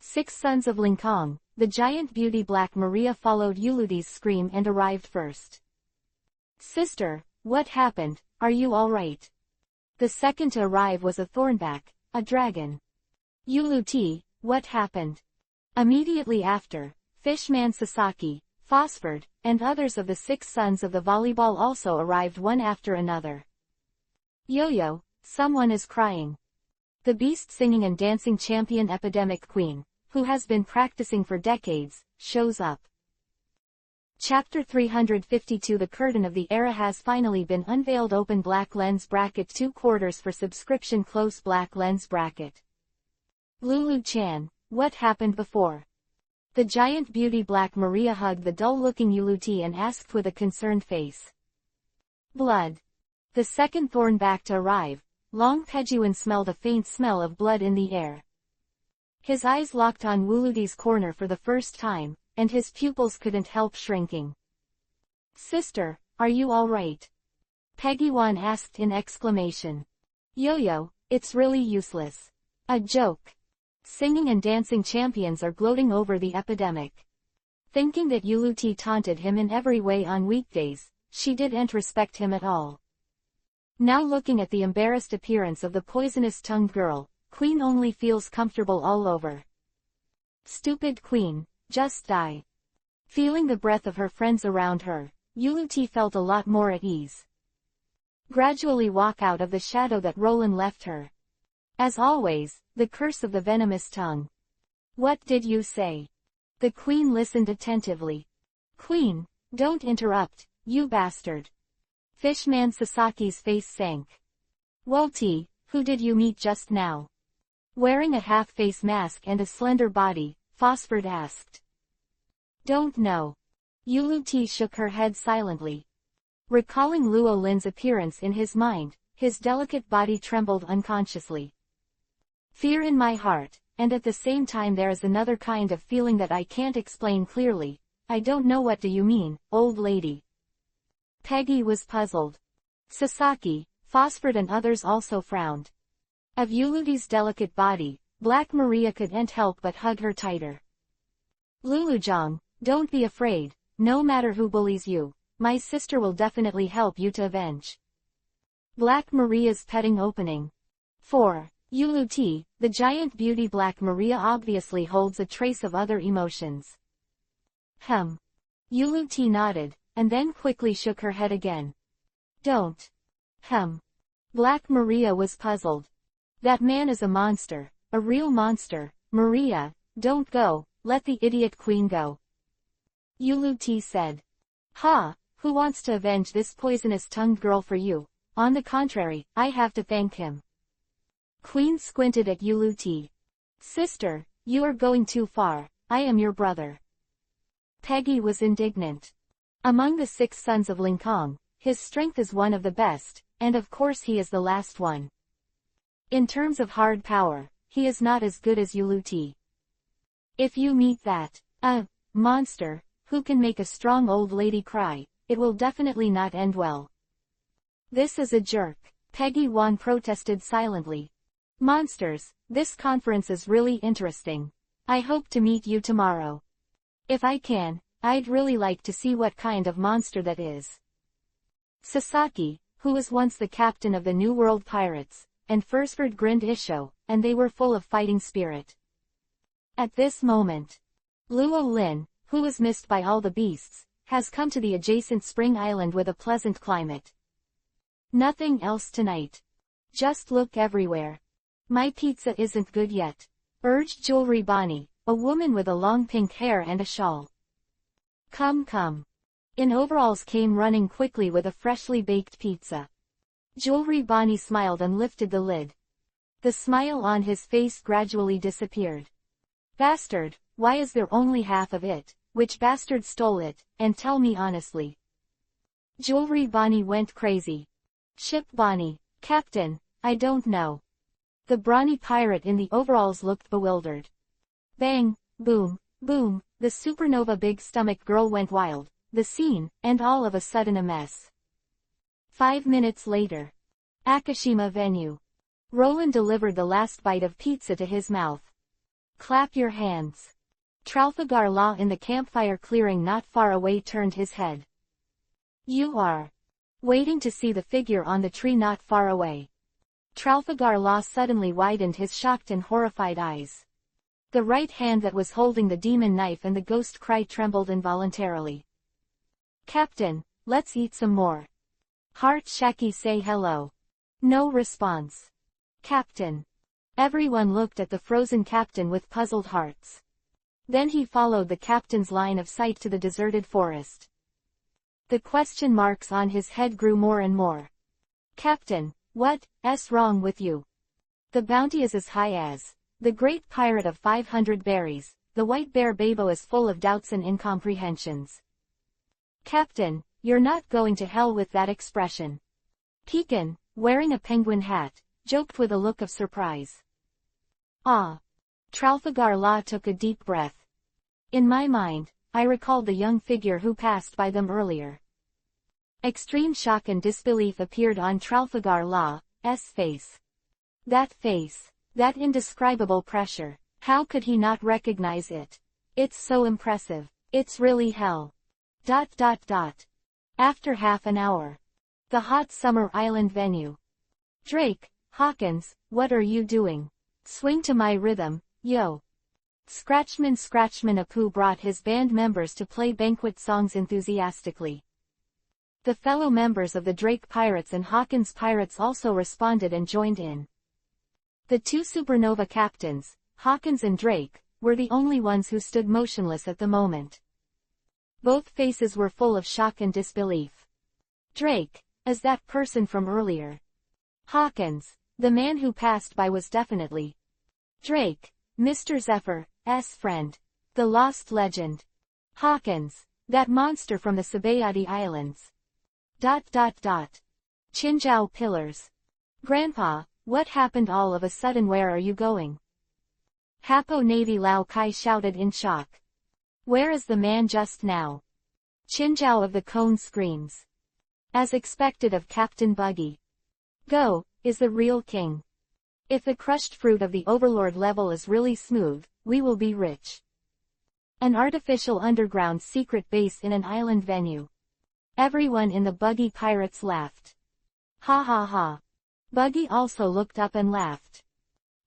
6 sons of Linkong, the giant beauty Black Maria followed Uluti's scream and arrived first. "Sister, what happened, are you alright?" The second to arrive was a thornback, a dragon. "Uluti, what happened?" Immediately after, Fishman Sasaki, Phosphord, and others of the 6 sons of the volleyball also arrived one after another. "Yo-yo, someone is crying." The beast singing and dancing champion Epidemic Queen, who has been practicing for decades, shows up. Chapter 352 The curtain of the era has finally been unveiled. Open black lens bracket 2/4 for subscription. Close black lens bracket. Lulu-chan, what happened before? The giant beauty Black Maria hugged the dull-looking Yuluti and asked with a concerned face. Blood. The second thornback to arrive, Long Pejuan smelled a faint smell of blood in the air. His eyes locked on Wuluti's corner for the first time, and his pupils couldn't help shrinking. Sister, are you all right? Peggy-wan asked in exclamation. Yo-yo, it's really useless. A joke. Singing and dancing champions are gloating over the epidemic. Thinking that Yuluti taunted him in every way on weekdays, she didn't respect him at all. Now looking at the embarrassed appearance of the poisonous-tongued girl, Queen only feels comfortable all over. Stupid Queen, just die. Feeling the breath of her friends around her, Yuluti felt a lot more at ease. Gradually walk out of the shadow that Roland left her. As always, the curse of the venomous tongue. What did you say? The Queen listened attentively. Queen, don't interrupt, you bastard. Fishman Sasaki's face sank. Wolti, who did you meet just now? Wearing a half-face mask and a slender body, Phosphord asked. Don't know. Yuluti shook her head silently. Recalling Luo Lin's appearance in his mind, his delicate body trembled unconsciously. Fear in my heart, and at the same time there is another kind of feeling that I can't explain clearly. I don't know what do you mean, old lady. Peggy was puzzled. Sasaki, Phosphord and others also frowned. Of Yuluti's delicate body, Black Maria couldn't help but hug her tighter. Lulujong, don't be afraid, no matter who bullies you, my sister will definitely help you to avenge. Black Maria's petting opening. 4. Yuluti, the giant beauty. Black Maria obviously holds a trace of other emotions. Yuluti nodded, and then quickly shook her head again. Don't. Black Maria was puzzled. That man is a monster, a real monster. Maria, don't go, let the idiot queen go. Yuluti said. Ha, who wants to avenge this poisonous-tongued girl for you? On the contrary, I have to thank him. Queen squinted at Yuluti. Sister, you are going too far, I am your brother. Peggy was indignant. Among the 6 sons of Linkong, his strength is one of the best, and of course he is the last one. In terms of hard power, he is not as good as Yuluti. If you meet that, monster, who can make a strong old lady cry, it will definitely not end well. This is a jerk, Peggy-wan protested silently. Monsters, this conference is really interesting. I hope to meet you tomorrow. If I can, I'd really like to see what kind of monster that is. Sasaki, who was once the captain of the New World Pirates, and Phosphord grinned Isho, and they were full of fighting spirit. At this moment, Luo Lin, who was missed by all the beasts, has come to the adjacent spring island with a pleasant climate. Nothing else tonight. Just look everywhere. My pizza isn't good yet, urged Jewelry Bonnie, a woman with a long pink hair and a shawl. Come. In overalls came running quickly with a freshly baked pizza. Jewelry Bonnie smiled and lifted the lid. The smile on his face gradually disappeared. Bastard, why is there only half of it? Which bastard stole it, and tell me honestly. Jewelry Bonnie went crazy. Ship Bonnie, Captain, I don't know. The brawny pirate in the overalls looked bewildered. Bang, boom, boom, the supernova big stomach girl went wild, the scene, and all of a sudden a mess. 5 minutes later. Akashima venue. Roland delivered the last bite of pizza to his mouth. Clap your hands. Trafalgar Law in the campfire clearing not far away turned his head. You are waiting to see the figure on the tree not far away. Trafalgar Law suddenly widened his shocked and horrified eyes. The right hand that was holding the demon knife and the ghost cry trembled involuntarily. Captain, let's eat some more. Heart Shaki say hello. No response. Captain. Everyone looked at the frozen captain with puzzled hearts. Then he followed the captain's line of sight to the deserted forest. The question marks on his head grew more and more. Captain, what's wrong with you? The bounty is as high as the great pirate of 500 berries. The white bear Babo is full of doubts and incomprehensions. Captain, you're not going to hell with that expression. Pekin, wearing a penguin hat, joked with a look of surprise. Ah. Trafalgar Law took a deep breath. In my mind, I recalled the young figure who passed by them earlier. Extreme shock and disbelief appeared on Trafalgar Law's face. That face, that indescribable pressure, how could he not recognize it? It's so impressive. It's really hell. ... After half an hour. The hot summer island venue. Drake, Hawkins, what are you doing? Swing to my rhythm, yo. Scratchman EPUB brought his band members to play banquet songs enthusiastically. The fellow members of the Drake Pirates and Hawkins Pirates also responded and joined in. The two supernova captains, Hawkins and Drake, were the only ones who stood motionless at the moment. Both faces were full of shock and disbelief. Drake, as that person from earlier. Hawkins, the man who passed by was definitely Drake, Mr. Zephyr's friend. The lost legend. Hawkins, that monster from the Sabayati Islands. ... Qinzhou pillars. Grandpa, what happened all of a sudden? Where are you going? Hapo Navy Lao Kai shouted in shock. Where is the man just now? Qinzhou of the Cone screams. As expected of Captain Buggy. Go, is the real king. If the crushed fruit of the Overlord level is really smooth, we will be rich. An artificial underground secret base in an island venue. Everyone in the Buggy Pirates laughed. Ha ha ha. Buggy also looked up and laughed.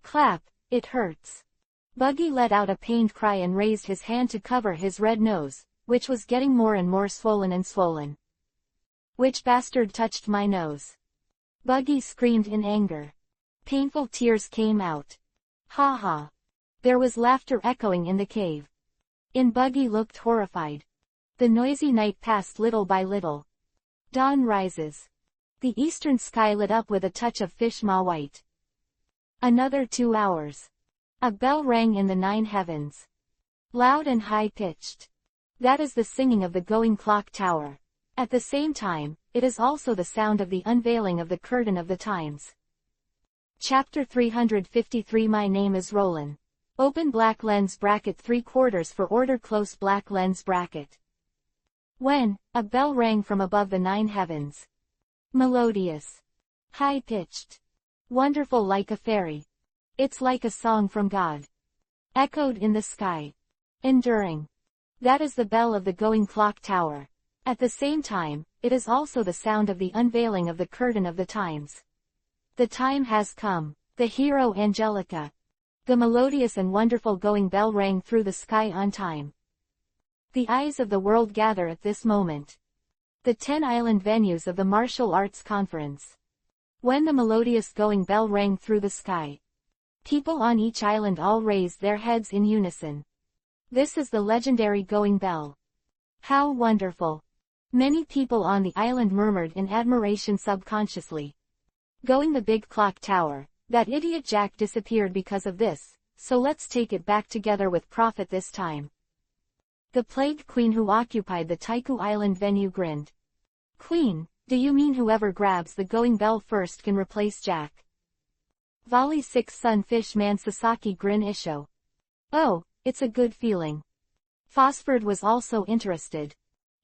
Clap, it hurts. Buggy let out a pained cry and raised his hand to cover his red nose, which was getting more and more swollen and swollen. Which bastard touched my nose? Buggy screamed in anger. Painful tears came out. Ha ha. There was laughter echoing in the cave. Buggy looked horrified. The noisy night passed little by little. Dawn rises. The eastern sky lit up with a touch of fish maw white. Another 2 hours. A bell rang in the 9 heavens. Loud and high-pitched. That is the singing of the going clock tower. At the same time, it is also the sound of the unveiling of the curtain of the times. Chapter 353. My name is Roland. Open black lens bracket 3/4 for order close black lens bracket. When, a bell rang from above the 9 heavens. Melodious. High-pitched. Wonderful like a fairy. It's like a song from God. Echoed in the sky. Enduring. That is the bell of the going clock tower. At the same time, it is also the sound of the unveiling of the curtain of the times. The time has come. The hero Angelica. The melodious and wonderful going bell rang through the sky on time. The eyes of the world gather at this moment. The 10 island venues of the Martial Arts Conference. When the melodious going bell rang through the sky, people on each island all raised their heads in unison. This is the legendary going bell. How wonderful! Many people on the island murmured in admiration subconsciously. Going the big clock tower, that idiot Jack disappeared because of this, so let's take it back together with profit this time. The plague queen who occupied the Taiku Island venue grinned. Queen, do you mean whoever grabs the going bell first can replace Jack? Volley 6 Sunfish Man Sasaki grin Isho. Oh, it's a good feeling. Phosphord was also interested.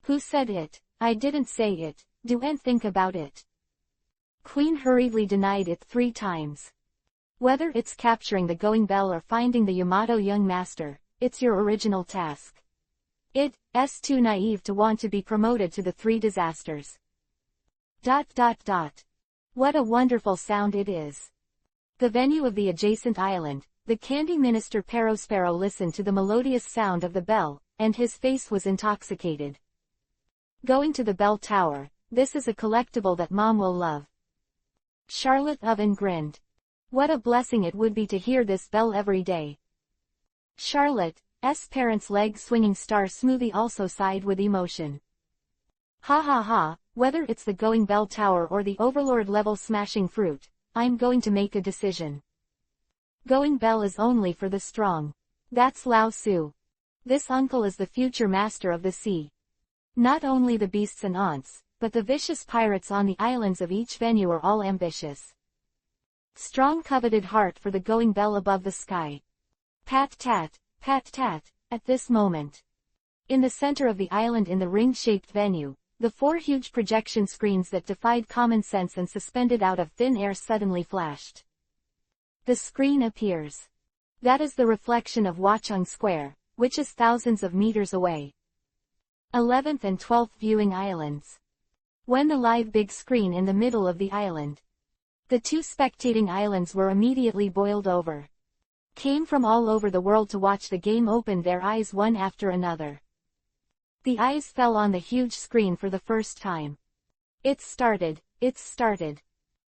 Who said it? I didn't say it, do and think about it. Queen hurriedly denied it 3 times. Whether it's capturing the going bell or finding the Yamato young master, it's your original task. It's too naive to want to be promoted to the 3 disasters. ... What a wonderful sound it is. The venue of the adjacent island, the candy minister Perospero listened to the melodious sound of the bell, and his face was intoxicated. Going to the bell tower, this is a collectible that Mom will love. Charlotte Oven grinned. What a blessing it would be to hear this bell every day. Charlotte's parents' leg-swinging star Smoothie also sighed with emotion. Ha ha ha, whether it's the Going Bell Tower or the Overlord level smashing fruit, I'm going to make a decision. Going Bell is only for the strong. That's Lao Tzu. This uncle is the future master of the sea. Not only the beasts and aunts, but the vicious pirates on the islands of each venue are all ambitious. Strong coveted heart for the Going Bell above the sky. Pat tat, at this moment. In the center of the island in the ring-shaped venue, the 4 huge projection screens that defied common sense and suspended out of thin air suddenly flashed. The screen appears. That is the reflection of Watchung Square, which is thousands of meters away. 11th and 12th viewing islands. When the live big screen in the middle of the island. The 2 spectating islands were immediately boiled over. Came from all over the world to watch the game opened their eyes one after another. The eyes fell on the huge screen for the first time. It's started.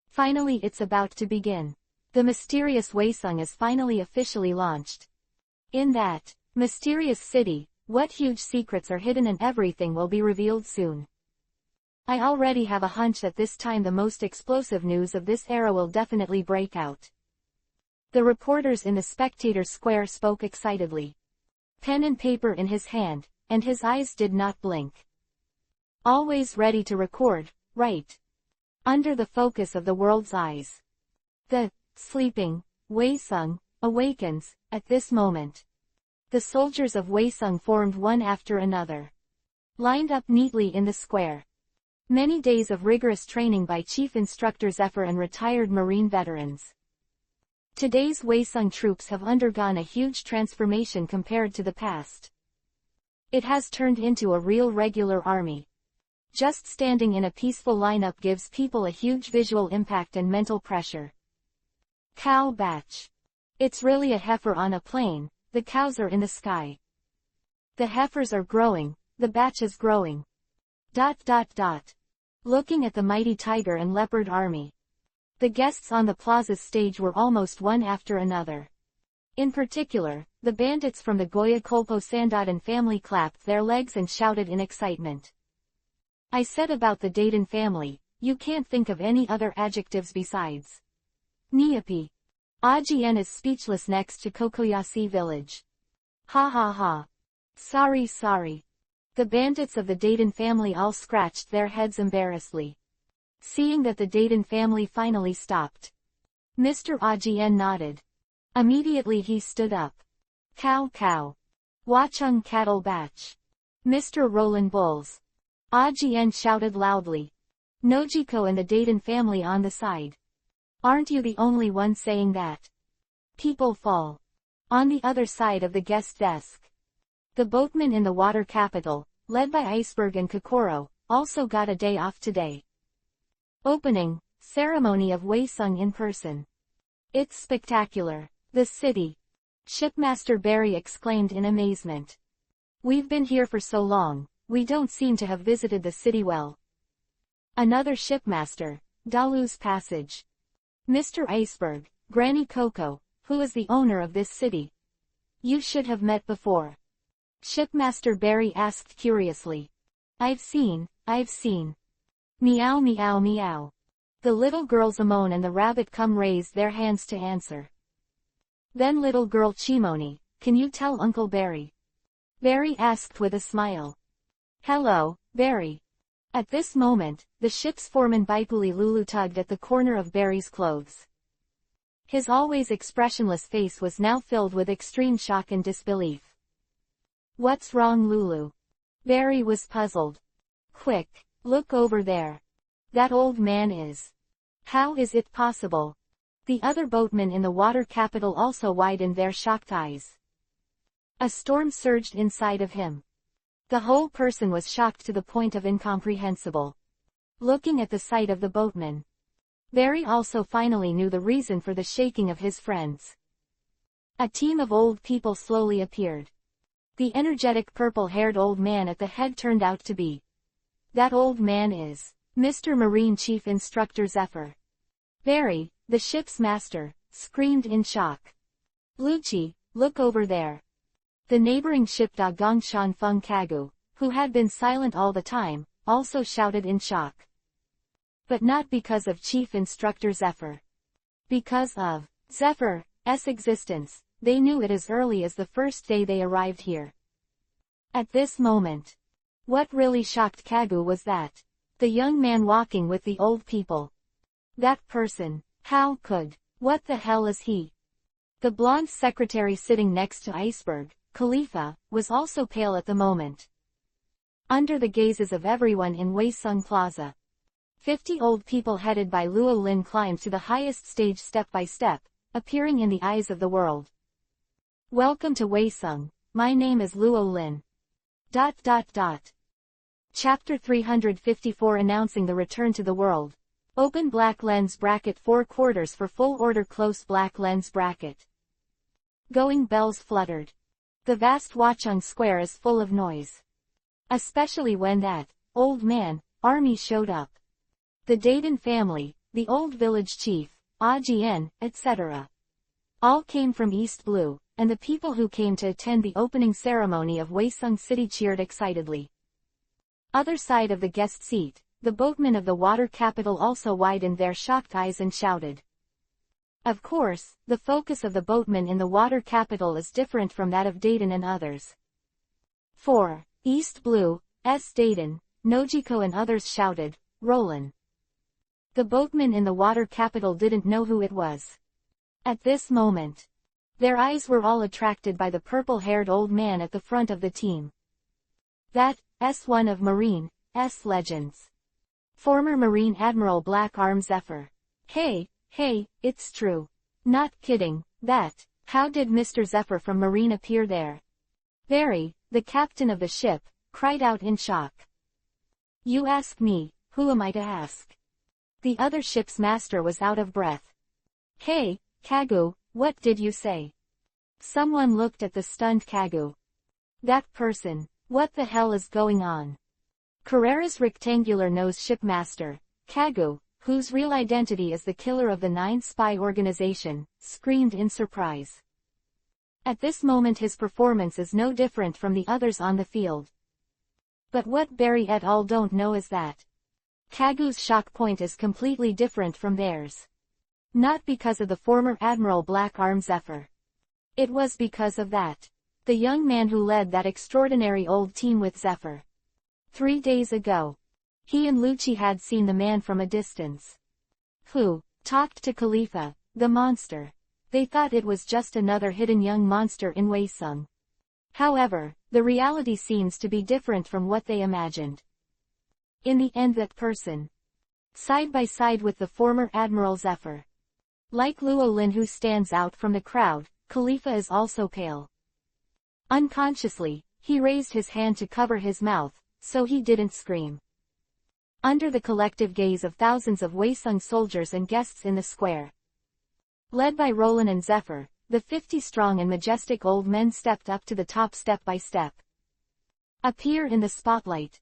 Finally it's about to begin. The mysterious Waesung is finally officially launched. In that mysterious city, what huge secrets are hidden and everything will be revealed soon. I already have a hunch that this time the most explosive news of this era will definitely break out. The reporters in the Spectator Square spoke excitedly. Pen and paper in his hand, and his eyes did not blink. Always ready to record, right? Under the focus of the world's eyes. The sleeping Waesung awakens at this moment. The soldiers of Waesung formed one after another. Lined up neatly in the square. Many days of rigorous training by Chief Instructor Zephyr and retired Marine veterans. Today's Waesung troops have undergone a huge transformation compared to the past. It has turned into a real regular army. Just standing in a peaceful lineup gives people a huge visual impact and mental pressure. Cow batch. It's really a heifer on a plane, the cows are in the sky. The heifers are growing, the batch is growing. ... Looking at the mighty tiger and leopard army. The guests on the plaza's stage were almost one after another. In particular, the bandits from the Goya Kolpo Sandadan family clapped their legs and shouted in excitement. I said about the Dayton family, you can't think of any other adjectives besides. Niapi. Ajien is speechless next to Kokoyasi village. Ha ha ha. Sorry. The bandits of the Dayton family all scratched their heads embarrassedly. Seeing that the Dayton family finally stopped. Mr. Ajien nodded. Immediately he stood up. Cow. Watchung cattle batch. Mr. Roland Bulls. Ajien shouted loudly. Nojiko and the Dayton family on the side. Aren't you the only one saying that? People fall. On the other side of the guest desk. The boatmen in the water capital, led by Iceberg and Kokoro, also got a day off today. Opening ceremony of Waesung in person. It's spectacular. The city. Shipmaster Barry exclaimed in amazement. We've been here for so long, we don't seem to have visited the city well. Another shipmaster, Dalu's Passage. Mr. Iceberg, Granny Coco, who is the owner of this city. You should have met before. Shipmaster Barry asked curiously. I've seen. Meow. The little girl Zamon and the rabbit Cum raised their hands to answer. Then little girl Chimoni, can you tell Uncle Barry? Barry asked with a smile. Hello, Barry. At this moment, the ship's foreman Baipuli Lulu tugged at the corner of Barry's clothes. His always expressionless face was now filled with extreme shock and disbelief. What's wrong, Lulu? Barry was puzzled. Quick, look over there. That old man is. How is it possible? The other boatmen in the water capital also widened their shocked eyes. A storm surged inside of him. The whole person was shocked to the point of incomprehensible. Looking at the sight of the boatman. Barry also finally knew the reason for the shaking of his friends. A team of old people slowly appeared. The energetic purple-haired old man at the head turned out to be. That old man is Mr. Marine Chief Instructor Zephyr. Barry, the ship's master, screamed in shock. Lucci, look over there. The neighboring ship Da Gongshan Feng Kagu, who had been silent all the time, also shouted in shock. But not because of Chief Instructor Zephyr. Because of Zephyr's existence, they knew it as early as the first day they arrived here. At this moment, what really shocked Kagu was that the young man walking with the old people. That person, how could? What the hell is he? The blonde secretary sitting next to Iceberg, Khalifa, was also pale at the moment. Under the gazes of everyone in Waisung Plaza, 50 old people headed by Luo Lin climbed to the highest stage step by step, appearing in the eyes of the world. Welcome to Waisung, my name is Luo Lin. Chapter 354 announcing the return to the world. Open black lens bracket 4/4 for full order close black lens bracket. Going bells fluttered. The vast Watchung Square is full of noise. Especially when that old man, army showed up. The Dayton family, the old village chief, Ajien, etc. all came from East Blue, and the people who came to attend the opening ceremony of Waisung City cheered excitedly. Other side of the guest seat, the boatmen of the water capital also widened their shocked eyes and shouted. Of course, the focus of the boatmen in the water capital is different from that of Dayton and others. For East Blue, Dayton, Nojiko and others shouted, Roland. The boatmen in the water capital didn't know who it was. At this moment, their eyes were all attracted by the purple-haired old man at the front of the team. That S1 of Marine's legends. Former Marine Admiral Black Arm Zephyr. Hey, it's true. Not kidding, that. How did Mr. Zephyr from Marine appear there? Barry, the captain of the ship, cried out in shock. You ask me, who am I to ask? The other ship's master was out of breath. Hey, Kagu, what did you say? Someone looked at the stunned Kagu. That person. What the hell is going on? Carrera's rectangular nose shipmaster, Kagu, whose real identity is the killer of the 9 spy organization, screamed in surprise. At this moment his performance is no different from the others on the field. But what Barry et al. Don't know is that Kagu's shock point is completely different from theirs. Not because of the former Admiral Black Arm Zephyr. It was because of that. The young man who led that extraordinary old team with Zephyr. 3 days ago, he and Lucci had seen the man from a distance. Who talked to Khalifa, the monster. They thought it was just another hidden young monster in Waisung. However, the reality seems to be different from what they imagined. In the end that person, side by side with the former Admiral Zephyr. Like Luo Lin who stands out from the crowd, Khalifa is also pale. Unconsciously, he raised his hand to cover his mouth, so he didn't scream. Under the collective gaze of thousands of Waisung soldiers and guests in the square, led by Roland and Zephyr, the 50-strong and majestic old men stepped up to the top step by step. Appear in the spotlight.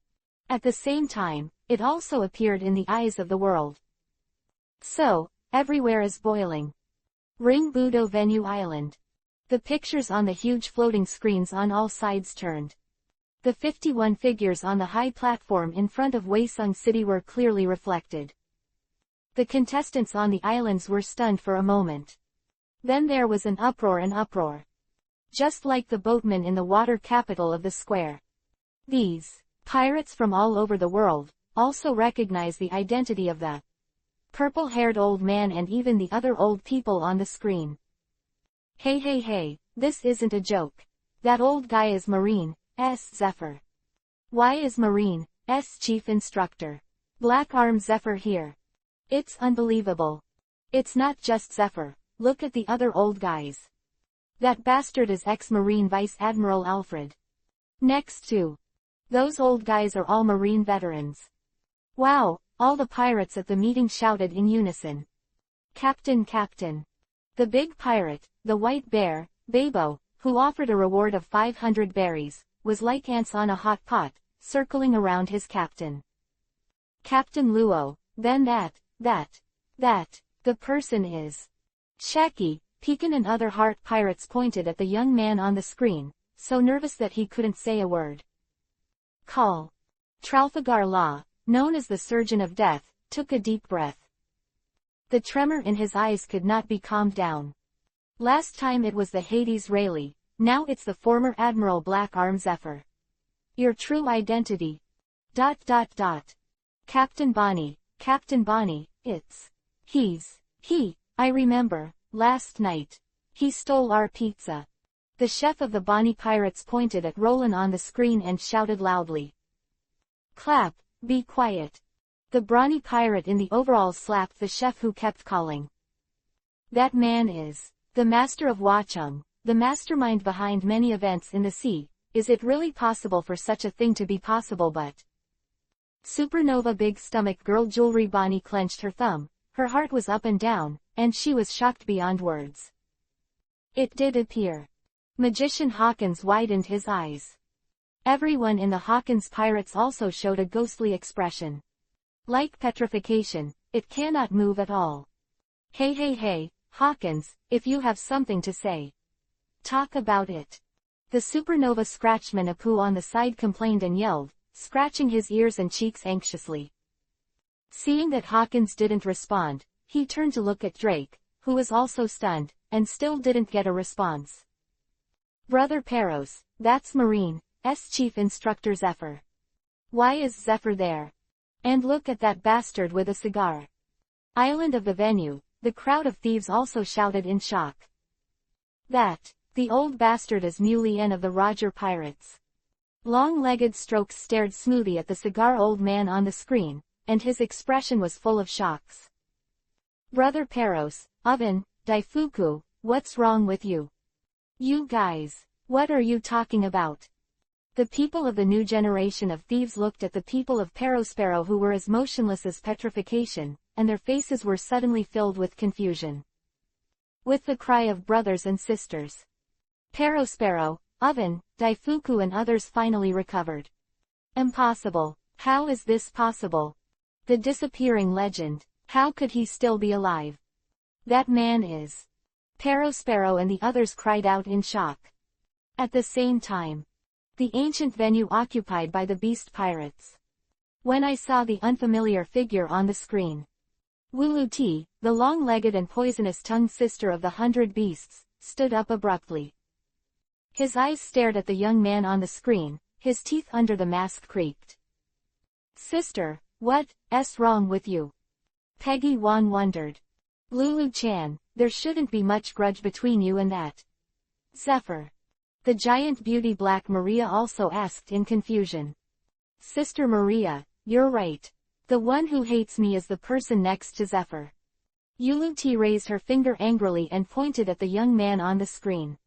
At the same time, it also appeared in the eyes of the world. So, everywhere is boiling. Ring Budo Venue Island. The pictures on the huge floating screens on all sides turned. The 51 figures on the high platform in front of Waisung City were clearly reflected. The contestants on the islands were stunned for a moment. Then there was an uproar. Just like the boatmen in the water capital of the square. These pirates from all over the world also recognize the identity of the purple-haired old man and even the other old people on the screen. Hey, this isn't a joke. That old guy is Marine's Zephyr. Why is Marine's chief instructor Black Arm Zephyr here? It's unbelievable. It's not just Zephyr, look at the other old guys. That bastard is ex-Marine Vice Admiral Alfred. Next to those old guys are all Marine veterans. Wow, all the pirates at the meeting shouted in unison. Captain. The big pirate, the white bear, Babo, who offered a reward of 500 berries, was like ants on a hot pot, circling around his captain. Captain Luo, then that, the person is Shaki. Pekin and other heart pirates pointed at the young man on the screen, so nervous that he couldn't say a word. Call. Trafalgar Law, known as the Surgeon of Death, took a deep breath. The tremor in his eyes could not be calmed down. Last time it was the Hades Rayleigh, now it's the former Admiral Black Arm Zephyr. Your true identity. ... Captain Bonnie, I remember, last night. He stole our pizza. The chef of the Bonnie Pirates pointed at Roland on the screen and shouted loudly. Clap, be quiet. The brawny pirate in the overalls slapped the chef who kept calling. That man is the master of Watchung, the mastermind behind many events in the sea. Is it really possible for such a thing to be possible? But Supernova Big Stomach Girl Jewelry Bonnie clenched her thumb, her heart was up and down, and she was shocked beyond words. It did appear. Magician Hawkins widened his eyes. Everyone in the Hawkins Pirates also showed a ghostly expression. Like petrification, it cannot move at all. Hey, Hawkins, if you have something to say, talk about it. The Supernova Scratchman Apu on the side complained and yelled, scratching his ears and cheeks anxiously. Seeing that Hawkins didn't respond, he turned to look at Drake, who was also stunned, and still didn't get a response. Brother Peros, that's Marine's Chief Instructor Zephyr. Why is Zephyr there? And look at that bastard with a cigar. Island of the venue, the crowd of thieves also shouted in shock. The old bastard is Mulien of the Roger Pirates. Long-legged Strokes stared smoothly at the cigar old man on the screen, and his expression was full of shocks. Brother Peros, Oven, Daifuku, what's wrong with you? You guys, what are you talking about? The people of the new generation of thieves looked at the people of Perospero who were as motionless as petrification, and their faces were suddenly filled with confusion. With the cry of brothers and sisters, Perospero, Oven, Daifuku and others finally recovered. Impossible. How is this possible? The disappearing legend. How could he still be alive? That man is Perospero and the others cried out in shock. At the same time, the ancient venue occupied by the Beast Pirates. When I saw the unfamiliar figure on the screen, Wuluti, the long-legged and poisonous-tongued sister of the 100 Beasts, stood up abruptly. His eyes stared at the young man on the screen, his teeth under the mask creaked. Sister, what's wrong with you? Peggy Wan wondered. Lulu-chan, there shouldn't be much grudge between you and that Zephyr. The giant beauty Black Maria also asked in confusion. Sister Maria, you're right. The one who hates me is the person next to Zephyr. Uluti raised her finger angrily and pointed at the young man on the screen.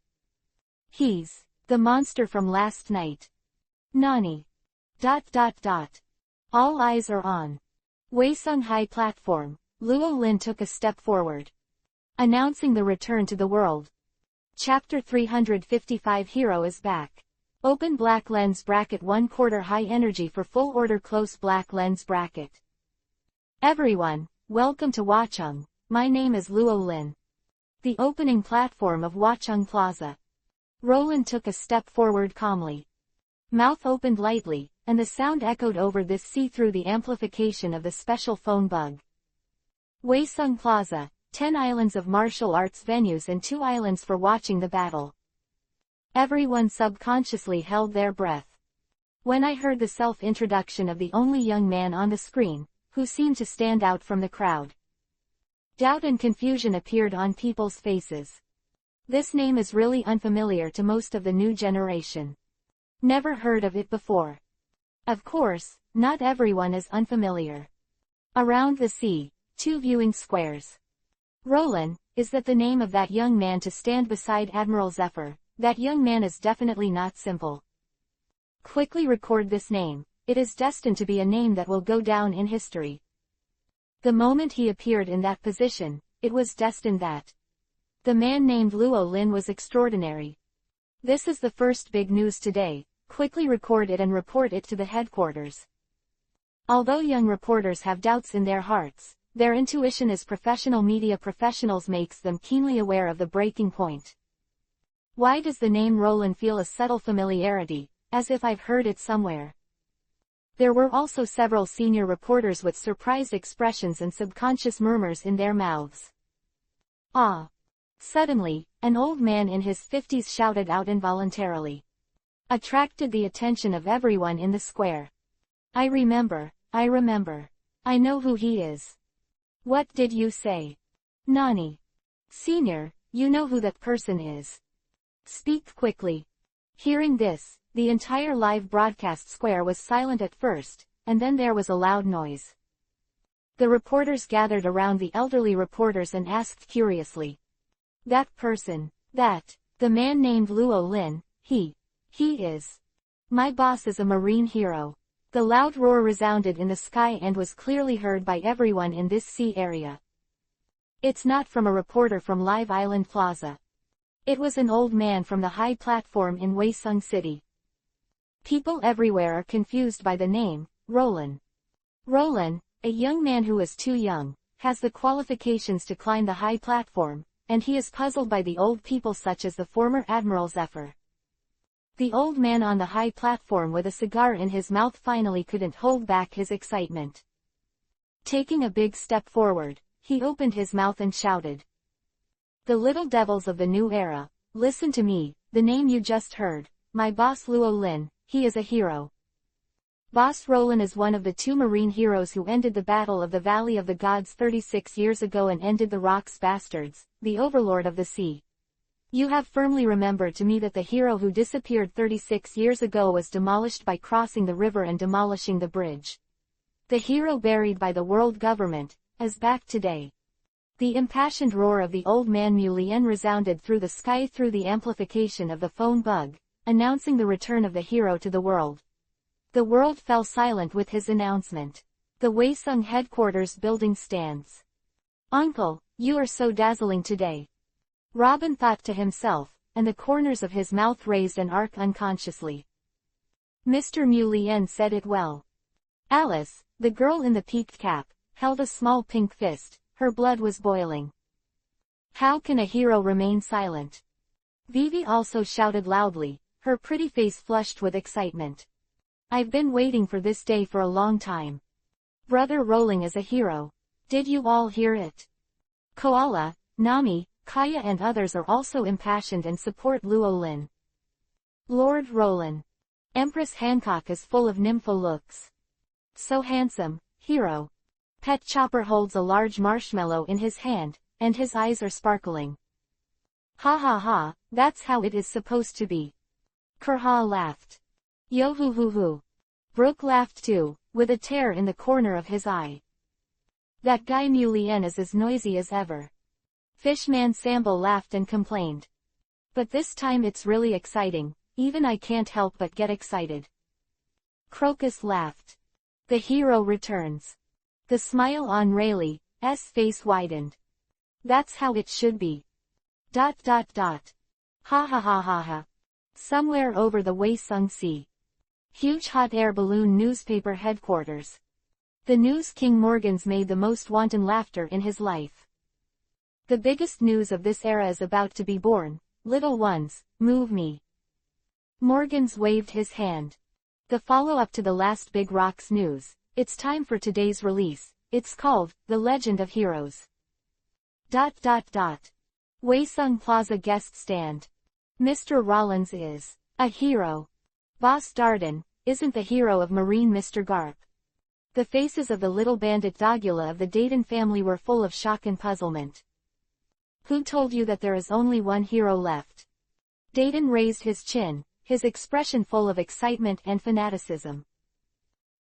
He's the monster from last night. Nani? ... All eyes are on Waesung High Platform. Luo Lin took a step forward, announcing the return to the world. Chapter 355 Hero is back. Open black lens bracket 1/4 high energy for full order close black lens bracket. Everyone, welcome to Watchung. My name is Luo Lin. The opening platform of Watchung Plaza. Roland took a step forward calmly. Mouth opened lightly, and the sound echoed over this sea through the amplification of the special phone bug. Waesung Plaza. 10 islands of martial arts venues and 2 islands for watching the battle. Everyone subconsciously held their breath. When I heard the self-introduction of the only young man on the screen, who seemed to stand out from the crowd, doubt and confusion appeared on people's faces. This name is really unfamiliar to most of the new generation. Never heard of it before. Of course, not everyone is unfamiliar. Around the sea, 2 viewing squares. Roland, is that the name of that young man to stand beside Admiral Zephyr? That young man is definitely not simple. Quickly record this name, it is destined to be a name that will go down in history. The moment he appeared in that position, it was destined that the man named Luo Lin was extraordinary. This is the first big news today, quickly record it and report it to the headquarters. Although young reporters have doubts in their hearts, their intuition as professional media professionals makes them keenly aware of the breaking point. Why does the name Roland feel a subtle familiarity, as if I've heard it somewhere? There were also several senior reporters with surprised expressions and subconscious murmurs in their mouths. Ah! Suddenly, an old man in his 50s shouted out involuntarily. Attracted the attention of everyone in the square. I remember. I know who he is. What did you say? Nani? Senior, you know who that person is. Speak quickly. Hearing this, the entire live broadcast square was silent at first, and then there was a loud noise. The reporters gathered around the elderly reporters and asked curiously. That person, the man named Luo Lin, he is. My boss is a marine hero. The loud roar resounded in the sky and was clearly heard by everyone in this sea area. It's not from a reporter from Live Island Plaza. It was an old man from the high platform in Weisung City. People everywhere are confused by the name, Roland. Roland, a young man who is too young, has the qualifications to climb the high platform, and he is puzzled by the old people such as the former Admiral Zephyr. The old man on the high platform with a cigar in his mouth finally couldn't hold back his excitement. Taking a big step forward, he opened his mouth and shouted. The little devils of the new era, listen to me, the name you just heard, my boss Luo Lin, he is a hero. Boss Roland is one of the two marine heroes who ended the Battle of the Valley of the Gods 36 years ago and ended the Rock's bastards, the overlord of the sea. You have firmly remembered to me that the hero who disappeared 36 years ago was demolished by crossing the river and demolishing the bridge. The hero buried by the world government, is back today. The impassioned roar of the old man Mu Lian resounded through the sky through the amplification of the phone bug, announcing the return of the hero to the world. The world fell silent with his announcement. The Weisung headquarters building stands. Uncle, you are so dazzling today. Robin thought to himself, and the corners of his mouth raised an arc unconsciously. Mr. Mu Lian said it well. Alice, the girl in the peaked cap, held a small pink fist, her blood was boiling. How can a hero remain silent? Vivi also shouted loudly, her pretty face flushed with excitement. I've been waiting for this day for a long time. Brother Rolling is a hero. Did you all hear it? Koala, Nami, Kaya and others are also impassioned and support Luo Lin. Lord Roland. Empress Hancock is full of nympho looks. So handsome, hero. Pet Chopper holds a large marshmallow in his hand, and his eyes are sparkling. Ha ha ha, that's how it is supposed to be. Kurha laughed. Yo hoo hoo hoo. Brooke laughed too, with a tear in the corner of his eye. That guy Mu Lian is as noisy as ever. Fishman Sambo laughed and complained. But this time it's really exciting, even I can't help but get excited. Crocus laughed. The hero returns. The smile on Rayleigh's face widened. That's how it should be. ... Ha ha ha ha ha. Somewhere over the Weisung Sea. Huge hot air balloon newspaper headquarters. The news king Morgans made the most wanton laughter in his life. The biggest news of this era is about to be born, little ones, move me. Morgans waved his hand. The follow-up to the last Big Rocks news, it's time for today's release, it's called, The Legend of Heroes. ... Weisung Plaza guest stand. Mr. Rollins is a hero. Boss Darden isn't the hero of Marine Mr. Garp. The faces of the little bandit Dogula of the Dayton family were full of shock and puzzlement. Who told you that there is only one hero left? Dayton raised his chin, his expression full of excitement and fanaticism.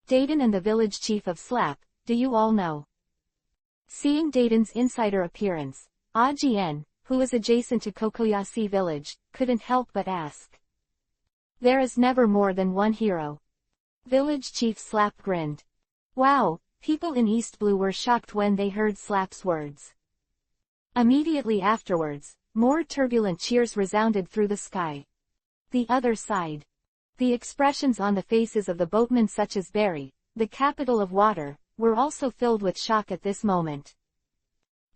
Dayton and the village chief of Slap, do you all know? Seeing Dayton's insider appearance, Ajien, who is adjacent to Kokoyasi village, couldn't help but ask. There is never more than one hero. Village chief Slap grinned. Wow, people in East Blue were shocked when they heard Slap's words. Immediately afterwards, more turbulent cheers resounded through the sky. The other side. The expressions on the faces of the boatmen such as Barry, the capital of water, were also filled with shock at this moment.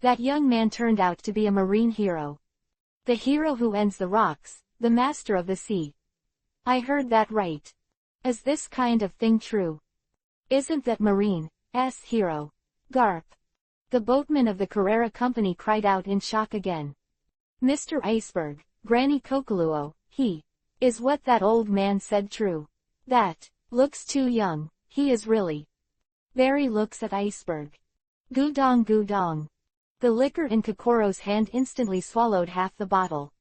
That young man turned out to be a marine hero. The hero who ends the rocks, the master of the sea. I heard that right. Is this kind of thing true? Isn't that Marine's hero? Garp. The boatman of the Carrera Company cried out in shock again. Mr. Iceberg, Granny Kokoluo, he. Is what that old man said true? That looks too young, he is really. Barry looks at Iceberg. Gudong gudong. The liquor in Kokoro's hand instantly swallowed half the bottle.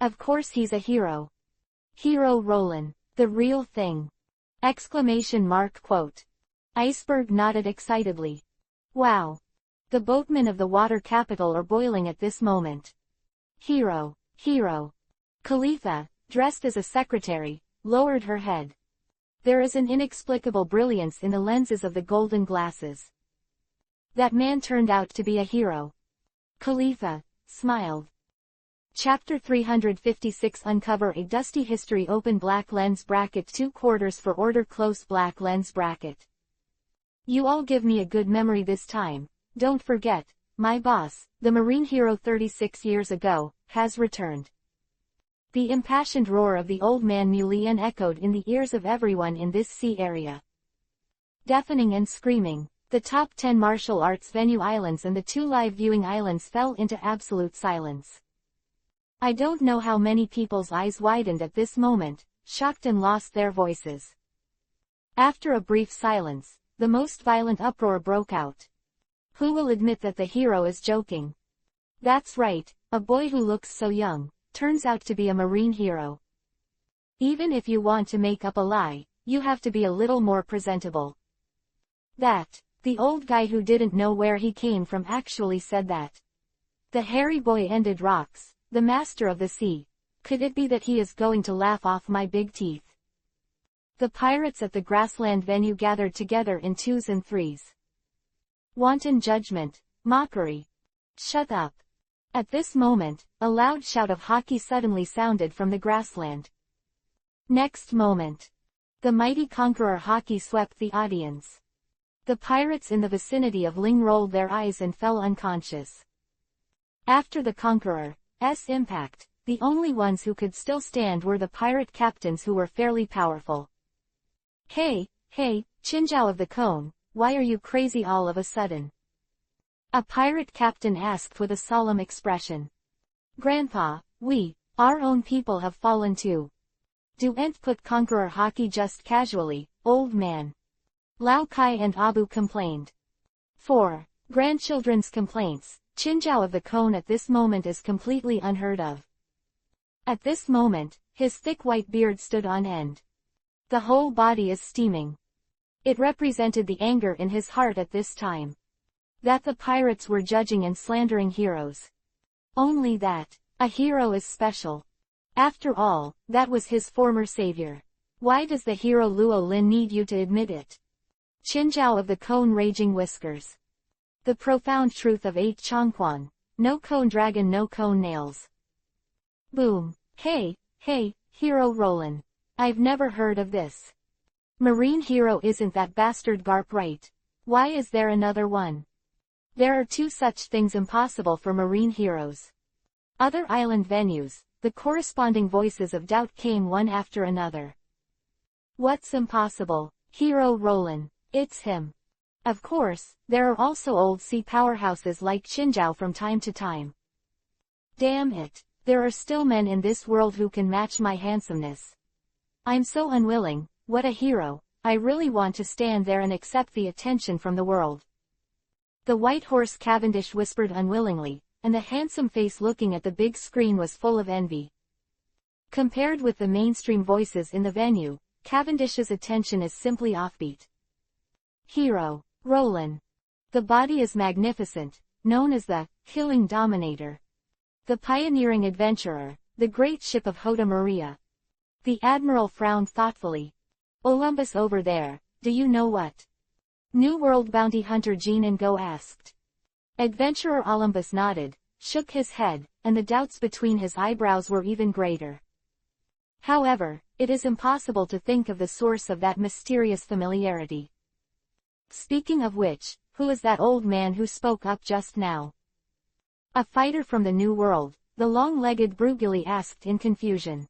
Of course he's a hero. Hero Roland, the real thing. Exclamation mark quote. Iceberg nodded excitedly. Wow. The boatmen of the water capital are boiling at this moment. Hero. Khalifa, dressed as a secretary, lowered her head. There is an inexplicable brilliance in the lenses of the golden glasses. That man turned out to be a hero. Khalifa smiled. Chapter 356 Uncover a dusty history. Open black lens bracket 2/4 for order. Close black lens bracket. You all give me a good memory this time. Don't forget, my boss, the marine hero 36 years ago, has returned. The impassioned roar of the old man Mulian echoed in the ears of everyone in this sea area. Deafening and screaming, the top 10 martial arts venue islands and the 2 live viewing islands fell into absolute silence. I don't know how many people's eyes widened at this moment, shocked and lost their voices. After a brief silence, the most violent uproar broke out. Who will admit that the hero is joking? That's right, a boy who looks so young, turns out to be a marine hero. Even if you want to make up a lie, you have to be a little more presentable. That, the old guy who didn't know where he came from actually said that. The hairy boy ended rocks, the master of the sea. Could it be that he is going to laugh off my big teeth? The pirates at the grassland venue gathered together in 2s and 3s. Wanton judgment, mockery. Shut up. At this moment, a loud shout of hockey suddenly sounded from the grassland. Next moment, the mighty conqueror hockey swept the audience. The pirates in the vicinity of Ling rolled their eyes and fell unconscious. After the conqueror's impact, the only ones who could still stand were the pirate captains who were fairly powerful. Hey, Chinjiao of the Cone, why are you crazy all of a sudden? A pirate captain asked with a solemn expression. Grandpa, our own people have fallen too. Don't put conqueror hockey just casually, old man. Lao Kai and Abu complained. 4. Grandchildren's complaints. Chinjiao of the Cone at this moment is completely unheard of. At this moment, his thick white beard stood on end. The whole body is steaming. It represented the anger in his heart at this time. That the pirates were judging and slandering heroes. Only that, a hero is special. After all, that was his former savior. Why does the hero Luo Lin need you to admit it? Chinjiao of the Cone raging whiskers. The profound truth of 8 Chongquan. No cone dragon, no cone nails. Boom. Hey, hero Roland. I've never heard of this. Marine hero isn't that bastard Garp right? Why is there another one? There are 2 such things impossible for marine heroes. Other island venues, the corresponding voices of doubt came one after another. What's impossible? Hero Roland. It's him. Of course, there are also old sea powerhouses like Chinjiao from time to time. Damn it, there are still men in this world who can match my handsomeness. I'm so unwilling, what a hero, I really want to stand there and accept the attention from the world. The white horse Cavendish whispered unwillingly, and the handsome face looking at the big screen was full of envy. Compared with the mainstream voices in the venue, Cavendish's attention is simply offbeat. Hero Roland. The body is magnificent, known as the Killing Dominator. The pioneering adventurer, the great ship of Hoda Maria. The admiral frowned thoughtfully. Olympus over there, do you know what? New World bounty hunter Jean and Go asked. Adventurer Olympus nodded, shook his head, and the doubts between his eyebrows were even greater. However, it is impossible to think of the source of that mysterious familiarity. Speaking of which, who is that old man who spoke up just now? A fighter from the New World, the long-legged Brugili asked in confusion.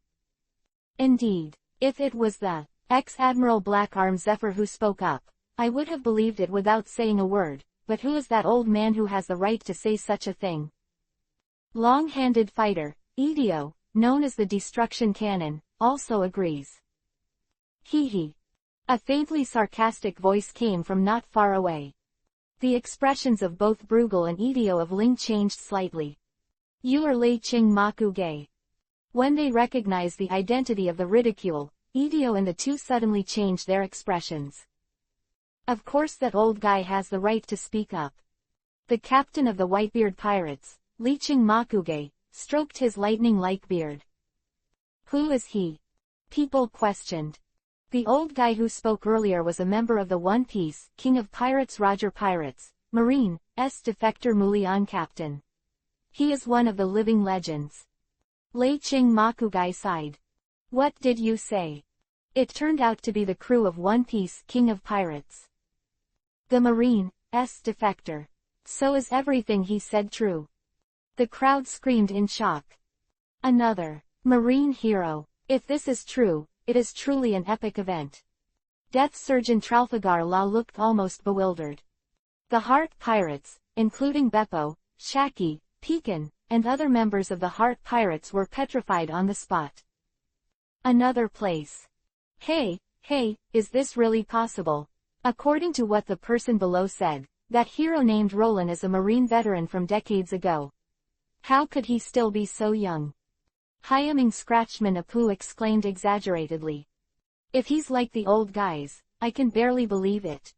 Indeed, if it was the ex-Admiral Black Arm Zephyr who spoke up, I would have believed it without saying a word, but who is that old man who has the right to say such a thing? Long-handed fighter, Idio, known as the Destruction Cannon, also agrees. Hee hee. A faintly sarcastic voice came from not far away. The expressions of both Bruegel and Idio of Ling changed slightly. You are Lei Ching Maku Gay. When they recognized the identity of the ridicule, Idio and the two suddenly changed their expressions. Of course that old guy has the right to speak up. The captain of the Whitebeard pirates, Li Ching Makuge, stroked his lightning-like beard. Who is he? People questioned. The old guy who spoke earlier was a member of the One Piece, King of Pirates Roger Pirates, Marine, S. Defector Mulian Captain. He is one of the living legends. Lei Ching Makugai sighed. What did you say? It turned out to be the crew of One Piece, King of Pirates. The Marine, S. Defector. So is everything he said true? The crowd screamed in shock. Another Marine hero. If this is true, it is truly an epic event. Death Surgeon Trafalgar Law looked almost bewildered. The Heart Pirates, including Beppo, Shaki, Pekin, and other members of the Heart Pirates were petrified on the spot. Another place. Hey, is this really possible? According to what the person below said, that hero named Roland is a Marine veteran from decades ago. How could he still be so young? Hyaming Scratchman Apu exclaimed exaggeratedly. If he's like the old guys, I can barely believe it.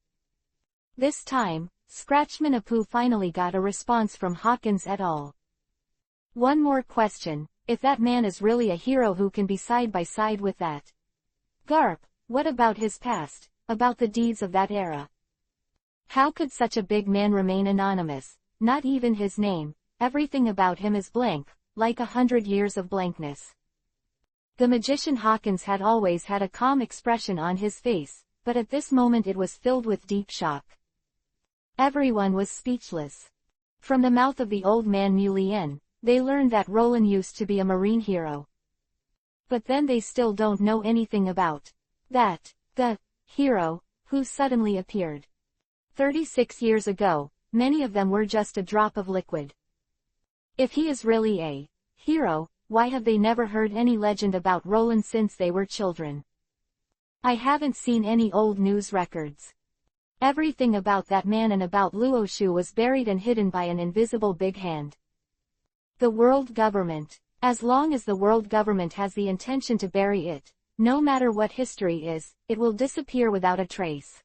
This time, Scratchman Apu finally got a response from Hawkins et al. One more question, if that man is really a hero who can be side by side with that Garp, what about his past, about the deeds of that era? How could such a big man remain anonymous, not even his name, everything about him is blank, like 100 years of blankness. The magician Hawkins had always had a calm expression on his face, but at this moment it was filled with deep shock. Everyone was speechless. From the mouth of the old man Mulien, they learned that Roland used to be a Marine hero. But then they still don't know anything about the hero, who suddenly appeared. 36 years ago, many of them were just a drop of liquid. If he is really a hero, why have they never heard any legend about Roland since they were children? I haven't seen any old news records. Everything about that man and about Luoshu was buried and hidden by an invisible big hand. The world government. As long as the world government has the intention to bury it, no matter what history is, it will disappear without a trace.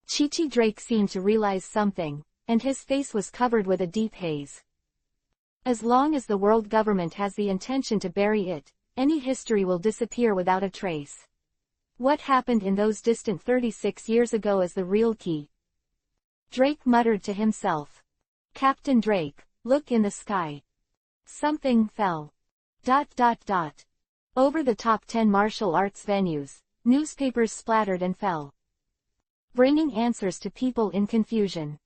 Chi-Chi Drake seemed to realize something, and his face was covered with a deep haze. As long as the world government has the intention to bury it, any history will disappear without a trace. What happened in those distant 36 years ago is the real key. Drake muttered to himself. Captain Drake, look in the sky. Something fell. ... Over the top 10 martial arts venues, newspapers splattered and fell, bringing answers to people in confusion.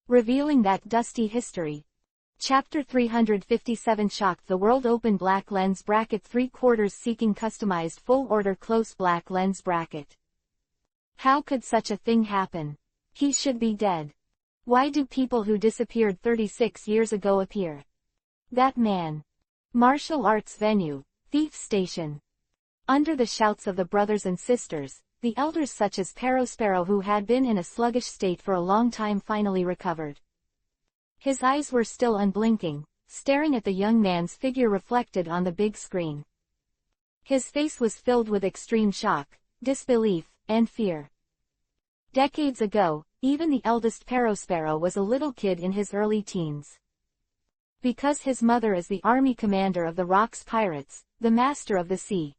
Revealing that dusty history. Chapter 357 shocked the world. Open black lens bracket 3/4 seeking customized full order close black lens bracket. How could such a thing happen? He should be dead. Why do people who disappeared 36 years ago appear? That man. Martial arts venue, thief station. Under the shouts of the brothers and sisters, the elders such as Perospero who had been in a sluggish state for a long time finally recovered. His eyes were still unblinking, staring at the young man's figure reflected on the big screen. His face was filled with extreme shock, disbelief, and fear. Decades ago, even the eldest Perospero was a little kid in his early teens. Because his mother is the army commander of the Rocks Pirates, the master of the sea.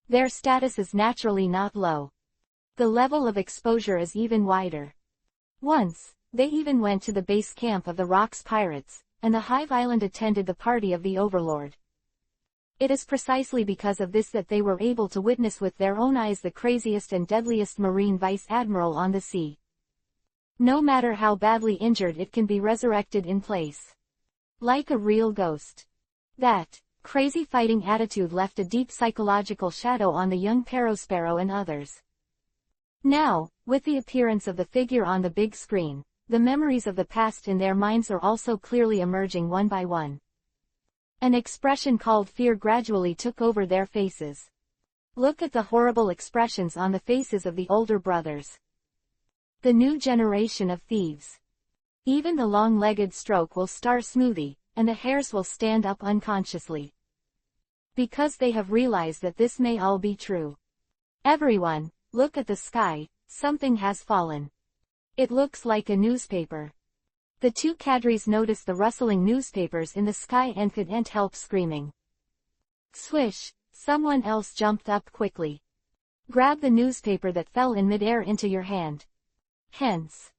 Their status is naturally not low. The level of exposure is even wider. Once, they even went to the base camp of the Rocks Pirates, and the Hive Island attended the party of the Overlord. It is precisely because of this that they were able to witness with their own eyes the craziest and deadliest Marine Vice Admiral on the sea. No matter how badly injured, it can be resurrected in place. Like a real ghost. That crazy fighting attitude left a deep psychological shadow on the young Perospero and others. Now, With the appearance of the figure on the big screen, the memories of the past in their minds are also clearly emerging one by one. An expression called fear gradually took over their faces. Look at the horrible expressions on the faces of the older brothers. The new generation of thieves. Even the long-legged stroke will star smoothie, and the hairs will stand up unconsciously. Because they have realized that this may all be true. Everyone, look at the sky, something has fallen. It looks like a newspaper. The two cadres noticed the rustling newspapers in the sky and couldn't help screaming. Swish, someone else jumped up quickly. Grab the newspaper that fell in midair into your hand. Hence.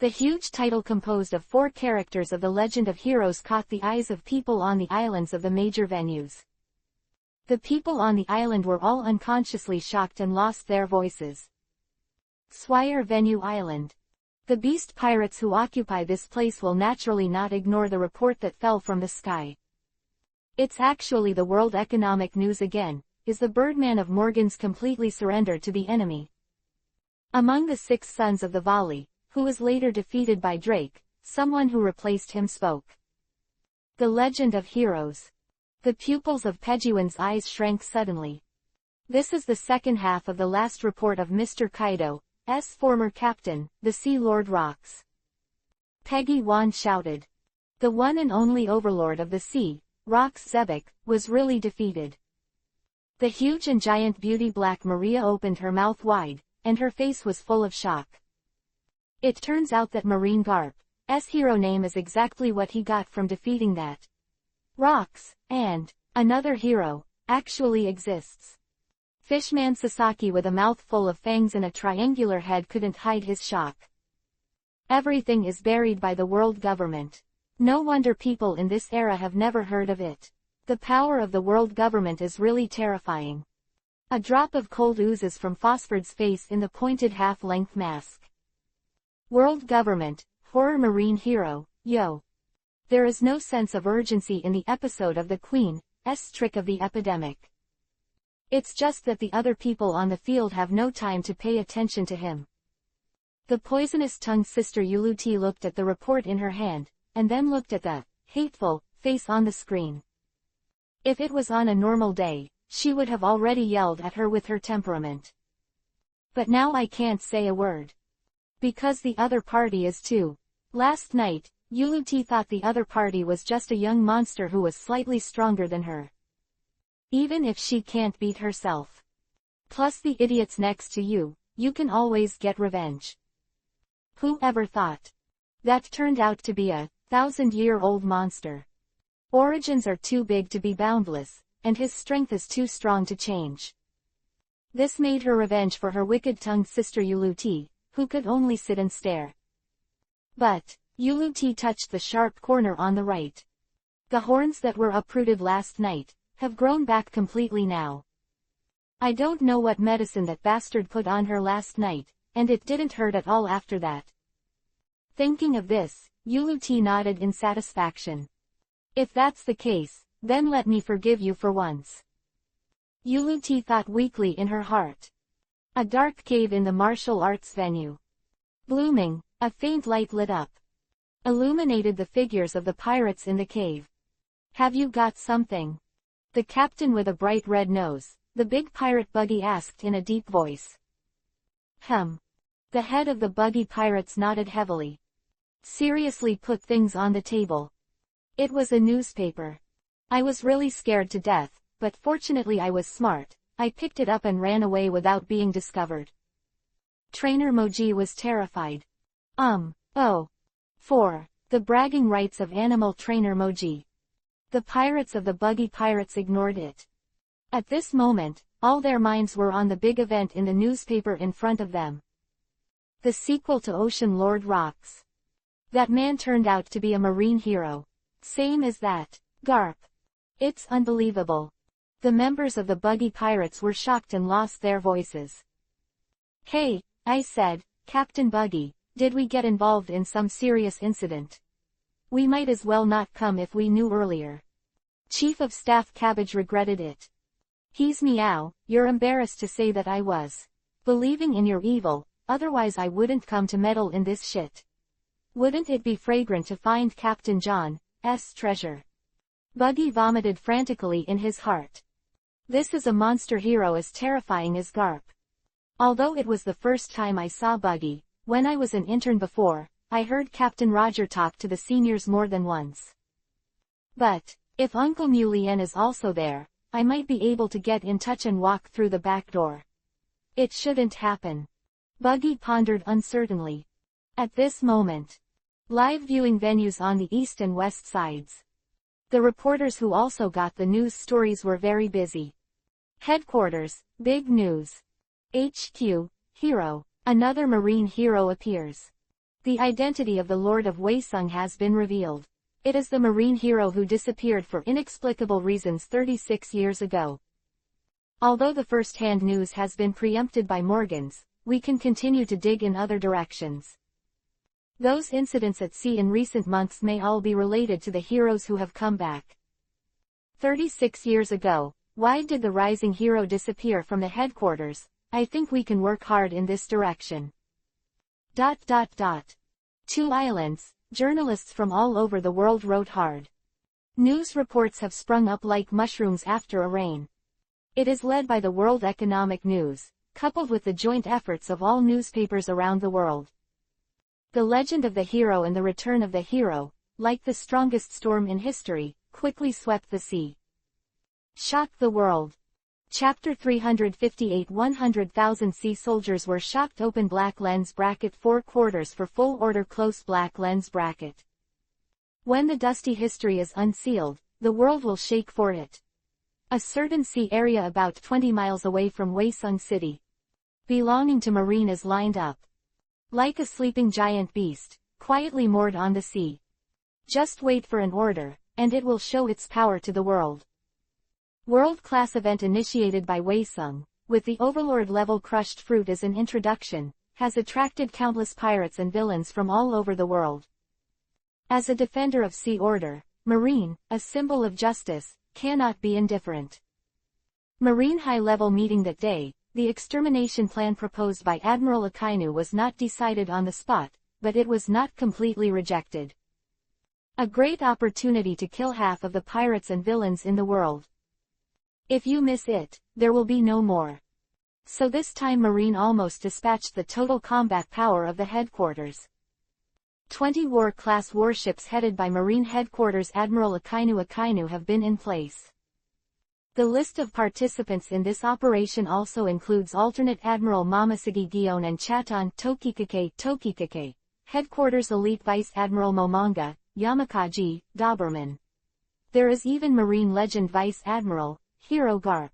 The huge title composed of 4 characters of the Legend of Heroes caught the eyes of people on the islands of the major venues. The people on the island were all unconsciously shocked and lost their voices. Swire Venue Island. The beast pirates who occupy this place will naturally not ignore the report that fell from the sky. It's actually the World Economic News again. Is the Birdman of Morgan's completely surrendered to the enemy? Among the 6 sons of the Valley, who was later defeated by Drake, someone who replaced him spoke. The Legend of Heroes. The pupils of Pejuan's eyes shrank suddenly. This is the second half of the last report of Mr. Kaido's former captain, the Sea Lord Rox. Peggy Wan shouted. The one and only overlord of the sea, Rox Zebek, was really defeated. The huge and giant beauty Black Maria opened her mouth wide, and her face was full of shock. It turns out that Marine Garp's hero name is exactly what he got from defeating that Rox, and another hero, actually exists. Fishman Sasaki with a mouth full of fangs and a triangular head couldn't hide his shock. Everything is buried by the world government. No wonder people in this era have never heard of it. The power of the world government is really terrifying. A drop of cold oozes from Phosphord's face in the pointed half-length mask. World government, horror marine hero, yo. There is no sense of urgency in the episode of the Queen's trick of the epidemic. It's just that the other people on the field have no time to pay attention to him. The poisonous-tongued sister Yuluti looked at the report in her hand, and then looked at the hateful face on the screen. If it was on a normal day, she would have already yelled at her with her temperament. But now I can't say a word. Because the other party is too. Last night, Yuluti thought the other party was just a young monster who was slightly stronger than her. Even if she can't beat herself. Plus the idiots next to you, you can always get revenge. Who ever thought? That turned out to be a 1,000-year-old monster. Origins are too big to be boundless, and his strength is too strong to change. This made her revenge for her wicked-tongued sister Yuluti, who could only sit and stare. But Yuluti touched the sharp corner on the right. The horns that were uprooted last night have grown back completely now. I don't know what medicine that bastard put on her last night, and it didn't hurt at all after that. Thinking of this, Yuluti nodded in satisfaction. If that's the case, then let me forgive you for once. Yuluti thought weakly in her heart. A dark cave in the martial arts venue. Blooming, a faint light lit up. Illuminated the figures of the pirates in the cave. Have you got something? The captain with a bright red nose, the big pirate buggy asked in a deep voice. The head of the buggy pirates nodded heavily. Seriously put things on the table. It was a newspaper. I was really scared to death, but fortunately I was smart. I picked it up and ran away without being discovered. Trainer Moji was terrified. Oh. 4. The bragging rights of animal trainer Moji. The pirates of the buggy pirates ignored it. At this moment, all their minds were on the big event in the newspaper in front of them. The sequel to Ocean Lord Rox. That man turned out to be a marine hero. Same as that Garp. It's unbelievable. The members of the buggy pirates were shocked and lost their voices. Hey, I said, Captain Buggy, did we get involved in some serious incident? We might as well not come if we knew earlier. Chief of Staff Cabbage regretted it. He's meow, you're embarrassed to say that I was believing in your evil, otherwise I wouldn't come to meddle in this shit. Wouldn't it be fragrant to find Captain John's treasure? Buggy vomited frantically in his heart. This is a monster hero as terrifying as Garp. Although it was the first time I saw Buggy, when I was an intern before, I heard Captain Roger talk to the seniors more than once. But, if Uncle Mulien is also there, I might be able to get in touch and walk through the back door. It shouldn't happen. Buggy pondered uncertainly. At this moment, live viewing venues on the east and west sides. The reporters who also got the news stories were very busy. Headquarters, big news. HQ, hero, another marine hero appears. The identity of the Lord of Waesung has been revealed. It is the marine hero who disappeared for inexplicable reasons 36 years ago. Although the first-hand news has been preempted by Morgans, we can continue to dig in other directions. Those incidents at sea in recent months may all be related to the heroes who have come back. 36 years ago, why did the rising hero disappear from the headquarters? I think we can work hard in this direction. 2 islands, journalists from all over the world wrote hard. News reports have sprung up like mushrooms after a rain. It is led by the World Economic News, coupled with the joint efforts of all newspapers around the world. The legend of the hero and the return of the hero, like the strongest storm in history, quickly swept the sea. Shocked the world. Chapter 358 100,000 sea soldiers were shocked. Open black lens bracket 4/4 for full order close black lens bracket. When the dusty history is unsealed, the world will shake for it. A certain sea area about 20 miles away from Waesung City, belonging to Marine, is lined up. Like a sleeping giant beast, quietly moored on the sea. Just wait for an order, and it will show its power to the world. World-class event initiated by Waesung, with the Overlord-level crushed fruit as an introduction, has attracted countless pirates and villains from all over the world. As a defender of sea order, Marine, a symbol of justice, cannot be indifferent. Marine high-level meeting that day, the extermination plan proposed by Admiral Akainu was not decided on the spot, but it was not completely rejected. A great opportunity to kill half of the pirates and villains in the world. If you miss it, there will be no more. So this time Marine almost dispatched the total combat power of the headquarters. 20 war-class warships headed by Marine Headquarters Admiral Akainu have been in place. The list of participants in this operation also includes Alternate Admiral Momoshige Gion and Chaton Tokikake, Headquarters Elite Vice Admiral Momanga, Yamakaji, Doberman. There is even Marine Legend Vice Admiral, Hero Garp.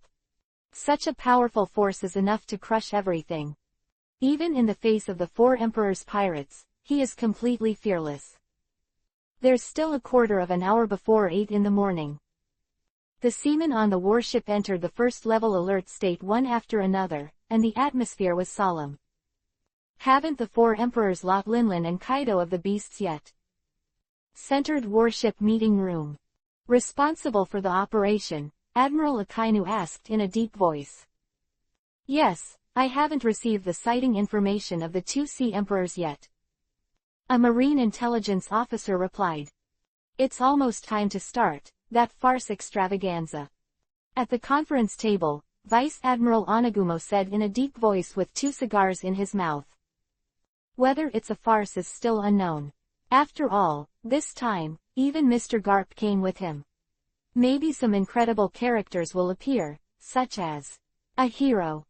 Such a powerful force is enough to crush everything. Even in the face of the 4 Emperor's pirates, he is completely fearless. There's still a quarter of an hour before 8 in the morning. The seamen on the warship entered the first-level alert state one after another, and the atmosphere was solemn. Haven't the 4 Emperors locked Linlin and Kaido of the beasts yet? Centered warship meeting room. Responsible for the operation, Admiral Akainu asked in a deep voice. Yes, I haven't received the sighting information of the 2 Sea Emperors yet. A Marine intelligence officer replied. It's almost time to start that farce extravaganza. At the conference table, Vice Admiral Onagumo said in a deep voice with 2 cigars in his mouth. Whether it's a farce is still unknown. After all, this time, even Mr. Garp came with him. Maybe some incredible characters will appear, such as a hero.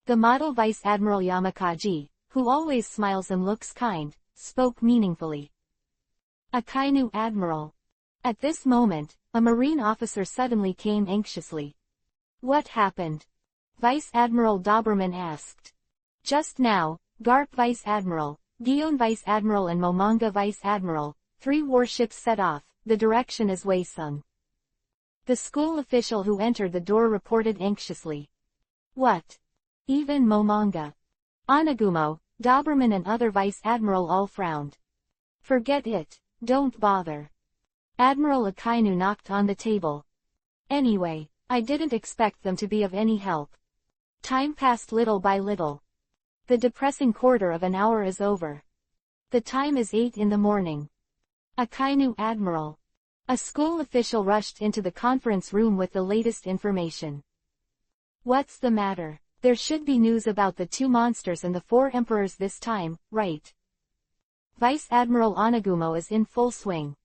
The model Vice Admiral Yamakaji, who always smiles and looks kind, spoke meaningfully. Akainu Admiral. At this moment, a Marine officer suddenly came anxiously. What happened? Vice Admiral Doberman asked. Just now, Garp Vice Admiral, Gion Vice Admiral and Momanga Vice Admiral, 3 warships set off, the direction is Waesung. The school official who entered the door reported anxiously. What? Even Momanga, Onagumo, Doberman and other Vice Admiral all frowned. Forget it, don't bother. Admiral Akainu knocked on the table. Anyway, I didn't expect them to be of any help. Time passed little by little. The depressing quarter of an hour is over. The time is 8 in the morning. Akainu Admiral. A school official rushed into the conference room with the latest information. What's the matter? There should be news about the 2 monsters and the 4 emperors this time, right? Vice Admiral Onagumo is in full swing.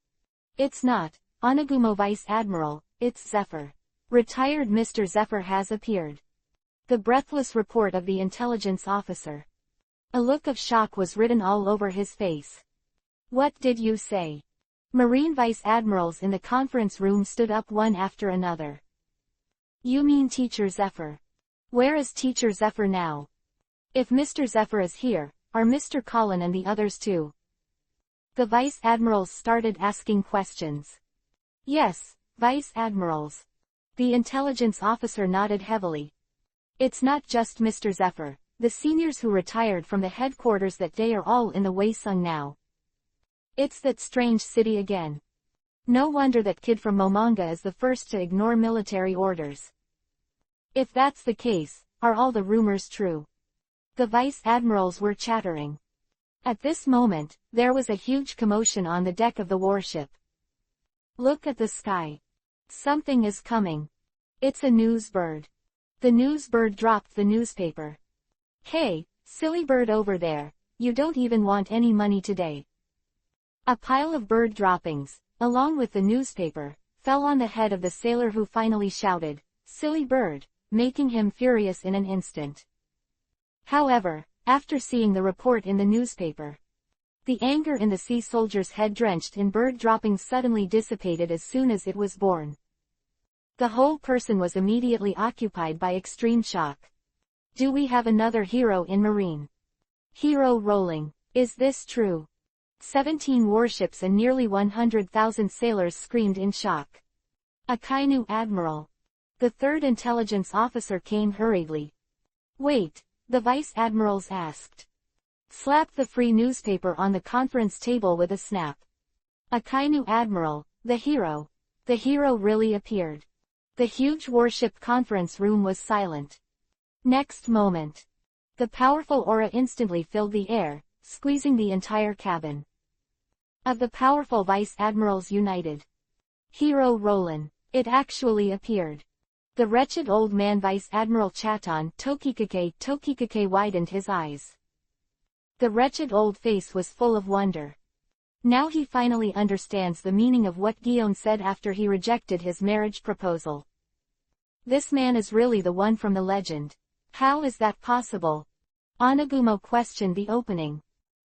It's not Onagumo Vice Admiral, it's Zephyr. Retired Mr. Zephyr has appeared. The breathless report of the intelligence officer. A look of shock was written all over his face. What did you say? Marine Vice Admirals in the conference room stood up one after another. You mean Teacher Zephyr? Where is Teacher Zephyr now? If Mr. Zephyr is here, are Mr. Colin and the others too? The Vice Admirals started asking questions. Yes, Vice Admirals. The intelligence officer nodded heavily. It's not just Mr. Zephyr. The seniors who retired from the headquarters that day are all in the Waesung now. It's that strange city again. No wonder that kid from Momonga is the first to ignore military orders. If that's the case, are all the rumors true? The Vice Admirals were chattering. At this moment, there was a huge commotion on the deck of the warship. Look at the sky. Something is coming. It's a news bird. The news bird dropped the newspaper. Hey, silly bird over there, you don't even want any money today. A pile of bird droppings, along with the newspaper, fell on the head of the sailor who finally shouted, "Silly bird," making him furious in an instant. However, after seeing the report in the newspaper, the anger in the sea soldier's head drenched in bird droppings suddenly dissipated as soon as it was born. The whole person was immediately occupied by extreme shock. Do we have another hero in Marine? Hero rolling. Is this true? 17 warships and nearly 100,000 sailors screamed in shock. Akainu Admiral. The third intelligence officer came hurriedly. Wait, the Vice Admirals asked. Slapped the free newspaper on the conference table with a snap. Akainu Admiral, the hero. The hero really appeared. The huge warship conference room was silent. Next moment, the powerful aura instantly filled the air, squeezing the entire cabin. Of the powerful Vice Admirals united. Hero Roland. It appeared. The wretched old man Vice Admiral Chaton Tokikake widened his eyes. The wretched old face was full of wonder. Now he finally understands the meaning of what Guillaume said after he rejected his marriage proposal. This man is really the one from the legend. How is that possible? Onagumo questioned the opening.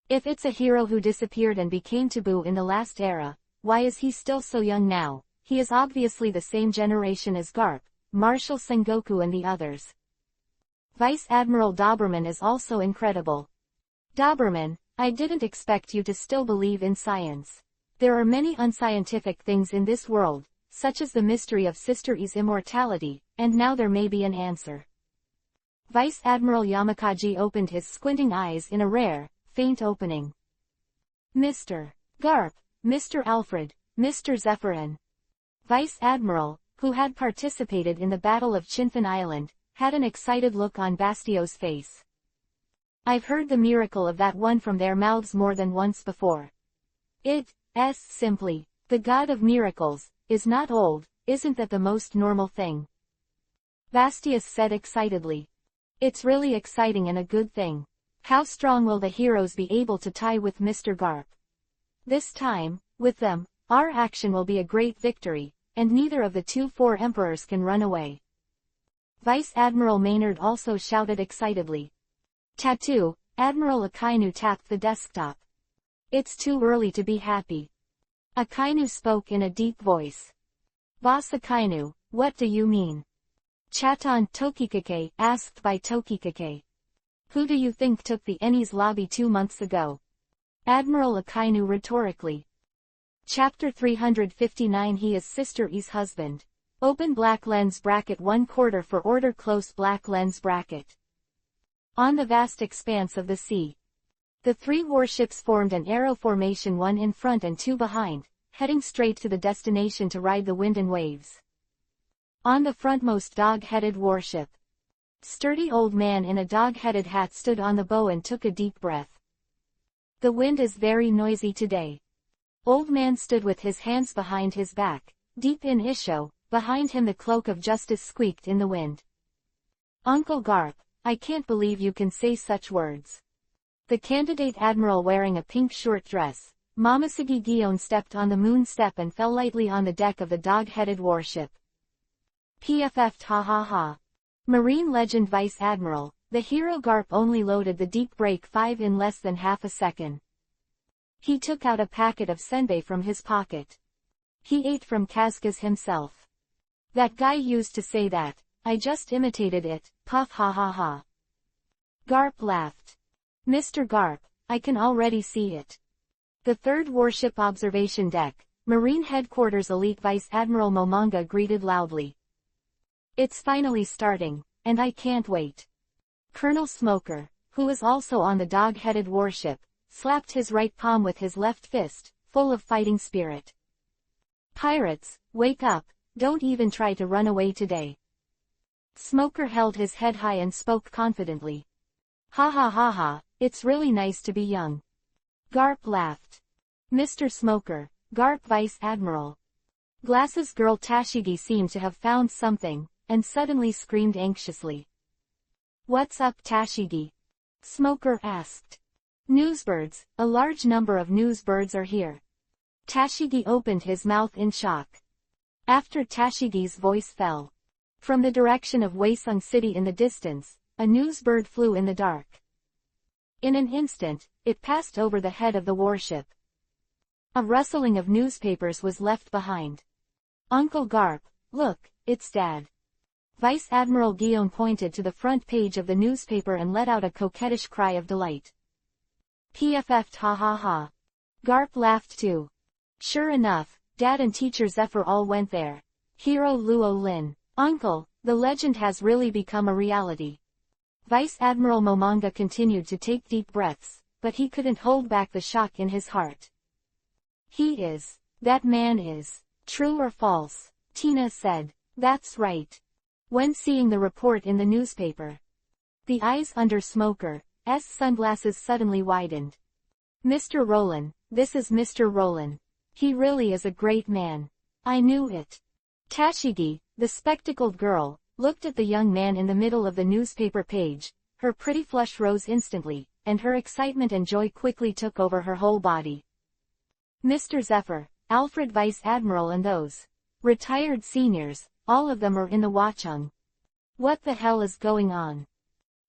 If it's a hero who disappeared and became taboo in the last era, why is he still so young now? He is obviously the same generation as Garp, Marshal Sengoku and the others. Vice Admiral Doberman is also incredible. Doberman, I didn't expect you to still believe in science. There are many unscientific things in this world, such as the mystery of Sister E's immortality, and now there may be an answer. Vice Admiral Yamakaji opened his squinting eyes in a rare, faint opening. Mr. Garp, Mr. Alfred, Mr. Zephyrin. Vice Admiral, who had participated in the Battle of Chinfin Island, had an excited look on Bastio's face. I've heard the miracle of that one from their mouths more than once before. It's simply, the god of miracles, is not old, isn't that the most normal thing? Bastius said excitedly. It's really exciting and a good thing. How strong will the heroes be able to tie with Mr. Garp? This time, with them, our action will be a great victory, and neither of the 4 emperors can run away. Vice Admiral Maynard also shouted excitedly. Tattoo, Admiral Akainu tapped the desktop. It's too early to be happy. Akainu spoke in a deep voice. Boss Akainu, what do you mean? Chaton Tokikake asked by Tokikake. Who do you think took the Eni's lobby 2 months ago? Admiral Akainu rhetorically. Chapter 359 He is Sister E's husband. Open black lens bracket 1/4 for order close black lens bracket. On the vast expanse of the sea, the 3 warships formed an arrow formation, 1 in front and 2 behind, heading straight to the destination to ride the wind and waves. On the frontmost dog-headed warship, Sturdy old man in a dog-headed hat stood on the bow and took a deep breath. The wind is very noisy today. Old man stood with his hands behind his back, deep in issue. Behind him the cloak of justice squeaked in the wind. Uncle Garp, I can't believe you can say such words. The candidate admiral wearing a pink short dress, Mamasagi Gion stepped on the moon step and fell lightly on the deck of the dog-headed warship. PFF ha ha ha. Marine legend Vice Admiral, the hero Garp only loaded the deep brake 5 in less than half a second. He took out a packet of senbei from his pocket. He ate from Kazka's himself. That guy used to say that, I just imitated it, puff ha ha ha. Garp laughed. Mr. Garp, I can already see it. The third warship observation deck, Marine Headquarters Elite Vice Admiral Momonga greeted loudly. It's finally starting, and I can't wait. Colonel Smoker, who was also on the dog-headed warship, slapped his right palm with his left fist, full of fighting spirit. Pirates, wake up. Don't even try to run away today. Smoker held his head high and spoke confidently. Ha ha ha ha, it's really nice to be young. Garp laughed. Mr. Smoker, Garp Vice Admiral. Glasses girl Tashigi seemed to have found something, and suddenly screamed anxiously. What's up Tashigi? Smoker asked. Newsbirds, a large number of newsbirds are here. Tashigi opened his mouth in shock. After Tashigi's voice fell. From the direction of Waesung City in the distance, a newsbird flew in the dark. In an instant, it passed over the head of the warship. A rustling of newspapers was left behind. Uncle Garp, look, it's Dad. Vice Admiral Guillaume pointed to the front page of the newspaper and let out a coquettish cry of delight. PFF ha ha ha. Garp laughed too. Sure enough, Dad and Teacher Zephyr all went there. Hero Luo Lin. Uncle, the legend has really become a reality. Vice Admiral Momonga continued to take deep breaths, but he couldn't hold back the shock in his heart. That man is. True or false? Tina said. That's right. When seeing the report in the newspaper. The eyes under Smoker's sunglasses suddenly widened. Mr. Roland, this is Mr. Roland. He really is a great man. I knew it. Tashigi, the spectacled girl, looked at the young man in the middle of the newspaper page. Her pretty flush rose instantly, and her excitement and joy quickly took over her whole body. Mr. Zephyr, Alfred Vice Admiral and those retired seniors, all of them are in the Watchung. What the hell is going on?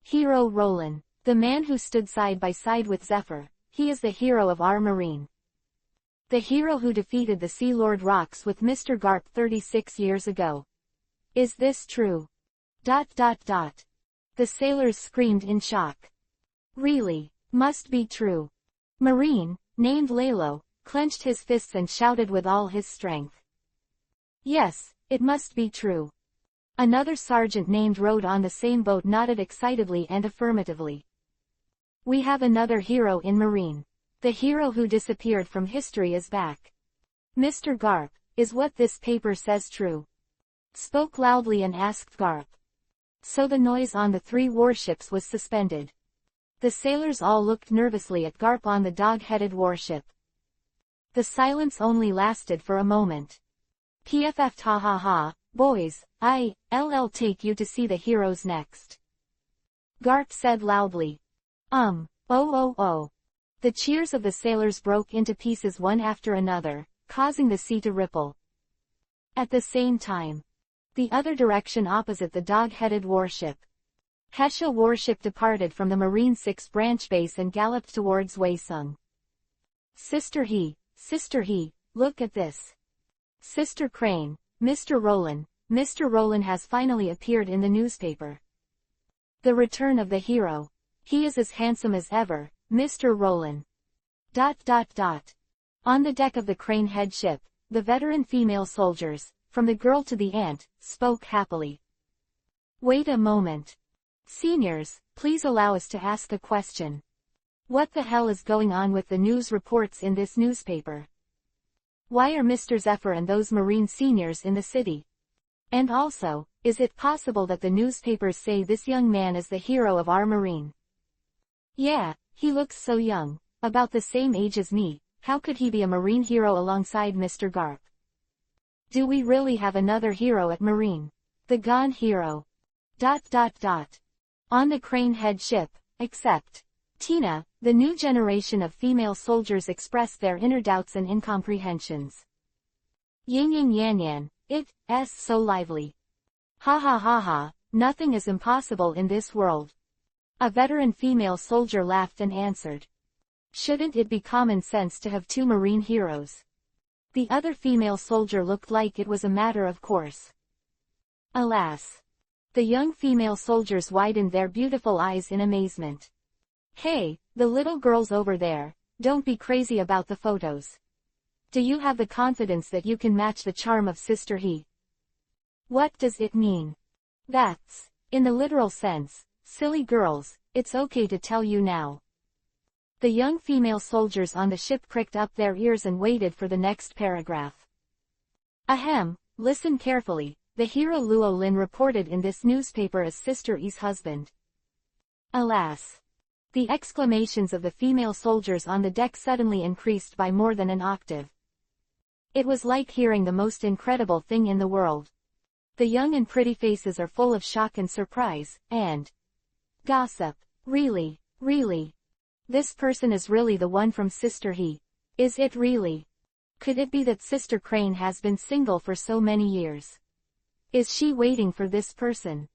Hero Roland, the man who stood side by side with Zephyr, he is the hero of our marine. The hero who defeated the Sea Lord Rocks with Mr. Garp 36 years ago. Is this true? The sailors screamed in shock. Really, must be true. Marine, named Lalo, clenched his fists and shouted with all his strength. Yes, it must be true. Another sergeant named Rode on the same boat nodded excitedly and affirmatively. We have another hero in Marine. The hero who disappeared from history is back. Mr. Garp, is what this paper says true? Spoke loudly and asked Garp. So the noise on the 3 warships was suspended. The sailors all looked nervously at Garp on the dog-headed warship. The silence only lasted for a moment. PFF ha ha ha, boys, I'll take you to see the heroes next. Garp said loudly. Oh. The cheers of the sailors broke into pieces one after another, causing the sea to ripple. At the same time, the other direction opposite the dog-headed warship. Hesha warship departed from the Marine 6 branch base and galloped towards Waesung. Sister He, look at this. Sister Crane, Mr. Roland has finally appeared in the newspaper. The return of the hero. He is as handsome as ever, Mr. Roland. On the deck of the Crane head ship, the veteran female soldiers, from the girl to the aunt, spoke happily. Wait a moment. Seniors, please allow us to ask a question. What the hell is going on with the news reports in this newspaper? Why are Mr. Zephyr and those Marine seniors in the city? And also, is it possible that the newspapers say this young man is the hero of our marine? Yeah, he looks so young, about the same age as me. How could he be a marine hero alongside Mr. Garp? Do we really have another hero at marine? The gone hero. ... On the crane head ship, except Tina, the new generation of female soldiers express their inner doubts and incomprehensions. Yin yin yan yan, it's so lively. Ha ha ha ha, nothing is impossible in this world. A veteran female soldier laughed and answered. Shouldn't it be common sense to have two marine heroes? The other female soldier looked like it was a matter of course. Alas. The young female soldiers widened their beautiful eyes in amazement. Hey, the little girls over there, don't be crazy about the photos. Do you have the confidence that you can match the charm of Sister He? What does it mean? That's, in the literal sense, silly girls, it's okay to tell you now. The young female soldiers on the ship pricked up their ears and waited for the next paragraph. Ahem, listen carefully, the hero Luo Lin reported in this newspaper as Sister Yi's husband. Alas. The exclamations of the female soldiers on the deck suddenly increased by more than an octave. It was like hearing the most incredible thing in the world. The young and pretty faces are full of shock and surprise, and gossip. Really? This person is really the one from Sister He. Is it really? Could it be that Sister Crane has been single for so many years? Is she waiting for this person?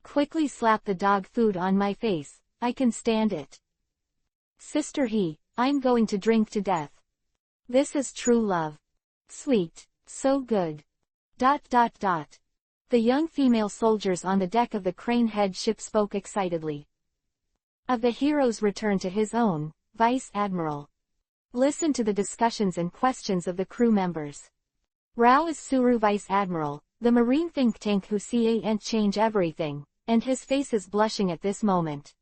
Quickly slap the dog food on my face, I can stand it. Sister He, I'm going to drink to death. This is true love. Sweet, so good. ... The young female soldiers on the deck of the crane head ship spoke excitedly. Of the hero's return to his own, Vice Admiral. Listen to the discussions and questions of the crew members. Rao is Suru Vice Admiral, the marine think tank who can't change everything, and his face is blushing at this moment.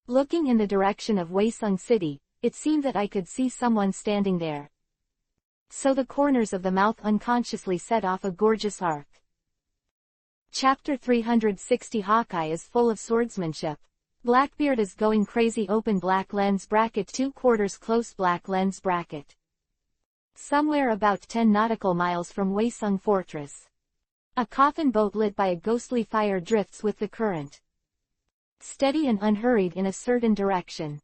Looking in the direction of Waisung City, it seemed that I could see someone standing there. So the corners of the mouth unconsciously set off a gorgeous arc. Chapter 360 Hawkeye is full of swordsmanship. Blackbeard is going crazy. Open black lens bracket 2/4 close black lens bracket. Somewhere about 10 nautical miles from Waisung Fortress. A coffin boat lit by a ghostly fire drifts with the current. Steady and unhurried in a certain direction.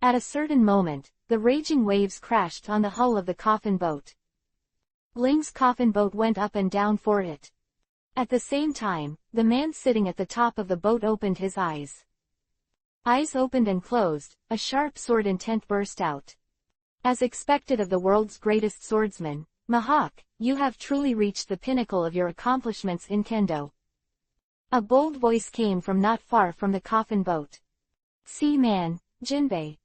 At a certain moment, the raging waves crashed on the hull of the coffin boat. Ling's coffin boat went up and down for it. At the same time, the man sitting at the top of the boat opened his eyes. Eyes opened and closed, a sharp sword intent burst out. As expected of the world's greatest swordsman, Mahawk, you have truly reached the pinnacle of your accomplishments in kendo. A bold voice came from not far from the coffin boat. Seaman, Jinbei.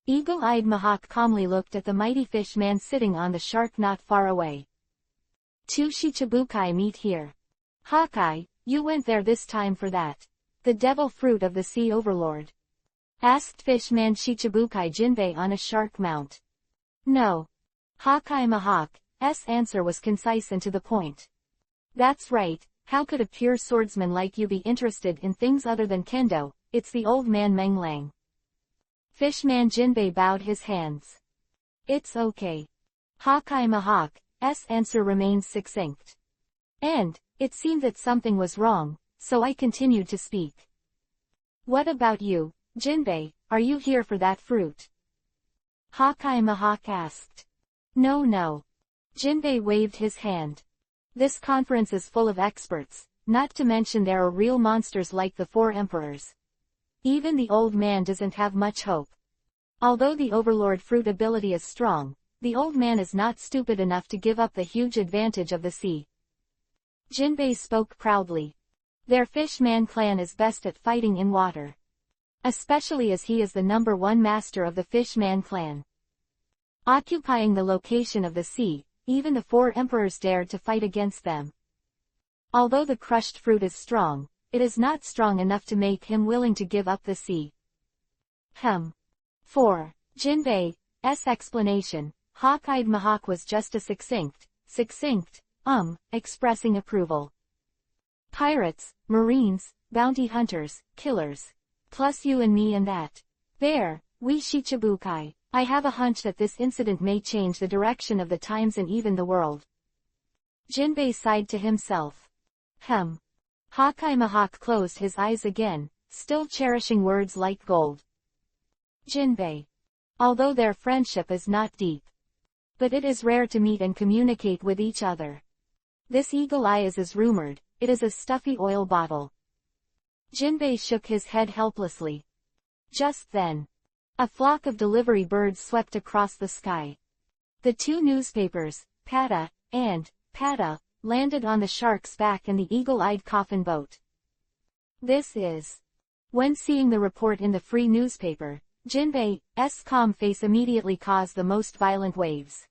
Eagle-eyed Mahawk calmly looked at the mighty fish man sitting on the shark not far away. Two Shichibukai meet here. Hawkeye, you went there this time for that. The devil fruit of the sea overlord? Asked Fishman Shichibukai Jinbei on a shark mount. No. Hawkeye Mahawk's answer was concise and to the point. That's right, how could a pure swordsman like you be interested in things other than kendo? It's the old man Meng Lang. Fishman Jinbei bowed his hands. It's okay. Hawkeye Mahawk's answer remained succinct. And, it seemed that something was wrong, so I continued to speak. What about you, Jinbei, are you here for that fruit? Hawkeye Mahawk asked. No. Jinbei waved his hand. This conference is full of experts, not to mention there are real monsters like the four emperors. Even the old man doesn't have much hope. Although the overlord fruit ability is strong, the old man is not stupid enough to give up the huge advantage of the sea. Jinbei spoke proudly. Their Fishman clan is best at fighting in water. Especially as he is the #1 master of the Fishman clan. Occupying the location of the sea, even the four emperors dared to fight against them. Although the crushed fruit is strong, it is not strong enough to make him willing to give up the sea. For Jinbei's explanation, Hawk-eyed Mahawk was just a succinct, expressing approval. Pirates, marines, bounty hunters, killers. Plus you and me and that. There, we Shichibukai. I have a hunch that this incident may change the direction of the times and even the world. Jinbei sighed to himself. Hawkeye Mihawk closed his eyes again, still cherishing words like gold. Jinbei. Although their friendship is not deep. But it is rare to meet and communicate with each other. This eagle eye is as rumored, it is a stuffy oil bottle. Jinbei shook his head helplessly. Just then. A flock of delivery birds swept across the sky. The two newspapers, Pata and Pata, landed on the shark's back and the eagle-eyed coffin boat. This is. When seeing the report in the free newspaper, Jinbei's calm face immediately caused the most violent waves.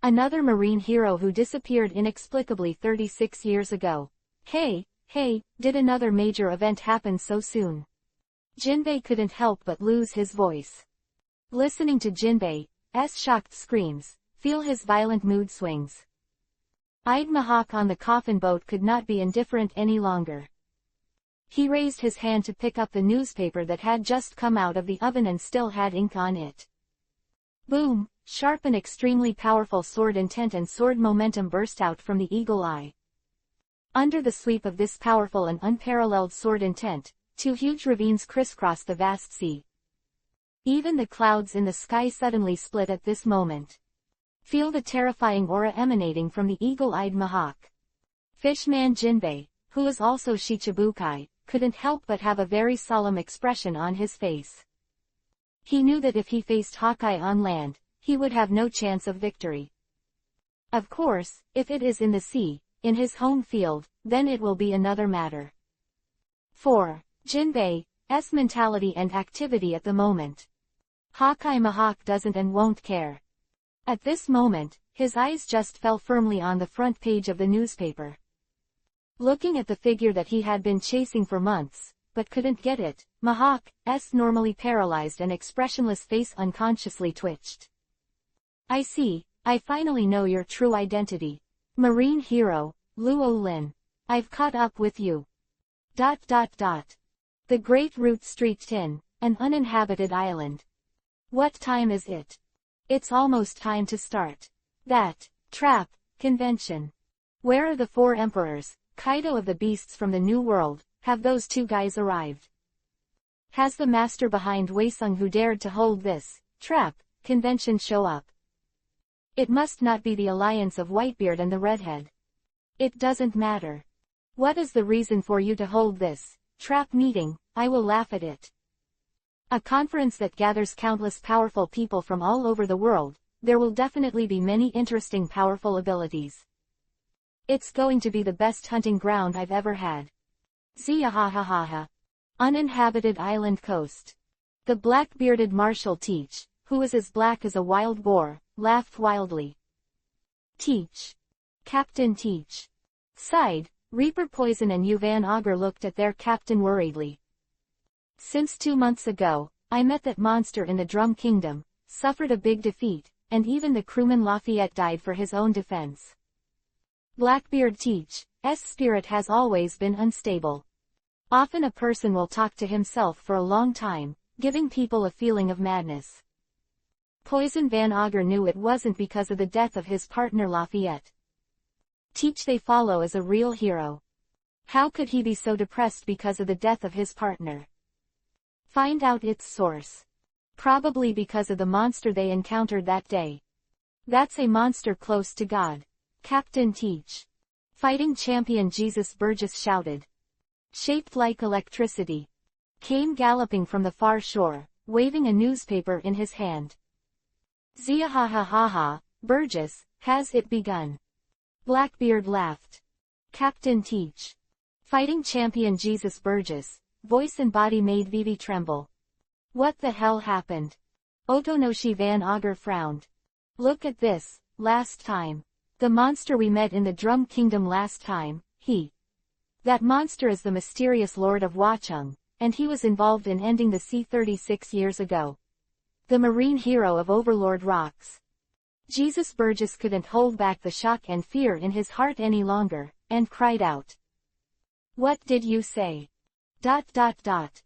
Another marine hero who disappeared inexplicably 36 years ago. Hey, did another major event happen so soon? Jinbei couldn't help but lose his voice. Listening to Jinbei's shocked screams, feel his violent mood swings. Eyed Mihawk on the coffin boat could not be indifferent any longer. He raised his hand to pick up the newspaper that had just come out of the oven and still had ink on it. Boom, sharp and extremely powerful sword intent and sword momentum burst out from the eagle eye. Under the sweep of this powerful and unparalleled sword intent, two huge ravines crisscrossed the vast sea. Even the clouds in the sky suddenly split at this moment. Feel the terrifying aura emanating from the eagle-eyed Mihawk. Fishman Jinbei, who is also Shichibukai, couldn't help but have a very solemn expression on his face. He knew that if he faced Hawkeye on land, he would have no chance of victory. Of course, if it is in the sea, in his home field, then it will be another matter. 4. Jinbei's mentality and activity at the moment. Hawkeye Mihawk doesn't and won't care. At this moment, his eyes just fell firmly on the front page of the newspaper. Looking at the figure that he had been chasing for months, but couldn't get it, Mihawk's normally paralyzed and expressionless face unconsciously twitched. I see, I finally know your true identity. Marine hero, Luo Lin. I've caught up with you. The Great Root Street 10, an uninhabited island. What time is it? It's almost time to start. That trap convention. Where are the four emperors, Kaido of the beasts from the New World? Have those two guys arrived? Has the master behind Weisung who dared to hold this trap convention show up? It must not be the alliance of Whitebeard and the Redhead. It doesn't matter. What is the reason for you to hold this trap meeting? I will laugh at it. A conference that gathers countless powerful people from all over the world. There will definitely be many interesting powerful abilities. It's going to be the best hunting ground I've ever had. Ziahahaha. Uninhabited island coast. The black-bearded Marshal Teach, who is as black as a wild boar, laughed wildly. Teach. Captain Teach. Sighed. Reaper Poison and Yuvan Augur looked at their captain worriedly. Since 2 months ago, I met that monster in the Drum Kingdom, suffered a big defeat, and even the crewman Lafayette died for his own defense. Blackbeard Teach's spirit has always been unstable. Often a person will talk to himself for a long time, giving people a feeling of madness. Poison Van Augur knew it wasn't because of the death of his partner Lafayette. Teach they follow as a real hero. How could he be so depressed because of the death of his partner? Find out its source. Probably because of the monster they encountered that day. That's a monster close to God. Captain Teach. Fighting champion Jesus Burgess shouted. Shaped like electricity. Came galloping from the far shore, waving a newspaper in his hand. Ziahahaha, Burgess, has it begun? Blackbeard laughed. Captain Teach. Fighting champion Jesus Burgess. Voice and body made Vivi tremble. What the hell happened? Otonoshi Van Augur frowned. Look at this, last time. The monster we met in the Drum Kingdom last time, That monster is the mysterious Lord of Watchung, and he was involved in ending the sea 36 years ago. The marine hero of Overlord Rocks. Jesus Burgess couldn't hold back the shock and fear in his heart any longer, and cried out. What did you say? Dot dot dot.